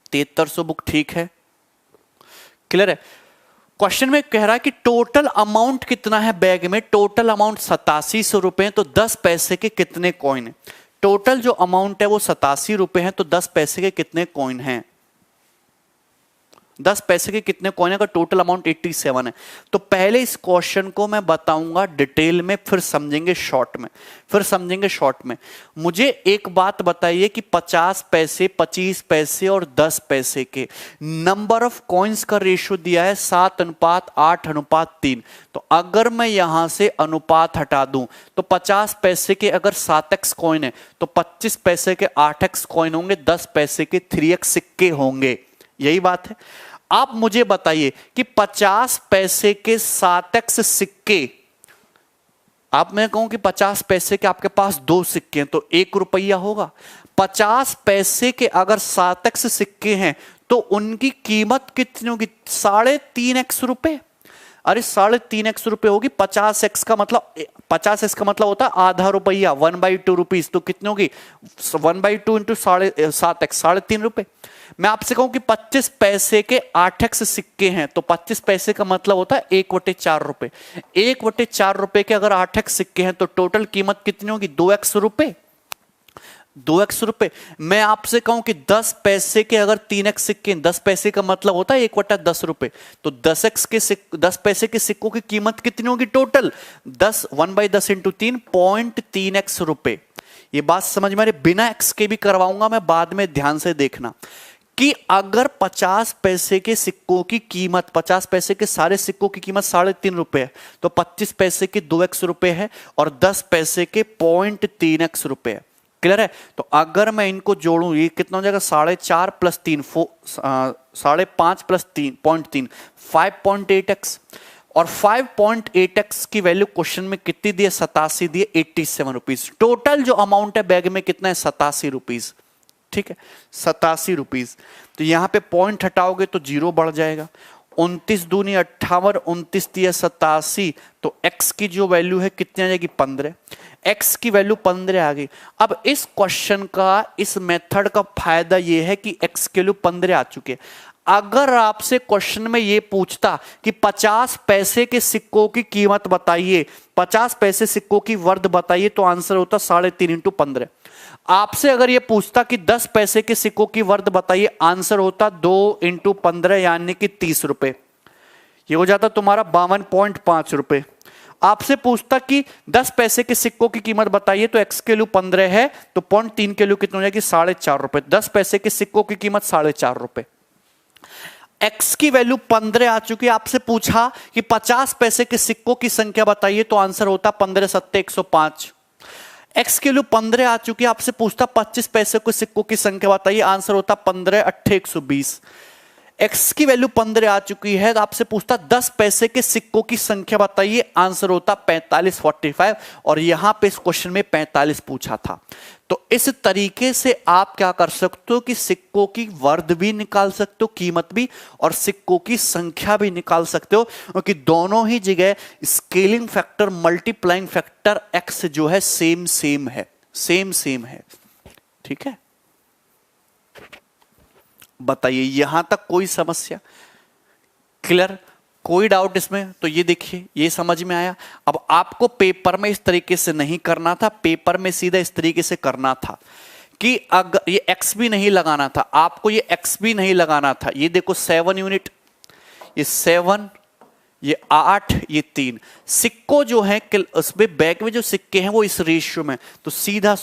7300 बुक ठीक है, क्लियर है। क्वेश्चन में कह रहा है कि टोटल अमाउंट कितना है बैग में? टोटल अमाउंट 8700 रुपए है, तो 10 पैसे के कितने कॉइन है? टोटल जो अमाउंट है वो 87 रुपए है, तो 10 पैसे के कितने कॉइन हैं? 10 पैसे के कितने कॉइन है का टोटल अमाउंट 87 है। तो पहले इस क्वेश्चन को मैं बताऊंगा डिटेल में, फिर समझेंगे शॉर्ट में। मुझे एक बात बताइए कि 50 पैसे, 25 पैसे और 10 पैसे के नंबर ऑफ कॉइन्स का रेशियो दिया है 7:8:3। तो अगर मैं यहां से अनुपात हटा दूं तो 50 पैसे के अगर 7x कॉइन है तो 25 पैसे के 8x कॉइन होंगे, 10 पैसे के 3x सिक्के होंगे। यही बात है। आप मुझे बताइए कि 50 पैसे के 7x सिक्के, आप मैं कहूं कि 50 पैसे के आपके पास 2 सिक्के हैं तो 1 रुपया होगा। 50 पैसे के अगर 7x सिक्के हैं तो उनकी कीमत कितनी होगी? 3.5x रुपए। अरे 3.5x रुपए होगी। 50x का मतलब 50x का मतलब होता है आधा रुपया, 1/2 रुपीज। तो कितनी होगी 1/2 इंटू 7x, 3.5 रुपए। मैं आपसे कहूं कि 25 पैसे के 8x सिक्के हैं तो 25 पैसे का मतलब होता है 1/4 रुपए। 1/4 रुपए के अगर 8x सिक्के हैं तो टोटल कीमत कितनी होगी 2x रुपए। 2x रुपए। मैं आपसे कहूं कि 10 पैसे के अगर 3x सिक्के, 10 पैसे का मतलब होता है 1/10 रुपए। तो 10 पैसे के सिक्कों की कीमत कितनी होगी टोटल 10, 1/10 इंटू 3, 0.3x रुपए। ये बात समझ में आ रही? बिना x के भी करवाऊंगा मैं बाद में, ध्यान से देखना कि अगर 50 पैसे के सिक्कों की कीमत, 50 पैसे के सारे सिक्कों की कीमत 3.5 रुपए है तो 25 पैसे के 2x रुपए है और 10 पैसे के 0.3x रुपए है। क्लियर है? तो अगर मैं इनको जोड़ूं ये कितना हो जाएगा 4.5 प्लस 3, 5.5 प्लस 3.3, 5.8x। और 5.8x की वैल्यू क्वेश्चन में कितनी दी है 87 दी है, 87 रुपीज। टोटल जो अमाउंट है बैग में कितना है 87 रुपीज। ठीक है 87 रुपीज। तो यहां पे पॉइंट हटाओगे तो 0 बढ़ जाएगा। 29 दूनी 58, 29 दिया 87, तो x की जो वैल्यू है कितनी आ जाएगी 15। x की वैल्यू 15 आ गई। अब इस क्वेश्चन का, इस मेथड का फायदा यह है कि x की वैल्यू 15 आ चुके। अगर आपसे क्वेश्चन में यह पूछता कि 50 पैसे के सिक्कों की कीमत बताइए, 50 पैसे सिक्कों की वर्थ बताइए, तो आंसर होता 3.5 इंटू 15। आपसे अगर यह पूछता कि 10 पैसे के सिक्कों की वर्थ बताइए, आंसर होता 2 इंटू 15 यानी कि 30 रुपए। यह हो जाता तुम्हारा 52.5 रुपए। आपसे पूछता कि 10 पैसे के सिक्कों की कीमत बताइए, तो x के वैल्यू 15 है तो 0.3 के वैल्यू कितनी हो जाएगी 4.5 रुपए। 10 पैसे के सिक्कों की कीमत 4.5 रुपए। x की वैल्यू 15 आ चुकी है। आपसे पूछा कि 50 पैसे के सिक्कों की संख्या बताइए, तो आंसर होता 15 सत्ते 105। x की वैल्यू 15 आ चुकी है। आपसे पूछता 25 पैसे के सिक्कों की संख्या बताइए, आंसर होता 15 अट्ठे 120। x की वैल्यू 15 आ चुकी है। तो आपसे पूछता 10 पैसे के सिक्कों की संख्या बताइए, आंसर होता 45 45। और यहां पे इस क्वेश्चन में 45 पूछा था। तो इस तरीके से आप क्या कर सकते हो कि सिक्कों की वर्थ भी निकाल सकते हो, कीमत भी, और सिक्कों की संख्या भी निकाल सकते हो, क्योंकि दोनों ही जगह scaling factor, multiplying factor x जो है सेम है, सेम है। ठीक है, बताइए यहां तक कोई समस्या? क्लियर? कोई डाउट इसमें? तो ये देखिए, ये समझ में आया। अब आपको पेपर में इस तरीके से नहीं करना था, पेपर में सीधा इस तरीके से करना था कि अगर ये x भी नहीं लगाना था आपको, ये x भी नहीं लगाना था। ये देखो 7 यूनिट, ये 7, ये 8, ये 3 सिक्कों जो है उसमें बैग में जो सिक्के हैं वो इस रेशियो में। तो सीधा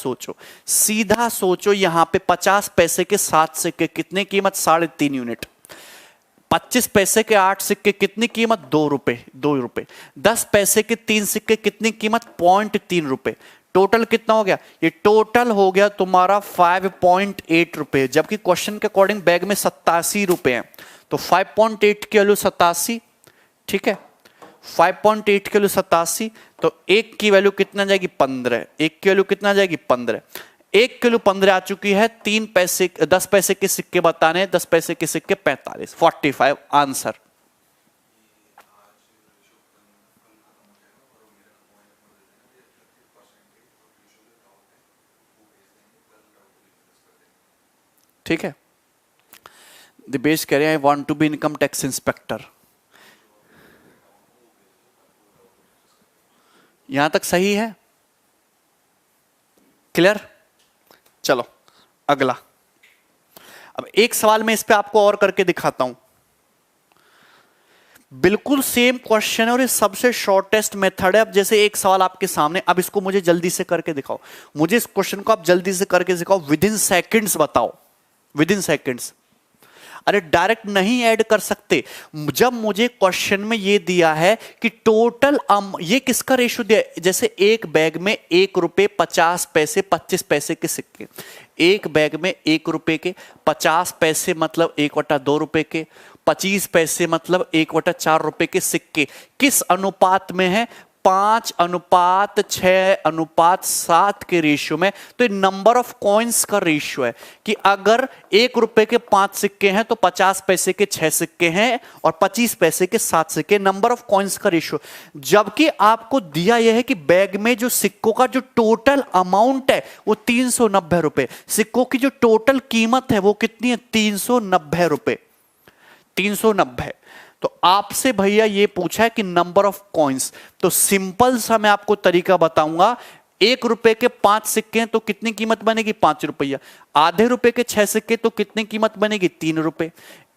सोचो यहां पे 50 पैसे के 7 सिक्के कितने कीमत 3.5 यूनिट। 25 पैसे के 8 सिक्के कितनी कीमत 2 रुपए। 10 पैसे के 3 सिक्के कितनी कीमत 0.3 रुपए। टोटल कितना हो गया? ये टोटल हो गया तुम्हारा 5.8 रुपए, जबकि क्वेश्चन के अकॉर्डिंग बैग में 87 रुपए हैं। तो 5.8 की वैल्यू 87। ठीक है, 5.8 की वैल्यू 87, तो 1 की वैल्यू कितना जाएगी 15। 1 की वैल्यू कितना जाएगी 15। 1 की वैल्यू 15 आ चुकी है। 10 पैसे के सिक्के बताने, 10 पैसे के सिक्के 45, 45 आंसर। ठीक है, दिपेश कह रहे हैं I want to be income tax inspector. यहां तक सही है? क्लियर? चलो अगला। अब एक सवाल मैं इस पे आपको और करके दिखाता हूं। बिल्कुल सेम क्वेश्चन है और ये सबसे शॉर्टेस्ट मेथड है। अब जैसे एक सवाल आपके सामने, अब इसको मुझे जल्दी से करके दिखाओ। मुझे इस क्वेश्चन को आप जल्दी से करके दिखाओ, विद इन सेकेंड्स बताओ, विद इन सेकेंड्स। अरे डायरेक्ट नहीं ऐड कर सकते। जब मुझे क्वेश्चन में ये दिया है कि टोटल ये किसका रेशियो दिया है, जैसे एक बैग में 1 रुपए 50 पैसे 25 पैसे के सिक्के, एक बैग में 1 रुपए के 50 पैसे मतलब 1/2 रुपए के, 25 पैसे मतलब 1/4 रुपए के सिक्के किस अनुपात में है? 5:6:7 के रेशियो में, तो ये नंबर ऑफ कॉइन्स का रेशियो है कि अगर 1 रुपए के 5 सिक्के हैं तो 50 पैसे के 6 सिक्के हैं और 25 पैसे के 7 सिक्के, नंबर ऑफ कॉइन्स का रेशियो। जबकि आपको दिया यह है कि बैग में जो सिक्कों का जो टोटल अमाउंट है वो 390 रुपए, सिक्कों की जो टोटल कीमत है वो कितनी है, 390 रुपए, 390। तो आपसे भैया ये पूछा है कि नंबर ऑफ कॉइन्स, तो सिंपल सा मैं आपको तरीका बताऊंगा। 1 रुपए के 5 सिक्के हैं तो कितनी कीमत बनेगी, 5 रुपया। आधे रुपए के 6 सिक्के तो कितनी कीमत बनेगी, 3 रुपए।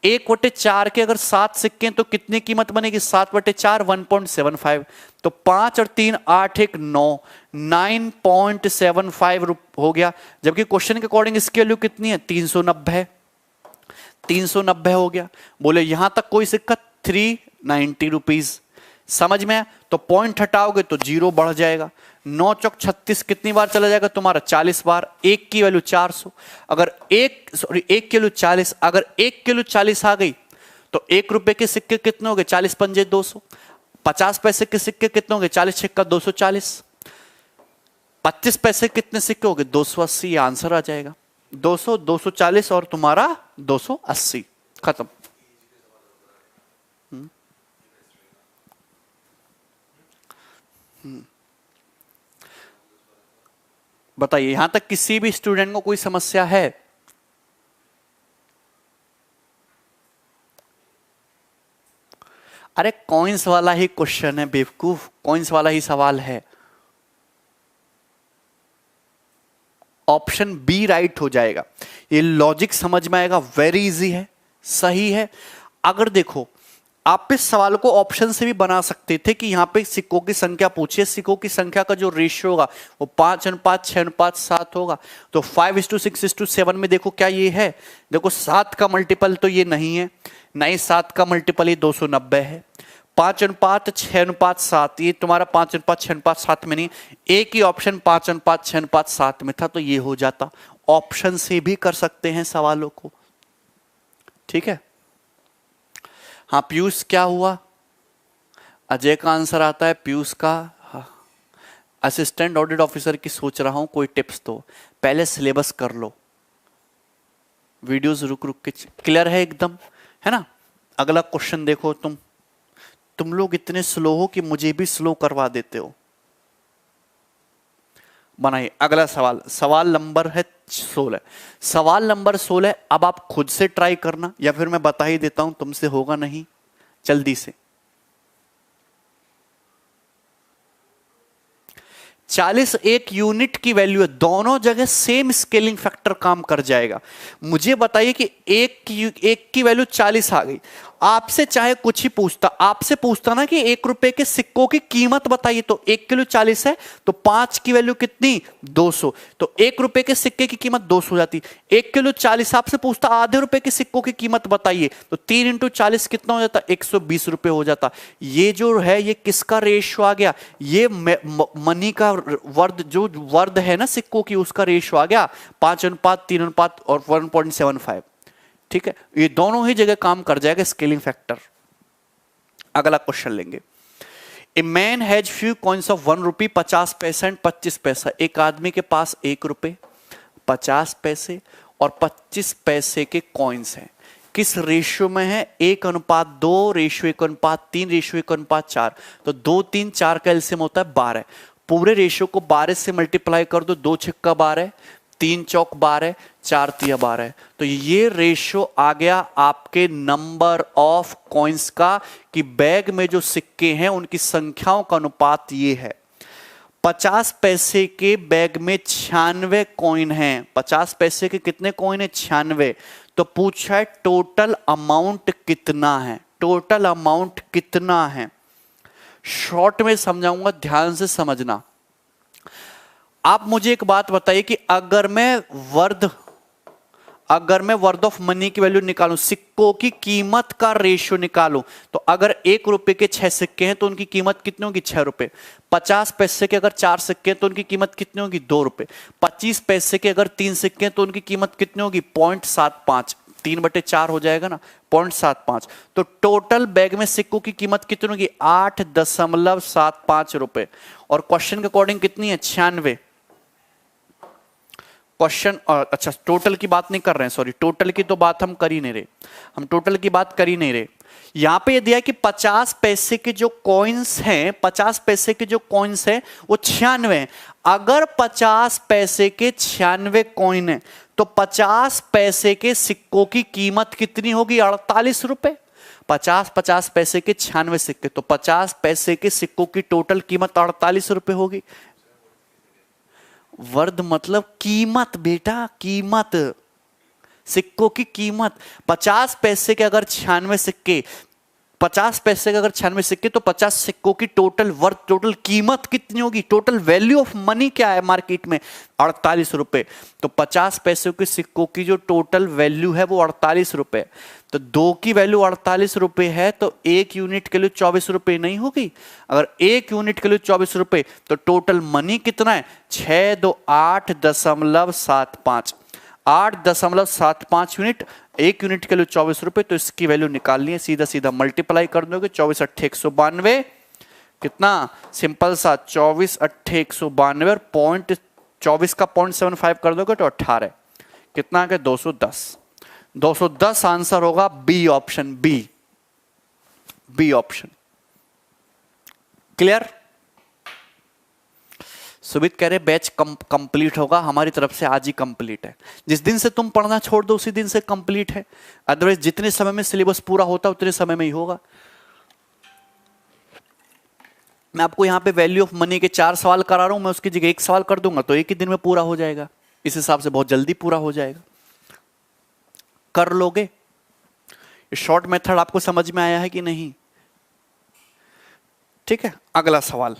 1/4 के अगर 7 सिक्के हैं तो कितनी कीमत बनेगी, 7/4 1.75। तो 5 और 3 8 1 9 9.75 हो गया। जबकि क्वेश्चन के अकॉर्डिंग इसकी वैल्यू कितनी है, 390, 390 हो गया। बोले यहां तक कोई सिक्का 390 रुपीज, समझ में? तो पॉइंट हटाओगे तो 0 बढ़ जाएगा। 9 चौक 36 कितनी बार चला जाएगा तुम्हारा, 40 बार। 1 की वैल्यू 400, अगर 1 किलो 40, अगर 1 किलो 40 आ गई तो 1 रुपए के सिक्के कितने हो गए, 40 पंजे 200। 50 पैसे के सिक्के कितने हो गए, 40 छिक्का 240। 25 पैसे कितने सिक्के हो गए, 280। आंसर आ जाएगा 200, 240 और तुम्हारा 280, खत्म। बताइए यहां तक किसी भी स्टूडेंट को कोई समस्या है? अरे कॉइंस वाला ही क्वेश्चन है बेवकूफ, कॉइंस वाला ही सवाल है। ऑप्शन बी राइट हो जाएगा। ये लॉजिक समझ में आएगा, वेरी इजी है, सही है। अगर देखो आप इस सवाल को ऑप्शन से भी बना सकते थे कि यहां पे सिक्कों की संख्या पूछिए, सिक्कों की संख्या का जो रेशियो होगा वो 5:6:7 होगा। तो 5:6:7 में देखो क्या ये है, देखो 7 का मल्टीपल तो ये नहीं है, नहीं 7 का मल्टीपल ये 290 है। 5:6:7 ये तुम्हारा 5:6:7 में नहीं, एक ही ऑप्शन 5:6:7 में था, तो ये हो जाता। ऑप्शन से भी कर सकते हैं सवालों को, ठीक है। हाँ पीयूष क्या हुआ, अजय का आंसर आता है, पीयूष का। हाँ असिस्टेंट ऑडिट ऑफिसर की सोच रहा हूं, कोई टिप्स तो पहले सिलेबस कर लो, वीडियोस रुक रुक के क्लियर है एकदम, है ना। अगला क्वेश्चन देखो, तुम लोग इतने स्लो हो कि मुझे भी स्लो करवा देते हो। बनाइए अगला सवाल, सवाल नंबर है 16। सवाल नंबर 16 अब आप खुद से ट्राई करना या फिर मैं बता ही देता हूं, तुमसे होगा नहीं, जल्दी से। 40 एक यूनिट की वैल्यू है, दोनों जगह सेम स्केलिंग फैक्टर काम कर जाएगा। मुझे बताइए कि एक की वैल्यू 40 आ गई, आपसे चाहे कुछ ही पूछता, आपसे पूछता ना कि 1 रुपए के सिक्कों की कीमत बताइए, तो 1 किलो 40 है तो 5 की वैल्यू कितनी, 200। तो 1 रुपए के सिक्के की कीमत 200 हो जाती। 1 किलो 40 आपसे पूछता आधे रुपए के सिक्कों की कीमत बताइए, तो 3 × 40 कितना हो जाता, 120 रुपए हो जाता। ये जो है ये किसका रेशियो आ गया, ये मनी का वर्द, जो वर्द है ना सिक्कों की, उसका रेशियो आ गया 5:3 और 1.75, ठीक है। ये दोनों ही जगह काम कर जाएगा स्केलिंग फैक्टर। अगला क्वेश्चन लेंगे। A man has few coins of 1 रुपी, 50 पैसे एंड 25 पैसा। एक आदमी के पास 1 रुपए, 50 पैसे और 25 पैसे के कॉइन्स हैं। किस रेशियो में है, 1:2, रेशियो 1:3, रेशियो 1:4। तो 2 3 4 का एलसीएम होता है 12। पूरे रेशियो को 12 से मल्टीप्लाई कर दो, 2 छिक्का 12, 3 चौक 12, 4 तिया 12। तो ये रेशियो आ गया आपके नंबर ऑफ कॉइन्स का, कि बैग में जो सिक्के हैं उनकी संख्याओं का अनुपात ये है। 50 पैसे के बैग में 96 कॉइन हैं। 50 पैसे के कितने कॉइन है, 96। तो पूछा है टोटल अमाउंट कितना है, टोटल अमाउंट कितना है। शॉर्ट में समझाऊंगा, ध्यान से समझना। आप मुझे एक बात बताइए कि अगर मैं वर्थ ऑफ मनी की वैल्यू निकालूं, सिक्कों की कीमत का रेशियो निकालूं, तो अगर 1 रुपए के 6 सिक्के हैं तो उनकी कीमत कितनी होगी, 6 रुपए। 50 पैसे के अगर 4 सिक्के हैं तो उनकी कीमत कितनी होगी, 2 रुपए। 25 पैसे के अगर 3 सिक्के हैं तो उनकी कीमत कितनी होगी, 0.75। 3/4 हो जाएगा ना, 0.75। तो टोटल बैग में सिक्कों की कीमत कितनी होगी? 8.75 रुपए। और क्वेश्चन के अकॉर्डिंग कितनी है? 96। क्वेश्चन, अच्छा टोटल की बात नहीं कर रहे हैं, सॉरी, टोटल की तो बात हम कर ही नहीं रहे, हम टोटल की बात कर ही नहीं रहे। यहां पे ये दिया है कि 50 पैसे के जो कॉइन्स हैं, 50 पैसे के जो कॉइन्स हैं वो 96 हैं। अगर 50 पैसे के 96 कॉइन है तो 50 पैसे के सिक्कों की कीमत कितनी होगी? 48 रुपए। 50 पैसे के 96 सिक्के, तो 50 पैसे के सिक्कों की टोटल कीमत 48 रुपए होगी। वर्द मतलब कीमत बेटा, कीमत, सिक्कों की कीमत। 50 पैसे के अगर 96 सिक्के, 50 पैसे के अगर 96 सिक्के, तो 50 सिक्कों की टोटल वर्थ, टोटल कीमत कितनी होगी? टोटल वैल्यू ऑफ मनी क्या है मार्केट में? 48 रुपए। तो 50 पैसे के सिक्कों की जो टोटल वैल्यू है वो 48 रुपए। तो 2 की वैल्यू 48 रुपए है, तो 1 यूनिट के लिए 24 रुपए नहीं होगी? अगर 1 यूनिट के लिए 24 रुपए, तो टोटल मनी कितना है? 628.75, 8.75 यूनिट। 1 यूनिट के लिए 24 रुपए, तो इसकी वैल्यू निकालनी है, सीधा सीधा मल्टीप्लाई कर दोगे। 24 8 192, कितना सिंपल सा, 24 8 192 और 24 का 0.75 कर दोगे तो 18, कितना आ गया? 210। 210 आंसर होगा B option, B option. Clear? Sumit कह रहे बैच कंप्लीट होगा, हमारी तरफ से आज ही कंप्लीट है। जिस दिन से तुम पढ़ना छोड़ दो उसी दिन से कंप्लीट है, अदरवाइज जितने समय में सिलेबस पूरा होता है उतने समय में ही होगा। मैं आपको यहां पे वैल्यू ऑफ मनी के 4 सवाल करा रहा हूं, मैं उसकी जगह 1 सवाल कर दूंगा तो 1 ही दिन में पूरा हो जाएगा। इस हिसाब से बहुत जल्दी पूरा हो जाएगा, कर लोगे। शॉर्ट मेथड आपको समझ में आया है कि नहीं? ठीक है, अगला सवाल।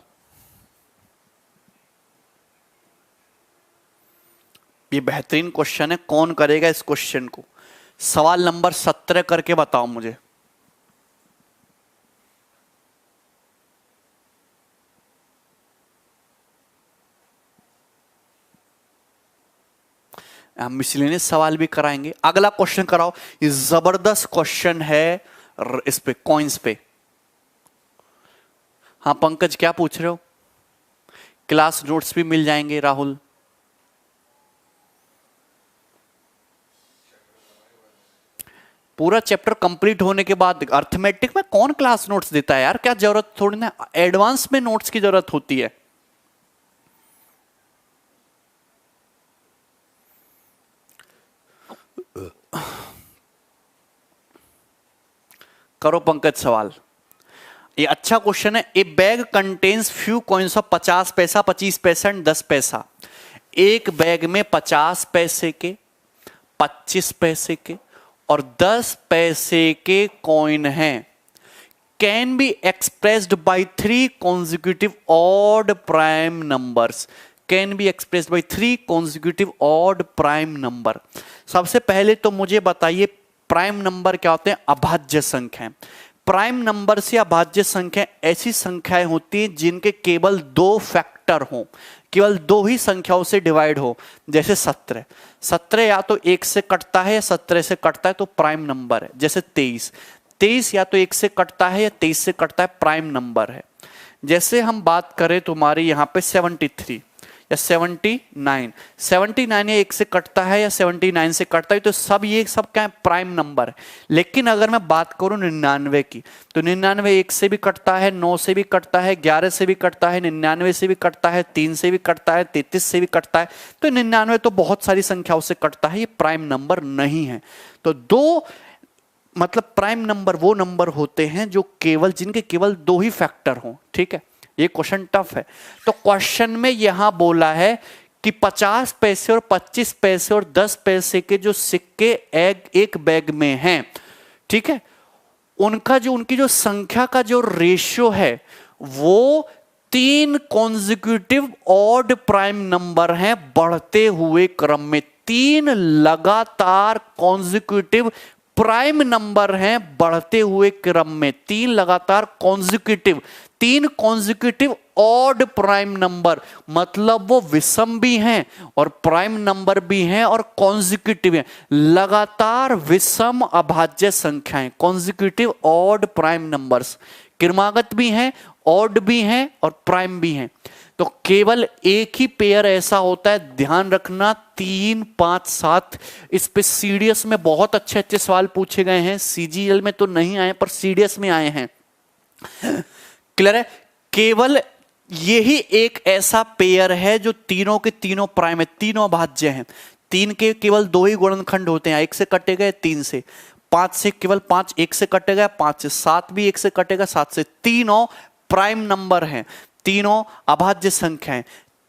ये बेहतरीन क्वेश्चन है, कौन करेगा इस क्वेश्चन को? सवाल नंबर 17 करके बताओ मुझे। हम मिसलेनियस सवाल भी कराएंगे। अगला क्वेश्चन कराओ, ये जबरदस्त क्वेश्चन है इस पे, कॉइन्स पे। हाँ पंकज क्या पूछ रहे हो? क्लास नोट्स भी मिल जाएंगे राहुल। पूरा चैप्टर कंप्लीट होने के बाद अर्थमेटिक में कौन क्लास नोट्स देता है यार? क्या जरूरत थोड़ी ना, एडवांस में नोट्स की जरूरत होती है। करो पंकज सवाल, ये अच्छा क्वेश्चन है। ए bag contains few coins of 50 पैसा, 25 पैसा एंड 10 पैसा। एक बैग में 50 पैसे के, 25 पैसे के और 10 पैसे के कॉइन हैं। Can be expressed by 3 consecutive odd prime numbers। Can be expressed by 3 consecutive odd prime number। सबसे पहले तो मुझे बताइए प्राइम नंबर क्या होते हैं? अभाज्य संख्याएं। प्राइम नंबर से अभाज्य संख्या ऐसी संख्याएं होती हैं जिनके केवल 2 फैक्टर हों, केवल 2 ही संख्याओं से डिवाइड हो। जैसे 17, 17 या तो 1 से कटता है या 17 से कटता है तो प्राइम नंबर है। जैसे 23, 23 या तो 1 से कटता है या 23 से कटता है, प्राइम नंबर है। जैसे हम बात करें तुम्हारी यहां पे 73 या 79, 79 या 1 से कटता है या 79 से कटता है, तो सब ये सब क्या है? प्राइम नंबर है। लेकिन अगर मैं बात करूं 99 की, तो 99 1 से भी कटता है, 9 से भी कटता है, 11 से भी कटता है, 99 से भी कटता है, 3 से भी कटता है, 33 से भी कटता है। तो 99 तो बहुत सारी संख्याओं से कटता है, ये प्राइम नंबर नहीं है। तो 2 मतलब प्राइम नंबर वो नंबर होते हैं जो केवल, जिनके केवल 2 ही फैक्टर हों। ठीक है, ये क्वेश्चन टफ है। तो क्वेश्चन में यहां बोला है कि 50 पैसे और 25 पैसे और 10 पैसे के जो सिक्के एक बैग में हैं, ठीक है, उनका जो, उनकी जो संख्या का जो रेशियो है वो 3 कॉन्जिक्यूटिव ऑड प्राइम नंबर हैं बढ़ते हुए क्रम में। 3 लगातार कॉन्जिक्यूटिव प्राइम नंबर हैं बढ़ते हुए क्रम में, तीन लगातार कॉन्जिक्यूटिव, तीन कॉन्जिक्यूटिव ऑड प्राइम नंबर, मतलब वो विषम भी हैं और प्राइम नंबर भी हैं और कॉन्जिक्यूटिव हैं, लगातार विषम अभाज्य संख्याएं, कॉन्जिक्यूटिव ऑड प्राइम नंबर्स, क्रमागत भी हैं, ऑड भी हैं और प्राइम भी हैं। तो केवल एक ही पेयर ऐसा होता है, ध्यान रखना, 3, 5, 7। इस पे सीडीएस में बहुत अच्छे अच्छे सवाल पूछे गए हैं, सीजीएल में तो नहीं आए पर सीडीएस में आए हैं। क्लियर है? केवल यही एक ऐसा पेयर है जो तीनों के तीनों प्राइम है, तीनों अभाज्य हैं। 3 के केवल 2 ही गुणनखंड होते हैं, 1 से कटे गए 3 से, 5 से केवल 5 1 से कटेगा, 5 से, 7 भी 1 से कटेगा 7 से। तीनों प्राइम नंबर हैं, तीनों अभाज्य संख्या हैं,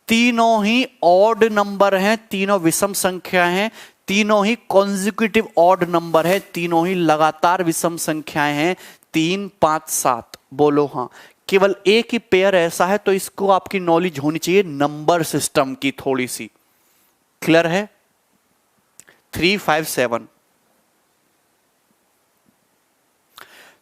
तीनों ही ऑड नंबर हैं, तीनों विषम संख्या हैं, तीनों ही कॉन्जिक्यूटिव ऑड नंबर है, तीनों ही लगातार विषम संख्याएं हैं, 3, 5, 7। बोलो हाँ। केवल एक ही पेयर ऐसा है, तो इसको आपकी नॉलेज होनी चाहिए नंबर सिस्टम की थोड़ी सी। क्लियर है? 3, 5, 7।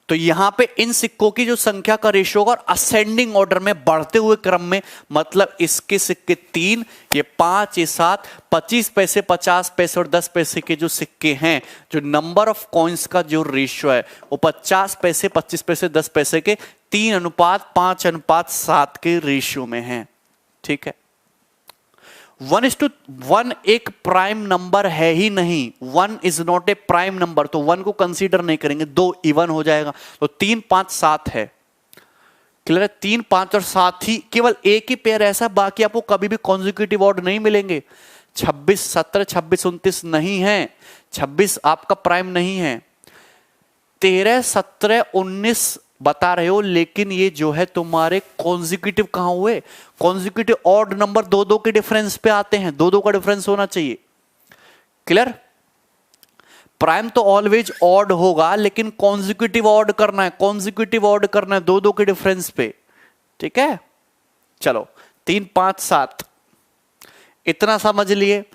तो यहां पे इन सिक्कों की जो संख्या का रेशियो होगा और असेंडिंग ऑर्डर में बढ़ते हुए क्रम में, मतलब इसके सिक्के 3, ये 5, ये 7, 25 पैसे, 50 पैसे और 10 पैसे के जो सिक्के हैं, जो नंबर ऑफ कॉइन्स का जो रेशियो है वो 50 पैसे, 25 पैसे, 10 पैसे के 3:5:7 के रेशियो में है। ठीक है? 1:1 एक प्राइम नंबर है ही नहीं, 1 is not a prime number, तो 1 को कंसीडर नहीं करेंगे, 2 इवन हो जाएगा, तो 3, 5, 7 है। क्लियर है? 3, 5 और 7 ही, केवल एक ही पेयर ऐसा, बाकी आपको कभी भी कॉन्जिक्यूटिव ऑड नहीं मिलेंगे। 26, 17, 26, 29 नहीं है, 26 आपका प्राइम नहीं है। 13, 17, 19 बता रहे हो, लेकिन ये जो है तुम्हारे कॉन्जिक्यूटिव कहां हुए? कॉन्जिक्यूटिव ऑड नंबर 2-2 के डिफरेंस पे आते हैं, 2-2 का डिफरेंस होना चाहिए। क्लियर? प्राइम तो ऑलवेज ऑड होगा, लेकिन कॉन्जिक्यूटिव ऑड करना है, कॉन्जिक्यूटिव ऑड करना है 2-2 के डिफरेंस पे। ठीक है? चलो 3, 5, 7 इतना समझ लिए।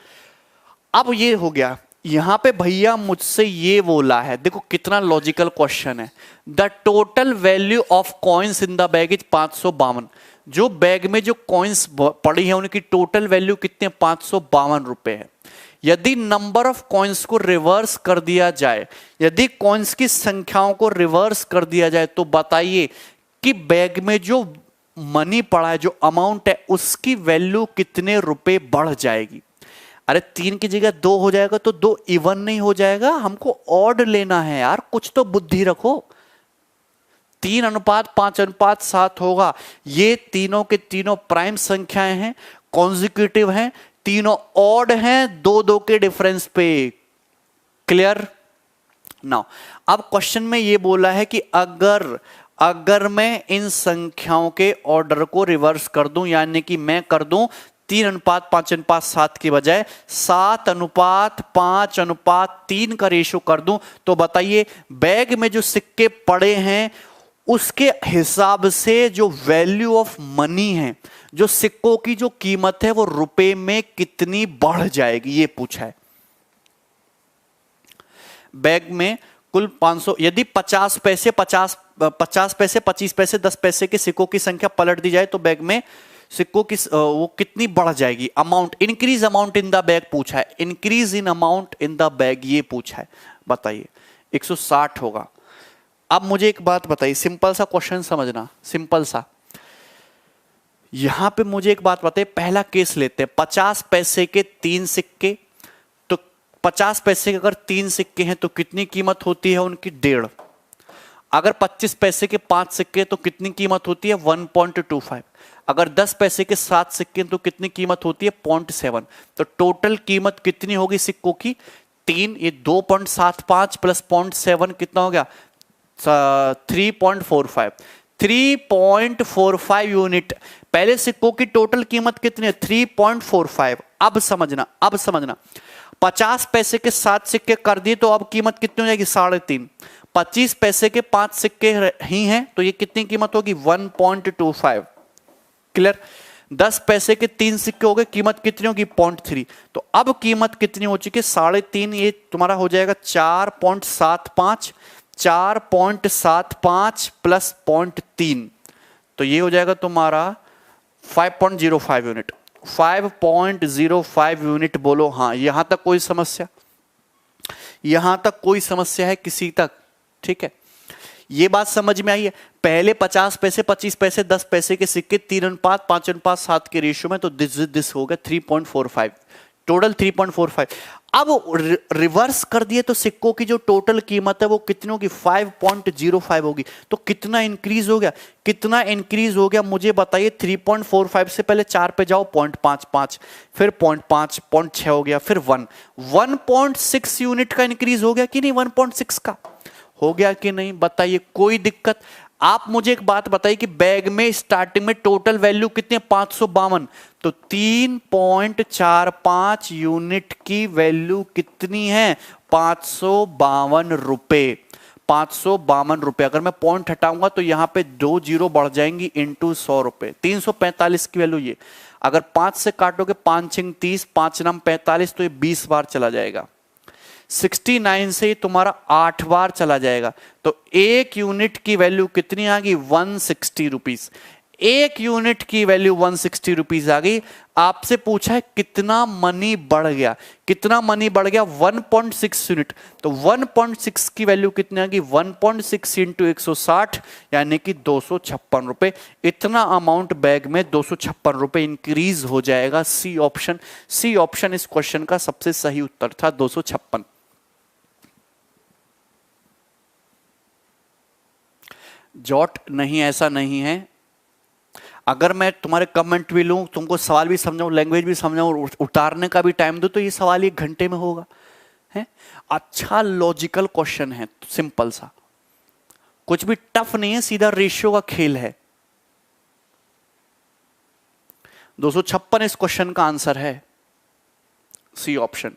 अब ये हो गया, यहां पे भैया मुझसे ये बोला है, देखो कितना लॉजिकल क्वेश्चन है। The total value of coins in the bag is 552। जो बैग में जो कॉइन्स पड़ी है उनकी टोटल वैल्यू कितने? 552 रुपए है। यदि नंबर ऑफ कॉइन्स को रिवर्स कर दिया जाए, यदि कॉइन्स की संख्याओं को रिवर्स कर दिया जाए, तो बताइए कि बैग में जो मनी पड़ा है, जो अमाउंट है, उसकी वैल्यू कितने रुपए बढ़ जाएगी? अरे 3 की जगह 2 हो जाएगा तो 2 इवन नहीं हो जाएगा, हमको ऑड लेना है यार, कुछ तो बुद्धि रखो। 3:5:7 होगा। ये तीनों के तीनों प्राइम संख्याएं हैं, कॉन्जिक्यूटिव हैं, तीनों ऑड हैं 2-2 के डिफरेंस पे। क्लियर? नाउ अब क्वेश्चन में ये बोला है कि अगर मैं इन संख्याओं के ऑर्डर को रिवर्स कर दूं, यानी कि मैं कर दूं 3:5:7 की बजाय 7:5:3 का रेशियो कर दूं, तो बताइए बैग में जो सिक्के पड़े हैं उसके हिसाब से जो वैल्यू ऑफ मनी है, जो सिक्कों की जो कीमत है, वो रुपए में कितनी बढ़ जाएगी, ये पूछा है। बैग में कुल 500, यदि 50 पैसे 25 पैसे 10 पैसे के सिक्कों की संख्या पलट दी जाए, तो बैग में सिक्कों की वो कितनी बढ़ जाएगी? Amount, increase amount in the bag पूछा है, increase in amount in the bag ये पूछा है। बताइए 160 होगा। अब मुझे एक बात बताइए, सिंपल सा क्वेश्चन समझना, सिंपल सा। यहां पे मुझे एक बात बताइए, पहला केस लेते हैं, 50 पैसे के 3 सिक्के, तो 50 पैसे के अगर 3 सिक्के हैं तो कितनी कीमत होती है उनकी? 1.5। अगर 25 पैसे के 5 सिक्के तो कितनी कीमत होती है? 1.25। अगर 10 पैसे के 7 सिक्के तो कितनी कीमत होती है? 0.7। तो टोटल कीमत कितनी होगी सिक्कों की? 3, ये 2.75 प्लस 0.7 कितना हो गया? 3.45। 3.45 यूनिट। पहले सिक्कों की टोटल कीमत कितनी है? 3.45। अब समझना 50 पैसे के 7 सिक्के कर दिए तो अब कीमत कितनी हो जाएगी? 3.5। 25 पैसे के 5 सिक्के ही हैं तो ये कितनी कीमत होगी? 1.25। क्लियर? 10 पैसे के 3 सिक्के हो गए, कीमत कितनी होगी 0.3। तो अब कीमत कितनी हो चुकी है 3.5, ये तुम्हारा हो जाएगा 4.75, 4.75 प्लस 0.3, तो ये हो जाएगा तुम्हारा 5.05 यूनिट। 5.05 यूनिट बोलो हाँ। यहां तक कोई समस्या? यहां तक कोई समस्या है किसी तक? ठीक है, ये बात समझ में आई है। पहले 50 पैसे, 25 पैसे, 10 पैसे के सिक्के 3:5, 5:7 के रेशियो में, तो दिस हो गया 3.45, टोटल 3.45। अब रिवर्स कर दिए तो सिक्कों की जो टोटल कीमत है वो कितनी होगी 5.05 होगी। तो कितना इंक्रीज हो गया, कितना इंक्रीज हो गया मुझे बताइए। 3.45 से पहले 4 पे जाओ 0.55, फिर 0.5, 0.6 हो गया, फिर 1.6 यूनिट का इंक्रीज हो गया कि नहीं? 1.6 का हो गया कि नहीं? बताइए, कोई दिक्कत? आप मुझे एक बात बताइए कि बैग में स्टार्टिंग में टोटल वैल्यू कितनी है 552, तो 3.45 यूनिट की वैल्यू कितनी है 552 रुपए। 552 रुपए। अगर मैं पॉइंट हटाऊंगा तो यहां पे 2 जीरो बढ़ जाएंगी इंटू 100 रुपए, 345 की वैल्यू ये। अगर 5 से काटोगे 5 6 30, 5 9 45, तो ये 20 बार चला जाएगा। 69 से तुम्हारा 8 बार चला जाएगा, तो 1 यूनिट की वैल्यू कितनी आ गई 160 रुपीज। 1 यूनिट की वैल्यू 160 रुपीज आ गई। आपसे पूछा है कितना मनी बढ़ गया, कितना मनी बढ़ गया 1.6 यूनिट। तो 1.6 की वैल्यू कितनी आ गई 1.6 इंटू 160 यानी कि 256 रुपए। इतना अमाउंट बैग में 256 रुपए इंक्रीज हो जाएगा। सी ऑप्शन, सी ऑप्शन इस क्वेश्चन का सबसे सही उत्तर था 256। जॉट नहीं, ऐसा नहीं है। अगर मैं तुम्हारे कमेंट भी लूं, तुमको सवाल भी समझाऊं, लैंग्वेज भी समझाऊं, उतारने का भी टाइम दूं, तो ये सवाल 1 घंटे में होगा। है अच्छा लॉजिकल क्वेश्चन है, सिंपल सा, कुछ भी टफ नहीं है, सीधा रेशियो का खेल है। 256 इस क्वेश्चन का आंसर है, सी ऑप्शन।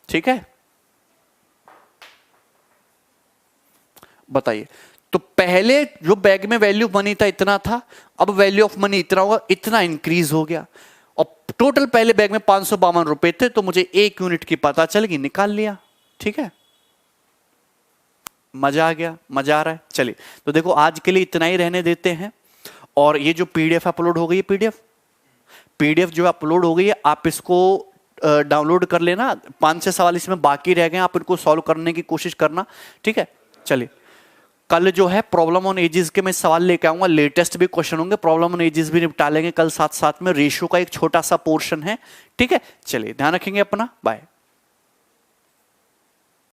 ठीक है, बताइए। तो पहले जो बैग में वैल्यू मनी था इतना था, अब वैल्यू ऑफ मनी इतना होगा, इतना इंक्रीज हो गया। और टोटल पहले बैग में 552 रुपए थे, तो मुझे 1 यूनिट की पता चल गई, निकाल लिया। ठीक है, मजा आ गया, मजा आ रहा है। चलिए, तो देखो आज के लिए इतना ही रहने देते हैं। और ये जो पीडीएफ अपलोड हो गई है, पीडीएफ जो अपलोड हो गई है, आप इसको डाउनलोड कर लेना। 5-6 सवाल इसमें बाकी रह गए, आप इनको सॉल्व करने की कोशिश करना। ठीक है, चलिए कल जो है प्रॉब्लम ऑन एजेस के मैं सवाल लेके आऊंगा, लेटेस्ट भी क्वेश्चन होंगे, प्रॉब्लम ऑन एजेस भी निपटा लेंगे कल, साथ साथ में रेशियो का एक छोटा सा पोर्शन है। ठीक है, चलिए ध्यान रखेंगे अपना, बाय।